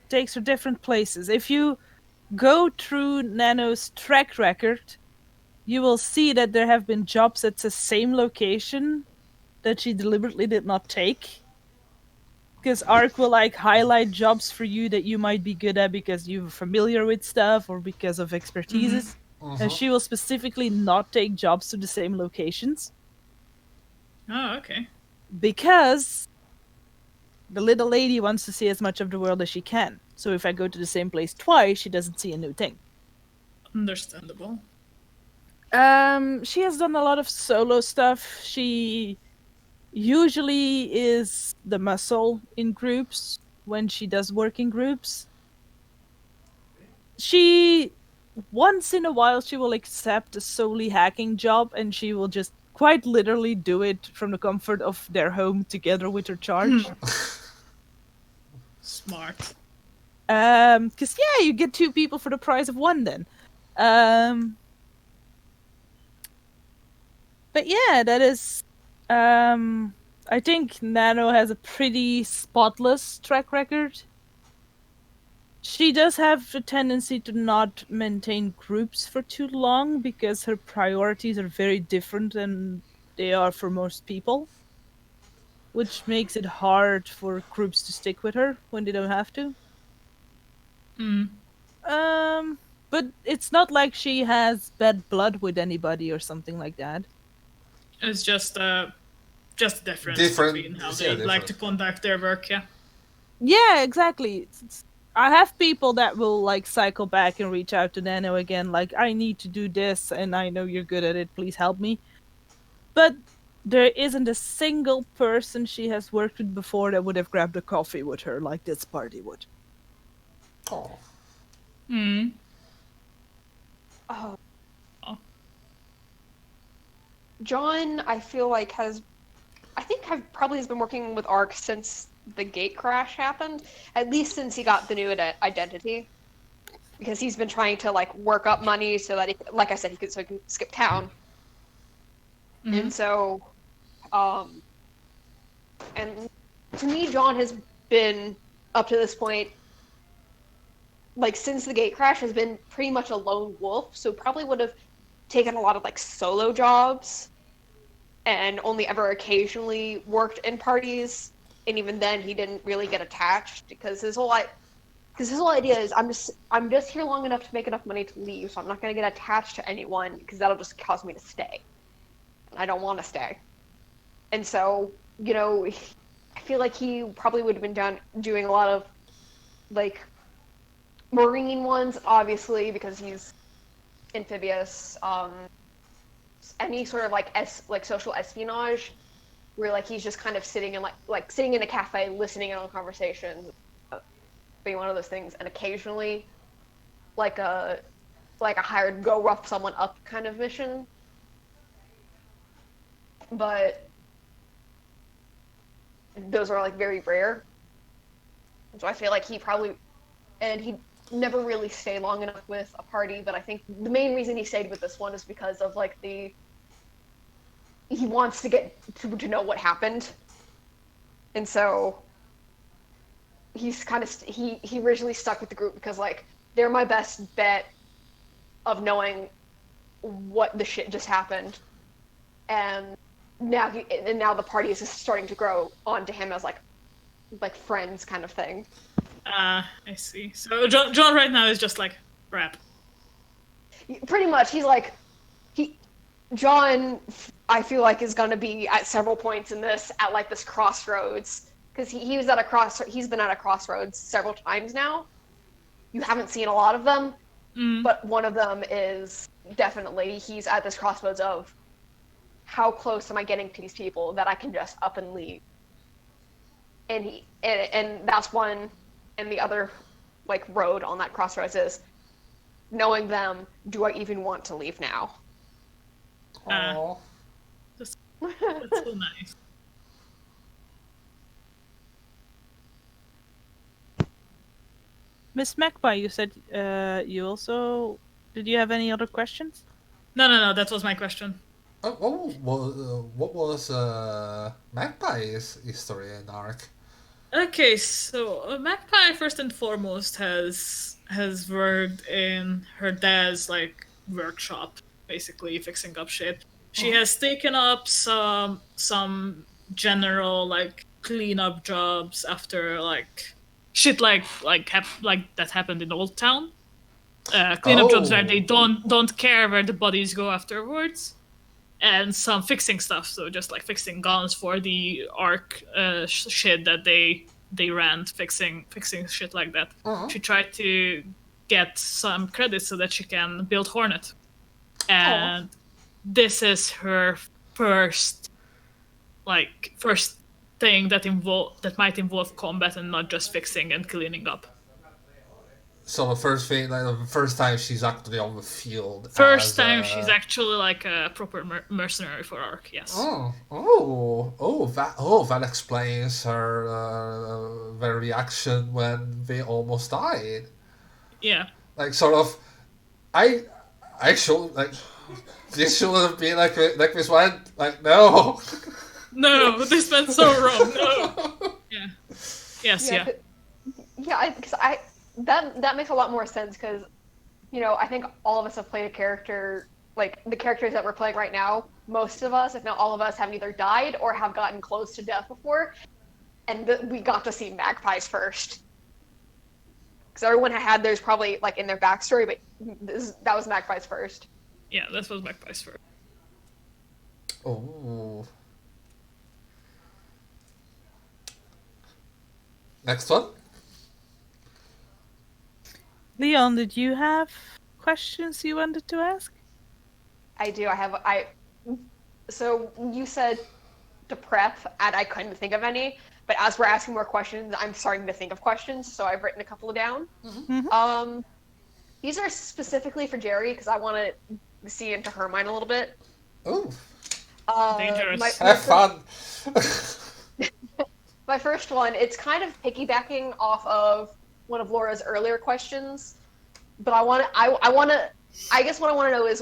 takes her different places. If you go through Nano's track record, you will see that there have been jobs at the same location that she deliberately did not take. Because Arc will like highlight jobs for you that you might be good at because you're familiar with stuff or because of expertises. And she will specifically not take jobs to the same locations Oh, okay. because the little lady wants to see as much of the world as she can. So if I go to the same place twice, she doesn't see a new thing. Understandable. She has done a lot of solo stuff. She usually is the muscle in groups when she does work in groups. She, once in a while, she will accept a solely hacking job and she will just quite literally do it from the comfort of their home together with her charge. Smart. Because yeah, you get 2 people for the price of 1 then. But yeah, that is I think Nano has a pretty spotless track record. She does have a tendency to not maintain groups for too long because her priorities are very different than they are for most people, which makes it hard for groups to stick with her when they don't have to. But it's not like she has bad blood with anybody or something like that. It's just a difference Different- between how yeah, they like different. to conduct their work. Yeah. Yeah, exactly. I have people that will like cycle back and reach out to Nano again, like, I need to do this and I know you're good at it, please help me. But there isn't a single person she has worked with before that would have grabbed a coffee with her like this party would. Oh. Oh. Oh. John, I feel like probably has been working with Ark since the gate crash happened, at least since he got the new identity, because he's been trying to like work up money so that he, like I said, he can skip town. And so, and to me, John has been up to this point, like since the gate crash, has been pretty much a lone wolf. So probably would have taken a lot of like solo jobs, and only ever occasionally worked in parties. And even then, he didn't really get attached because his whole idea is I'm just here long enough to make enough money to leave, so I'm not gonna get attached to anyone because that'll just cause me to stay. And I don't want to stay. And so, you know, I feel like he probably would have been doing a lot of like marine ones, obviously, because he's amphibious. Any sort of like social espionage, where like he's just kind of sitting in like sitting in a cafe listening in on conversations, being one of those things, and occasionally like a hired go rough someone up kind of mission. But those are like very rare. So I feel like he never really stayed long enough with a party, but I think the main reason he stayed with this one is because of like he wants to get to know what happened. And so he's kind of he originally stuck with the group because like they're my best bet of knowing what the shit just happened. And now the party is just starting to grow onto him as like friends kind of thing. I see. So John right now is just like crap. Pretty much, John, I feel like, is gonna be at several points in this at like this crossroads, because he's been at a crossroads several times now. You haven't seen a lot of them, but one of them is definitely he's at this crossroads of how close am I getting to these people that I can just up and leave, and that's one, and the other like road on that crossroads is knowing them. Do I even want to leave now? Aww. That's so nice. Miss Magpie, you said you also... Did you have any other questions? No, that was my question. What was Magpie's history and arc? Okay, so Magpie first and foremost has worked in her dad's like workshop, basically fixing up shit. She has taken up some general like cleanup jobs after like shit like that happened in Old Town. Cleanup jobs where they don't care where the bodies go afterwards, and some fixing stuff. So just like fixing guns for the Ark shit that they ran, fixing shit like that. She tried to get some credit so that she can build Hornet, and this is her first thing that might involve combat and not just fixing and cleaning up. So the first thing, like the first time she's actually on the field. First time she's actually like a proper mercenary for Ark. Yes. That explains her their reaction when they almost died. Yeah. Like sort of, I should like this should have been like this one. Like no. No, this went so wrong. No. Yeah. Yes. Yeah. Because that makes a lot more sense, because I think all of us have played a character, like the characters that we're playing right now. Most of us, if not all of us, have either died or have gotten close to death before, and we got to see Magpies first. Because everyone had theirs probably like in their backstory, but that was Magpies first. Yeah, this was Magpies first. Oh. Next one. Leon, did you have questions you wanted to ask? I do. So you said to prep, and I couldn't think of any. But as we're asking more questions, I'm starting to think of questions. So I've written a couple down. Mm-hmm. These are specifically for Jerry, because I want to see into her mind a little bit. Ooh. Dangerous. Have fun. My first one, it's kind of piggybacking off of one of Laura's earlier questions, but I guess what I want to know is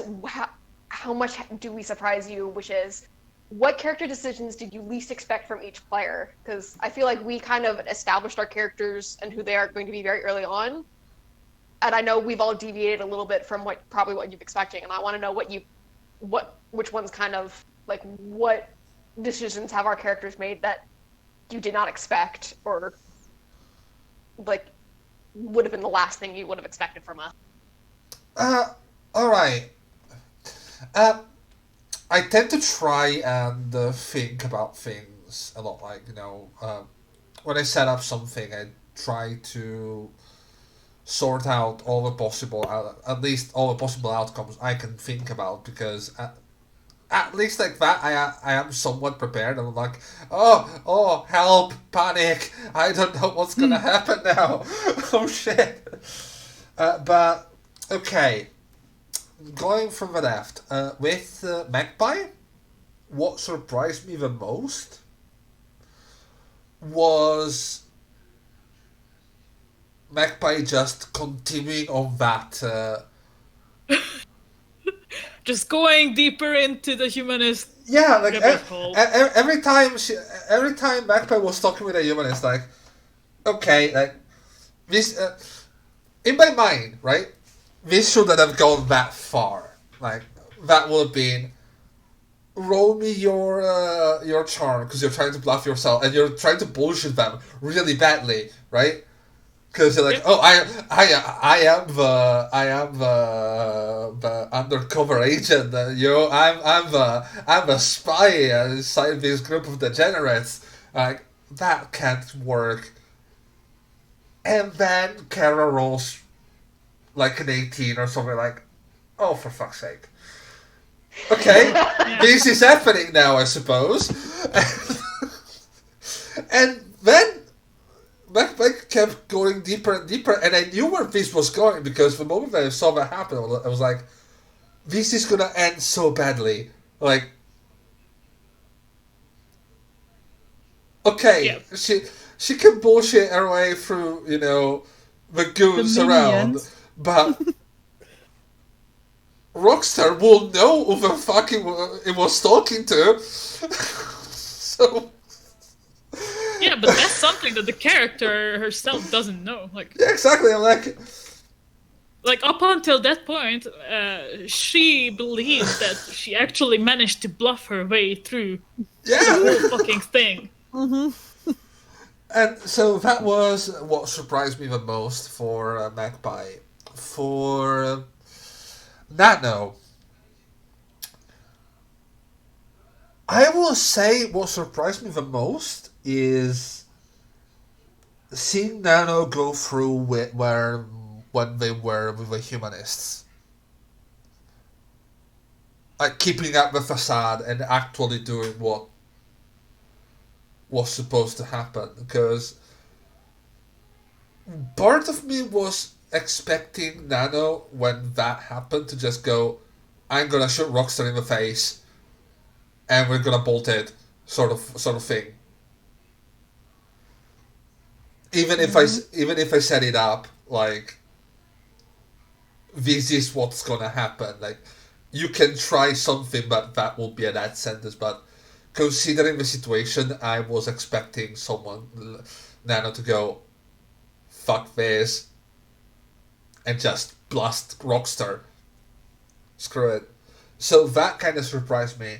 how much do we surprise you, which is what character decisions did you least expect from each player? Because I feel like we kind of established our characters and who they are going to be very early on, and I know we've all deviated a little bit from what you're expecting, and I want to know which ones kind of like what decisions have our characters made that you did not expect, or like would have been the last thing you would have expected from us. All right. I tend to try and think about things a lot. Like when I set up something, I try to sort out all the possible, at least all the possible outcomes I can think about, because at least like that, I am somewhat prepared. I'm like, oh, help, panic! I don't know what's gonna happen now. Oh shit! But okay, going from the left, with Magpie, what surprised me the most was Magpie just continuing on that. Just going deeper into the humanist. Yeah, like hole. every time Magpie was talking with a humanist, like, okay, like this in my mind, right? This shouldn't have gone that far. Like that would have been roll me your charm because you're trying to bluff yourself and you're trying to bullshit them really badly, right? Because you're like, Yep. oh, I am the undercover agent. I'm a spy inside this group of degenerates. Like that can't work. And then Kara rolls like an 18 or something. Like, oh, for fuck's sake. Okay, this is happening now, I suppose. And then Mike kept going deeper and deeper, and I knew where this was going because the moment that I saw that happen, I was like, this is gonna end so badly. Like, okay, she can bullshit her way through, the goons The around, minions. but Rockstar will know who the fuck it was talking to. So. Yeah, but that's something that the character herself doesn't know. Like, Yeah, exactly. I'm like up until that point, she believed that she actually managed to bluff her way through the yeah. whole fucking thing. And so that was what surprised me the most for Magpie. For Nano, I will say what surprised me the most is seeing Nano go through when they were with the humanists. Like keeping up the facade and actually doing what was supposed to happen. Because part of me was expecting Nano, when that happened, to just go, I'm gonna shoot Rockstar in the face and we're gonna bolt it, sort of thing. Even if I set it up like this is what's gonna happen, like you can try something, but that will be a dead sentence. But considering the situation, I was expecting Nano, to go, fuck this, and just blast Rockstar. Screw it. So that kind of surprised me.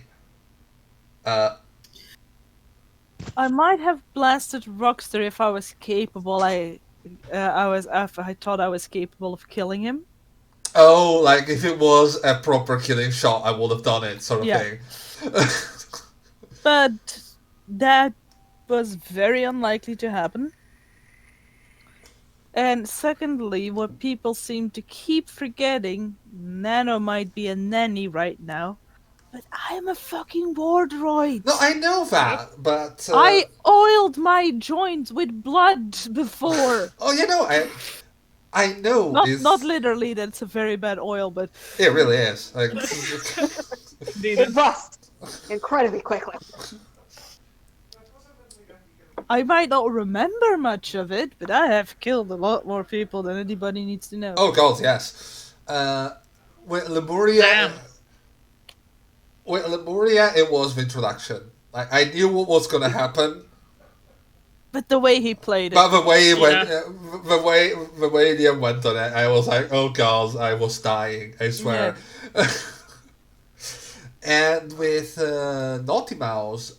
I might have blasted Rockstar if I was capable. I thought I was capable of killing him. Oh, like if it was a proper killing shot, I would have done it, sort of thing. But that was very unlikely to happen. And secondly, what people seem to keep forgetting, Nano might be a nanny right now, but I am a fucking war droid. No, I know that, but I oiled my joints with blood before. Oh, I know. Not literally. That's a very bad oil, but It really is. Like, It rusts incredibly quickly. I might not remember much of it, but I have killed a lot more people than anybody needs to know. oh god, yes. With Lemuria, Damn. it was the introduction. Like I knew what was gonna happen, But the way he played it. but the way it went, Yeah. the way Liam went on it, I was like, oh god, I was dying. I swear. And with Naughty Mouse,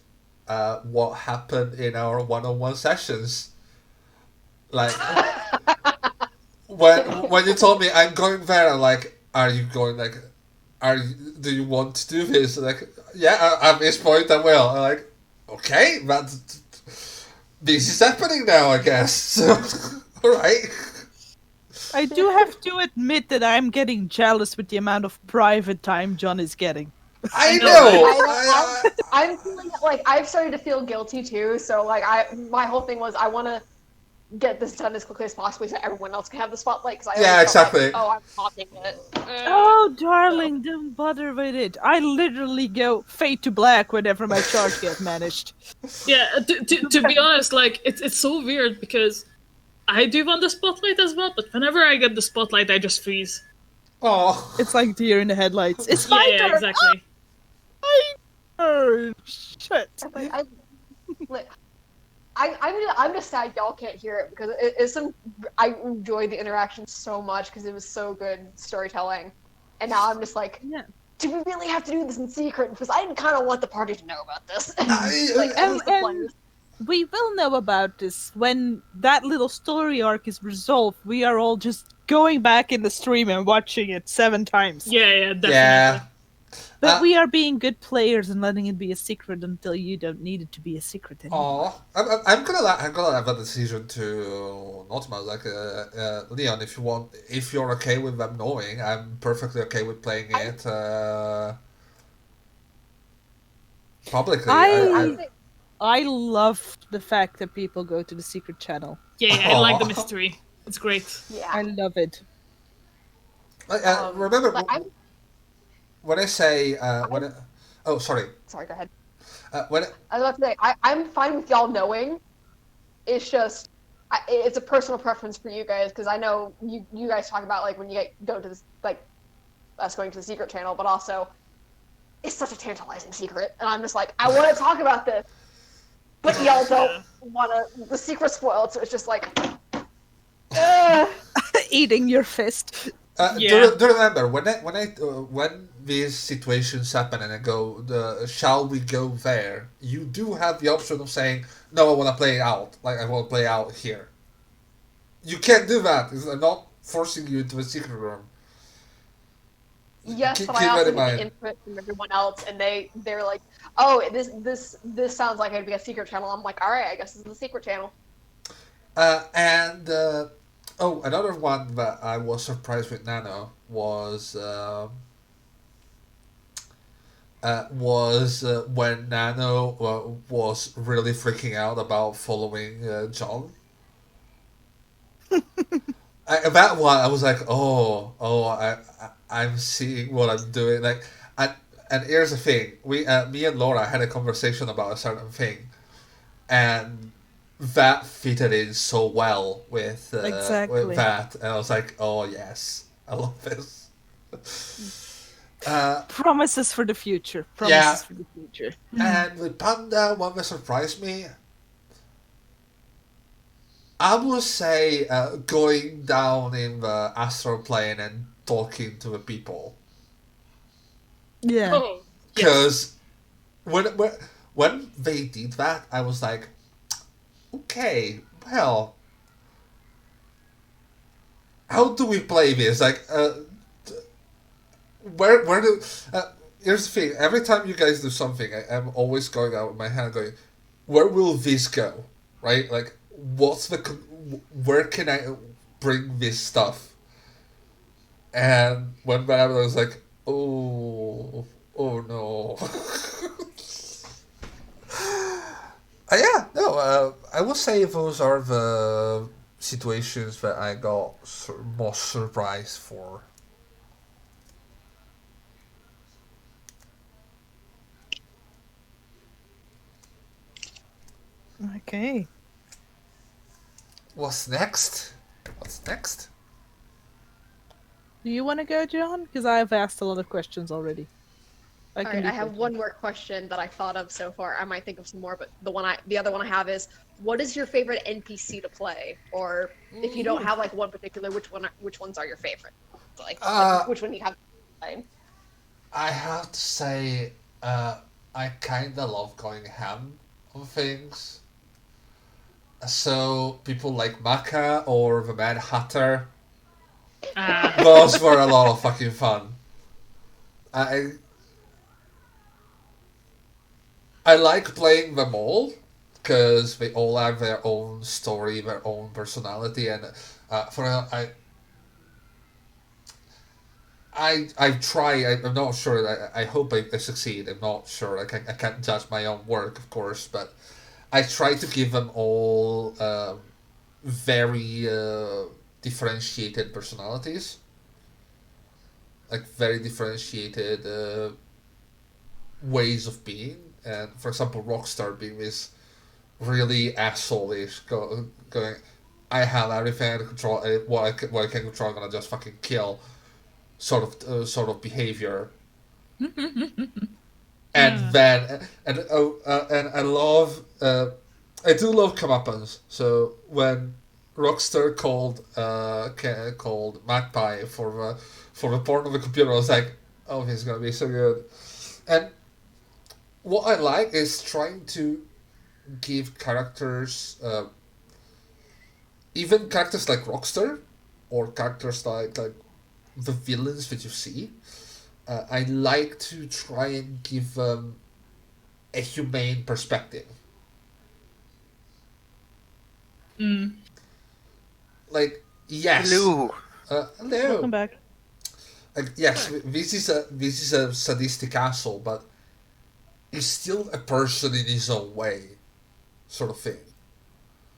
what happened in our one-on-one sessions, like when you told me I'm going there, I'm like, are you going? Like, do you want to do this? Like, yeah, at this point I will. I'm like, okay, but this is happening now, I guess. So, all right. I do have to admit that I'm getting jealous with the amount of private time John is getting. I know, know. I'm feeling like I've started to feel guilty too. So like my whole thing was I want to get this done as quickly as possible so everyone else can have the spotlight. Because Yeah, exactly. Like, oh, I'm hopping it. Oh, darling, don't bother with it. I literally go fade to black whenever my charge gets managed. Yeah, to be honest, like it's so weird because I do want the spotlight as well, but whenever I get the spotlight, I just freeze. Oh. It's like deer in the headlights. It's my Yeah, turn. exactly. Oh, shit. I'm just sad y'all can't hear it because it's some. I enjoyed the interaction so much because it was so good storytelling, and now I'm just like, Yeah. do we really have to do this in secret? Because I kind of want the party to know about this. I- At least the and players. we will know about this when that little story arc is resolved. We are all just going back in the stream and watching it 7 times. Yeah, definitely. Yeah. But we are being good players and letting it be a secret until you don't need it to be a secret anymore. I'm gonna have a decision to not about like Leon. If you're okay with them knowing, I'm perfectly okay with playing it publicly. I love the fact that people go to the secret channel. Yeah, I like the Aw. mystery. It's great. Yeah. I love it. Remember but I'm when I say oh, sorry. sorry. Go ahead. When I was about to say I'm fine with y'all knowing. It's just it's a personal preference for you guys because I know you guys talk about like when you go to this like us going to the secret channel, but also it's such a tantalizing secret, and I'm just like I want to talk about this, but y'all don't want the secret spoiled, so it's just like. Eating your fist. do remember when these situations happen and I go, shall we go there? You do have the option of saying, no, I want to play it out. Like I want to play out here. You can't do that. I'm not forcing you into a secret room. Yes, Keep but I that also in get mind. the input from everyone else, and they're like, "Oh, this sounds like it'd be a secret channel." I'm like, "All right, I guess this is a secret channel." Another one that I was surprised with Nano was when Nano was really freaking out about following John. That one, I was like, I'm seeing what I'm doing. Like, and here's the thing: me and Laura had a conversation about a certain thing, and that fitted in so well with Exactly. with that, and I was like, oh yes, I love this. Promises for the future. Yeah. Promises for the future. And with Panda, one that surprised me, I would say going down in the astral plane and talking to the people. Yeah. Oh, yes. Because when they did that, I was like, okay, well, how do we play this? Like, where do? Here's the thing: every time you guys do something, I'm always going out with my hand, going, where will this go? Right? Like, where can I bring this stuff? And when that happened, I was like, oh no. I will say those are the situations that I got most surprised for. Okay. What's next? Do you want to go, John? Because I've asked a lot of questions already. All right, I have one more question that I thought of so far. I might think of some more, but the other one I have is, what is your favorite NPC to play? Or if you don't have like one particular, which ones are your favorite? So, like which one you have to play? I have to say, I kind of love going ham on things. So people like Maka or the Mad Hatter, those were a lot of fucking fun. I like playing them all because they all have their own story, their own personality, and I try. I'm not sure. I hope I succeed. I'm not sure. I can't judge my own work, of course, but I try to give them all very differentiated personalities, like very differentiated ways of being. And for example, Rockstar being this really asshole-ish, going, I have everything under control. What I can control, I'm gonna just fucking kill. Sort of behavior. And then and I love I do love comeuppance. So when Rockstar called Magpie for the porn of the computer, I was like, Oh, he's gonna be so good. And what I like is trying to give characters, even characters like Rockstar, or characters like the villains that you see. I like to try and give a humane perspective. Mm. Like, yes, Hello. hello. Welcome back. Like, yes, this is a sadistic asshole, but he's still a person in his own way, sort of thing.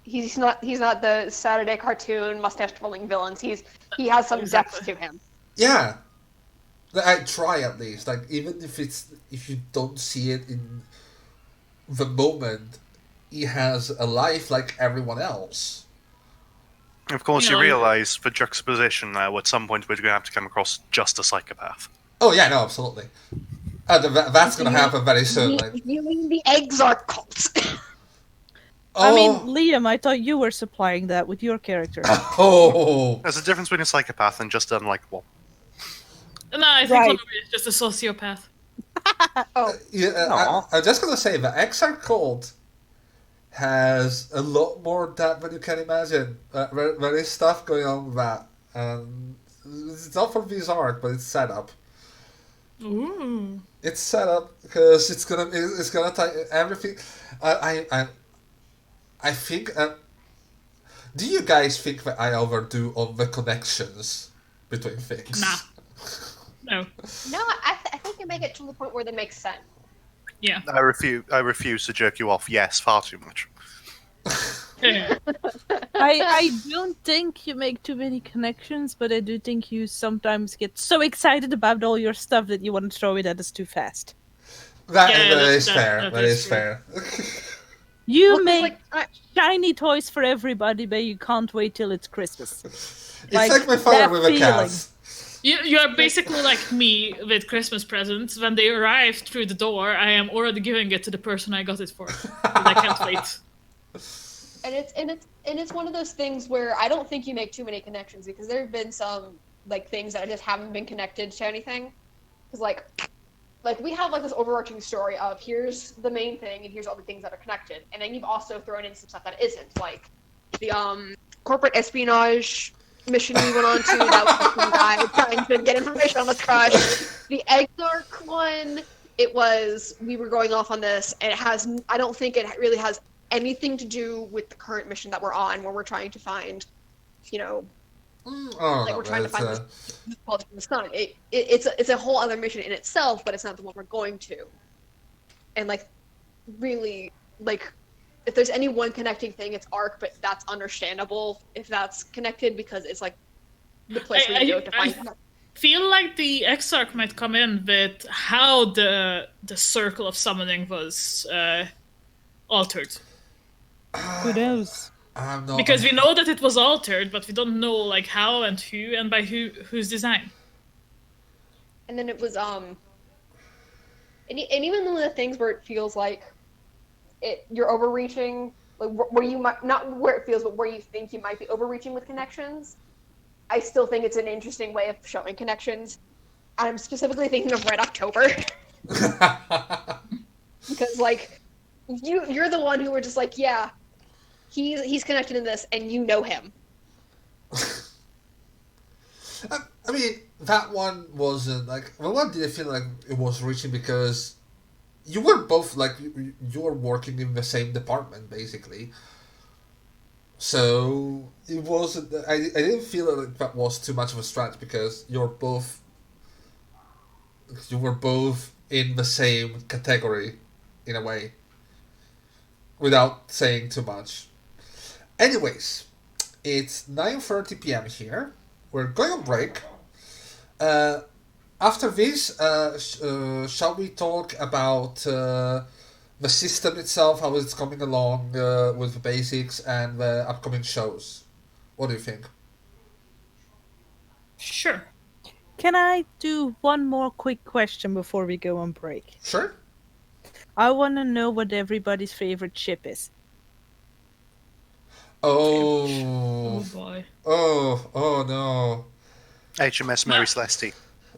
He's not the Saturday cartoon mustache twirling villains. He has some Exactly. depth to him. Yeah, I try at least. Like, even if you don't see it in the moment, he has a life like everyone else. Of course, You you know, realise for juxtaposition now, at some point we're going to have to come across just a psychopath. Oh yeah, no, absolutely. That's gonna happen very soon. You, Like, you mean the Exarch cult? I mean, oh, Liam, I thought you were supplying that with your character. oh, There's a difference between a psychopath and just unlikable. No, I think Right. Lumberby is just a sociopath. Oh, yeah. I'm just gonna say the XR cult has a lot more depth than you can imagine. There is stuff going on with that, and it's not from this art, but it's set up. Ooh. It's set up because it's gonna tie everything. I think. Do you guys think that I overdo on the connections between things? Nah. No. no, I think you make it to the point where they make sense. Yeah. I refuse to jerk you off. Yes, far too much. I don't think you make too many connections, but I do think you sometimes get so excited about all your stuff that you want to throw it at us too fast. That Yeah, is that- fair. that That is is true. fair. You Well, 'cause, make like, shiny toys for everybody, but you can't wait till it's Christmas. It's like my that father with a feeling. cat. You are basically like me with Christmas presents. When they arrive through the door, I am already giving it to the person I got it for. 'Cause I can't wait. And it's one of those things where I don't think you make too many connections because there have been some like things that just haven't been connected to anything. Because like we have like this overarching story of here's the main thing and here's all the things that are connected, and then you've also thrown in some stuff that isn't, like the corporate espionage mission we went on to that was some guy trying to get information on the crush. The Exarch one, it was we were going off on this, and I don't think it really has anything to do with the current mission that we're on, where we're trying to find, Oh, like no, we're trying to it's, find this quality from the sun. It's a whole other mission in itself, but it's not the one we're going to. And like, really, like, if there's any one connecting thing, it's Arc, but that's understandable if that's connected because it's like the place where you go to find out. Feel like the Exarch might come in with how the circle of summoning was altered. Who knows? I'm not. Because we know that it was altered, but we don't know like how and who and by whose design. And then it was and even one of the things where it feels like you're overreaching, like where you might not where it feels, but where you think you might be overreaching with connections. I still think it's an interesting way of showing connections. I'm specifically thinking of Red October because like you're the one who were just like, yeah, he's connected in this, and you know him. I mean, that one wasn't like. Well, one did I feel like it was reaching because you were both like you were working in the same department basically. So it wasn't. I didn't feel like that was too much of a stretch because you were both in the same category, in a way, without saying too much. Anyways, it's 9:30 p.m. here. We're going on break. After this, shall we talk about the system itself, how it's coming along with the basics and the upcoming shows? What do you think? Sure. Can I do one more quick question before we go on break? Sure. I want to know what everybody's favorite chip is. Oh Oh, boy. oh no. HMS Mary Celeste.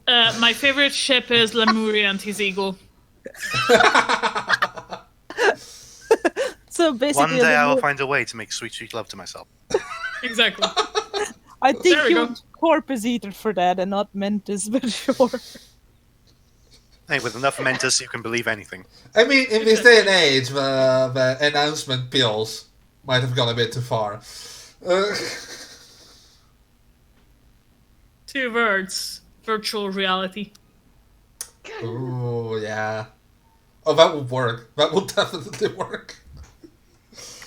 My favorite ship is Lemuria and his eagle. So basically, One day I will find a way to make sweet, sweet love to myself. Exactly. I There think we you go. want Corpus Eater for that and not Mentis, but sure. Hey, with enough mentors, you can believe anything. I mean, in this day and age, the announcement pills might have gone a bit too far. 2 words. Virtual reality. Ooh, yeah. Oh, that would work. That would definitely work.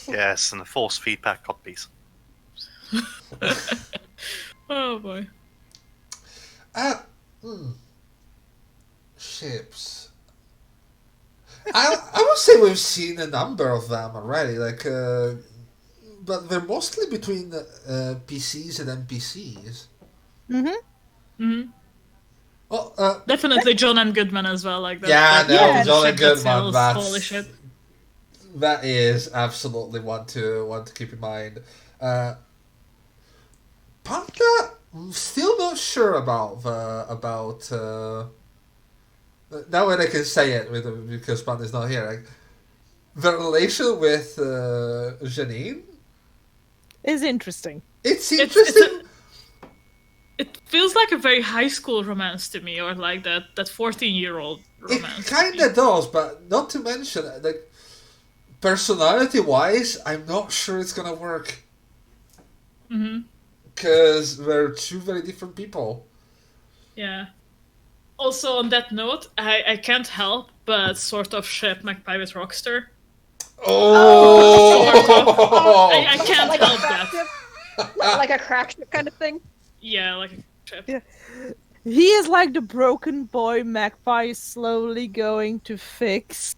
Yes, and the force feedback copies. Oh boy. Ships. I would say we've seen a number of them already, but they're mostly between PCs and NPCs. Well, Definitely John and Goodman as well, like that. yeah, that no, Yeah. John ship and that Goodman. sells That's holy shit. that is absolutely one to keep in mind. Panda, I'm still not sure about now when I can say it because Panda's not here. Like, the relation with Janine, Is interesting. it's It's interesting. it feels like a very high school romance to me, or like that 14-year-old It romance. kind of does, but not to mention, like, personality-wise, I'm not sure it's gonna work. Because they're 2 very different people. Yeah. Also, on that note, I can't help but sort of ship Magpie with Rockster. Oh! I can't like help a crack that. ship? Like a crack ship kind of thing? Yeah, like a ship. Yeah. He is like the broken boy Magpie is slowly going to fix.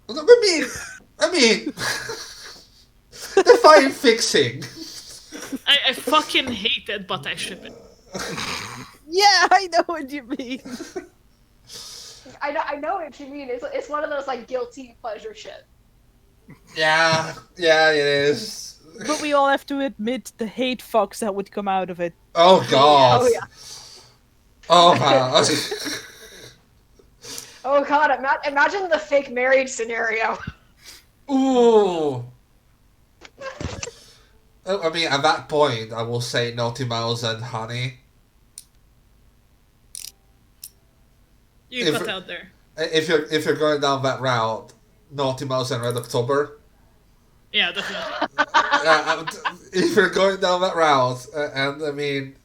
I mean, define fixing. I fucking hate it, but I ship it. Yeah, I know what you mean. I know what you mean. It's one of those like guilty pleasure shit. Yeah, it is. But we all have to admit the hate fucks that would come out of it. Oh god. Oh yeah. Oh man. Oh god, imagine the fake marriage scenario. Ooh. I mean, at that point, I will say Naughty Mouse and Honey. You cut out there. If you're going down that route, Naughty Mouse and Red October. Yeah, definitely. If you're going down that route, and I mean,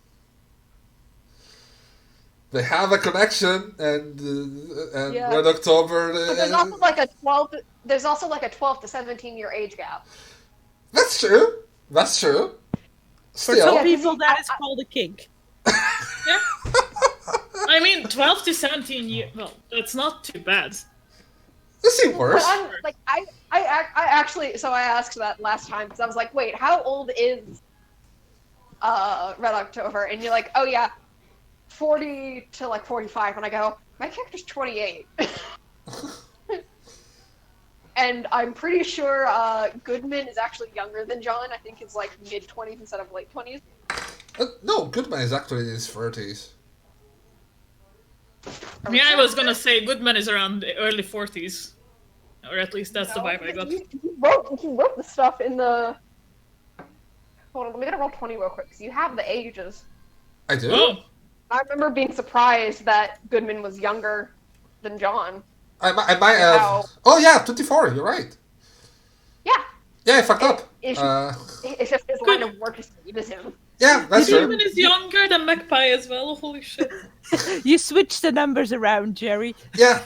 they have a connection, and Yeah. Red October. But there's also like a 12. There's also like a 12 to 17-year age gap. That's true. That's true. For Still, some people, that is called a kink. Yeah. I mean, 12 to 17 years. Well, that's not too bad. this seems worse. But I'm like I actually I asked that last time because I was like, wait, how old is Red October? And you're like, oh yeah, 40 to like 45. And I go, my character's 28. And I'm pretty sure Goodman is actually younger than John. I think he's like mid-20s instead of late 20s. No, Goodman is actually in his 30s. Yeah, I was gonna say Goodman is around the early 40s. Or at least that's the vibe I got. He wrote the stuff in the... Hold on, let me get a roll 20 real quick, because you have the ages. I do? Oh, I remember being surprised that Goodman was younger than John. I might have... Wow. Oh yeah, 24, you're right. Yeah, Yeah, I fucked up. it's just his line of work is the same as him. Yeah, that's true. Goodman is younger than Magpie as well. Holy shit. You switch the numbers around, Jerry. Yeah.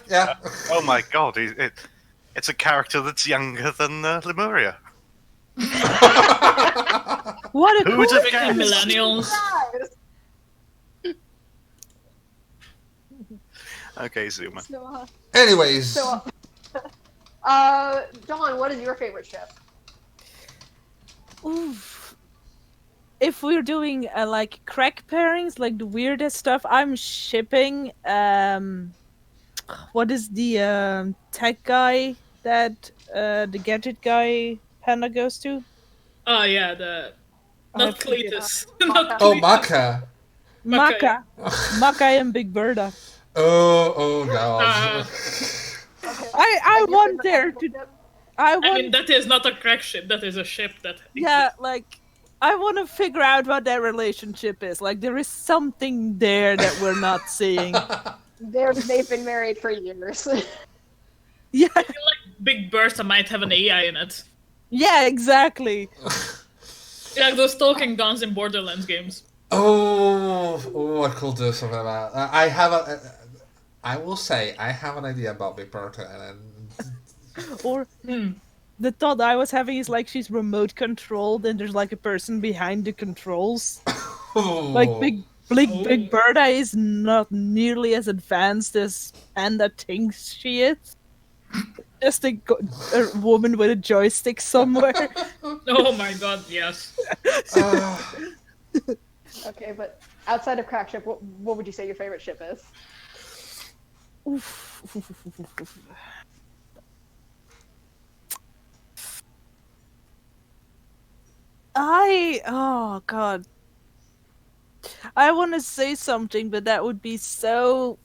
Oh my god, it's a character that's younger than Lemuria. What a Who would have Freaking guessed? millennials. Okay, Zuma. So, Anyways, Dawn, what is your favorite ship? Oof. If we're doing like crack pairings, like the weirdest stuff, I'm shipping. What is the tech guy that the gadget guy Panda goes to? Oh yeah, the... I Not forget. Cletus. Not oh, Cletus. Maka. Maka. Maka and Big Berta. Oh god. I want there to. I I want. mean, that is not a crack ship. That is a ship that. Yeah, like I want to figure out what their relationship is. Like there is something there that we're not seeing. They've been married for years. Yeah, I feel like Big Bertha might have an AI in it. yeah, exactly. Like those talking guns in Borderlands games. Oh, I could do something about that. I will say, I have an idea about Big Bertha, and Or the thought I was having is like she's remote controlled and there's like a person behind the controls. Like Big Berta is not nearly as advanced as Panda thinks she is. Just a woman with a joystick somewhere. Oh my god, yes. Okay, but outside of crack ship, what would you say your favorite ship is? Oh god. I want to say something, but that would be so.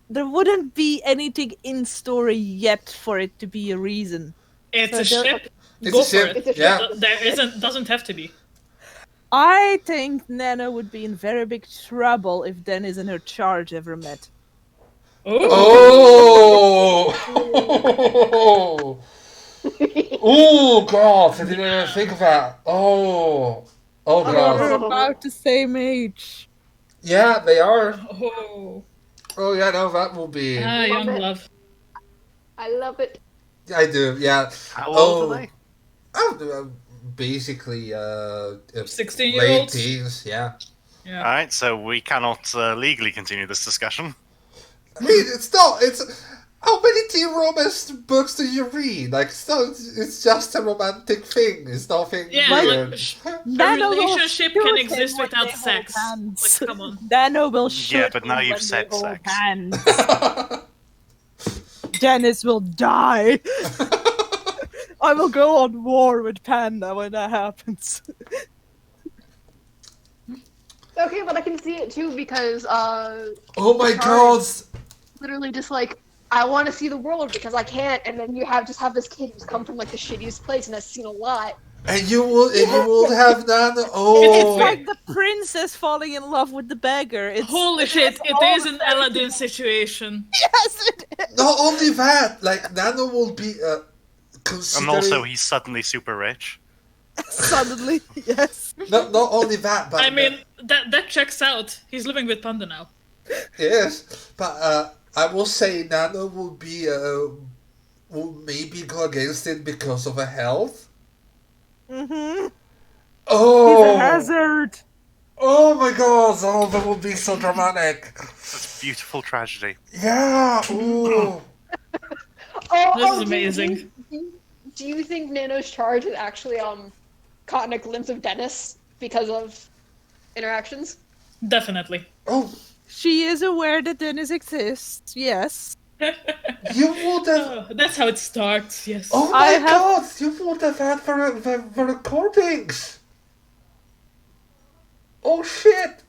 There wouldn't be anything in story yet for it to be a reason. It's So a ship. It's Go a for ship, it. yeah. There doesn't have to be. I think Nana would be in very big trouble if Dennis and her charge ever met. Oh! Oh god, I didn't even think of that. Oh They're god. about the same age. Yeah, they are. Oh. Oh yeah, no, that will be. Young it. love. I love it. I do, yeah. How old are they? Basically, 16-year-olds? late teens, yeah. Yeah. Alright, so we cannot legally continue this discussion. I mean, it's not. It's how many teen romance books do you read? Like, it's not. It's just a romantic thing. It's nothing Yeah, weird. like, a Nano will relationship shoot can him exist when without they hold sex. hands. Like, come on. Nano will shoot but him now you've when said they hold sex. hands. Dennis will die. I will go on war with Panda when that happens. Okay, but I can see it too because Oh my god! literally just like I want to see the world because I can't, and then you just have this kid who's come from like the shittiest place and has seen a lot. And you will have none. It's Oh, like the princess falling in love with the beggar. It's Holy shit, it all is an the Aladdin situation. yes, it is. not only that, like Nano will be And considering. also, he's suddenly super rich. Suddenly, yes. Not only that, but I mean, that checks out. He's living with Panda now. yes, but I will say Nano will be will maybe go against it because of her health. Mm-hmm. Oh, He's a hazard. oh my god! Oh, that would be so dramatic. Such beautiful tragedy. Yeah. Ooh. This is amazing. Do you think Nano's charge has actually caught a glimpse of Dennis because of interactions? Definitely. Oh, She is aware that Dennis exists. Yes. you would have. That's how it starts, yes. Oh I my have- god! You would have had the recordings. Oh shit!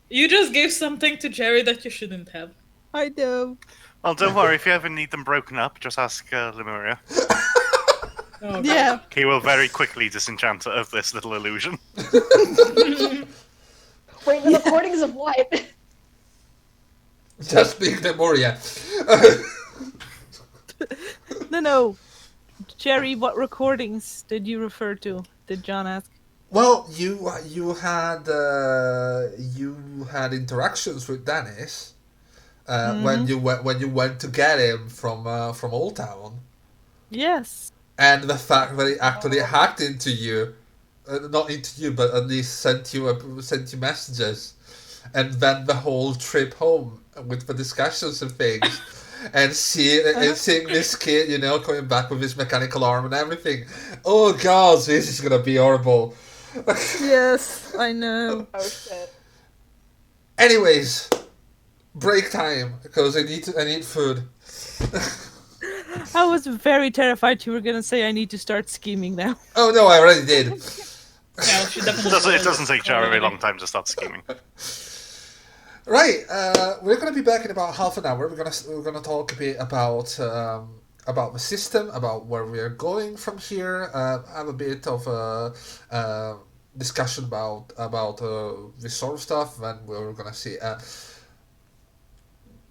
You just gave something to Jerry that you shouldn't have. I know. Well, don't worry, if you ever need them broken up, just ask Lemuria. Oh, Yeah. He will very quickly disenchant her of this little illusion. Wait, the recordings of what? Just being the Moria. No. Jerry, what recordings did you refer to? Did John ask? Well, you had interactions with Dennis when you went to get him from Old Town, Yes. and the fact that he actually hacked into you, not into you, but at least sent you messages, and then the whole trip home with the discussions and things. And seeing this kid, coming back with his mechanical arm and everything. Oh god, this is gonna be horrible. Yes, I know. Oh shit. Anyways, break time because I need food. I was very terrified you were gonna say I need to start scheming now. Oh no, I already did. Yeah, she definitely It doesn't take Jerry a long time to start scheming. Right, we're gonna be back in about half an hour. We're gonna talk a bit about the system, about where we are going from here. Have a bit of a discussion about this sort of stuff, and we're gonna see.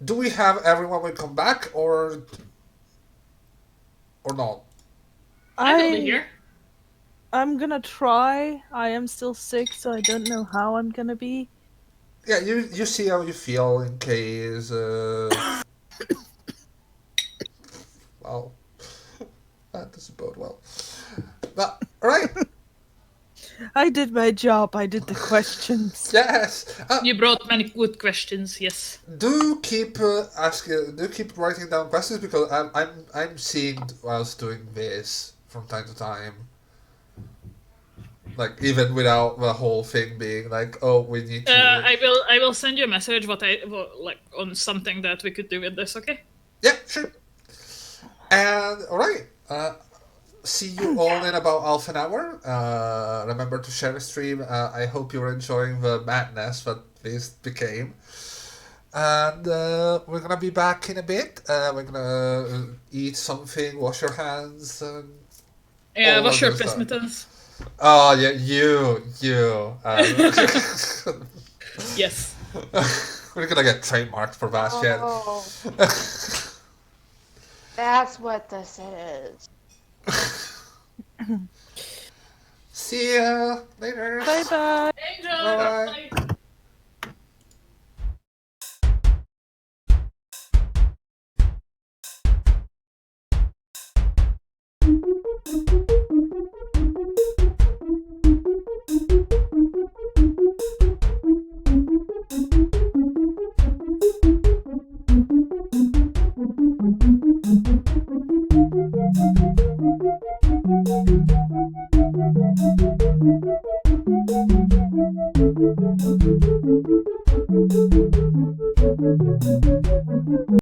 Do we have everyone will come back or not? I will be here. I'm gonna try. I am still sick, so I don't know how I'm gonna be. Yeah, you see how you feel in case. Well, that doesn't bode well. But alright. I did my job. I did the questions. Yes. You brought many good questions. Yes. Do keep asking. Do keep writing down questions because I'm seeing whilst doing this from time to time. Like even without the whole thing being like, oh, we need to. I will send you a message like on something that we could do with this. Okay. Yeah, sure. And alright. See you all in about half an hour. Remember to share the stream. I hope you're enjoying the madness that this became. And we're gonna be back in a bit. We're gonna eat something, wash your hands. Yeah, all wash of your this stuff. prismatons. Oh yeah, you. Yes. We're gonna get trademarked for Bastion. Oh, that's what this is. See ya later. Bye bye. Angel. Bye. Bye.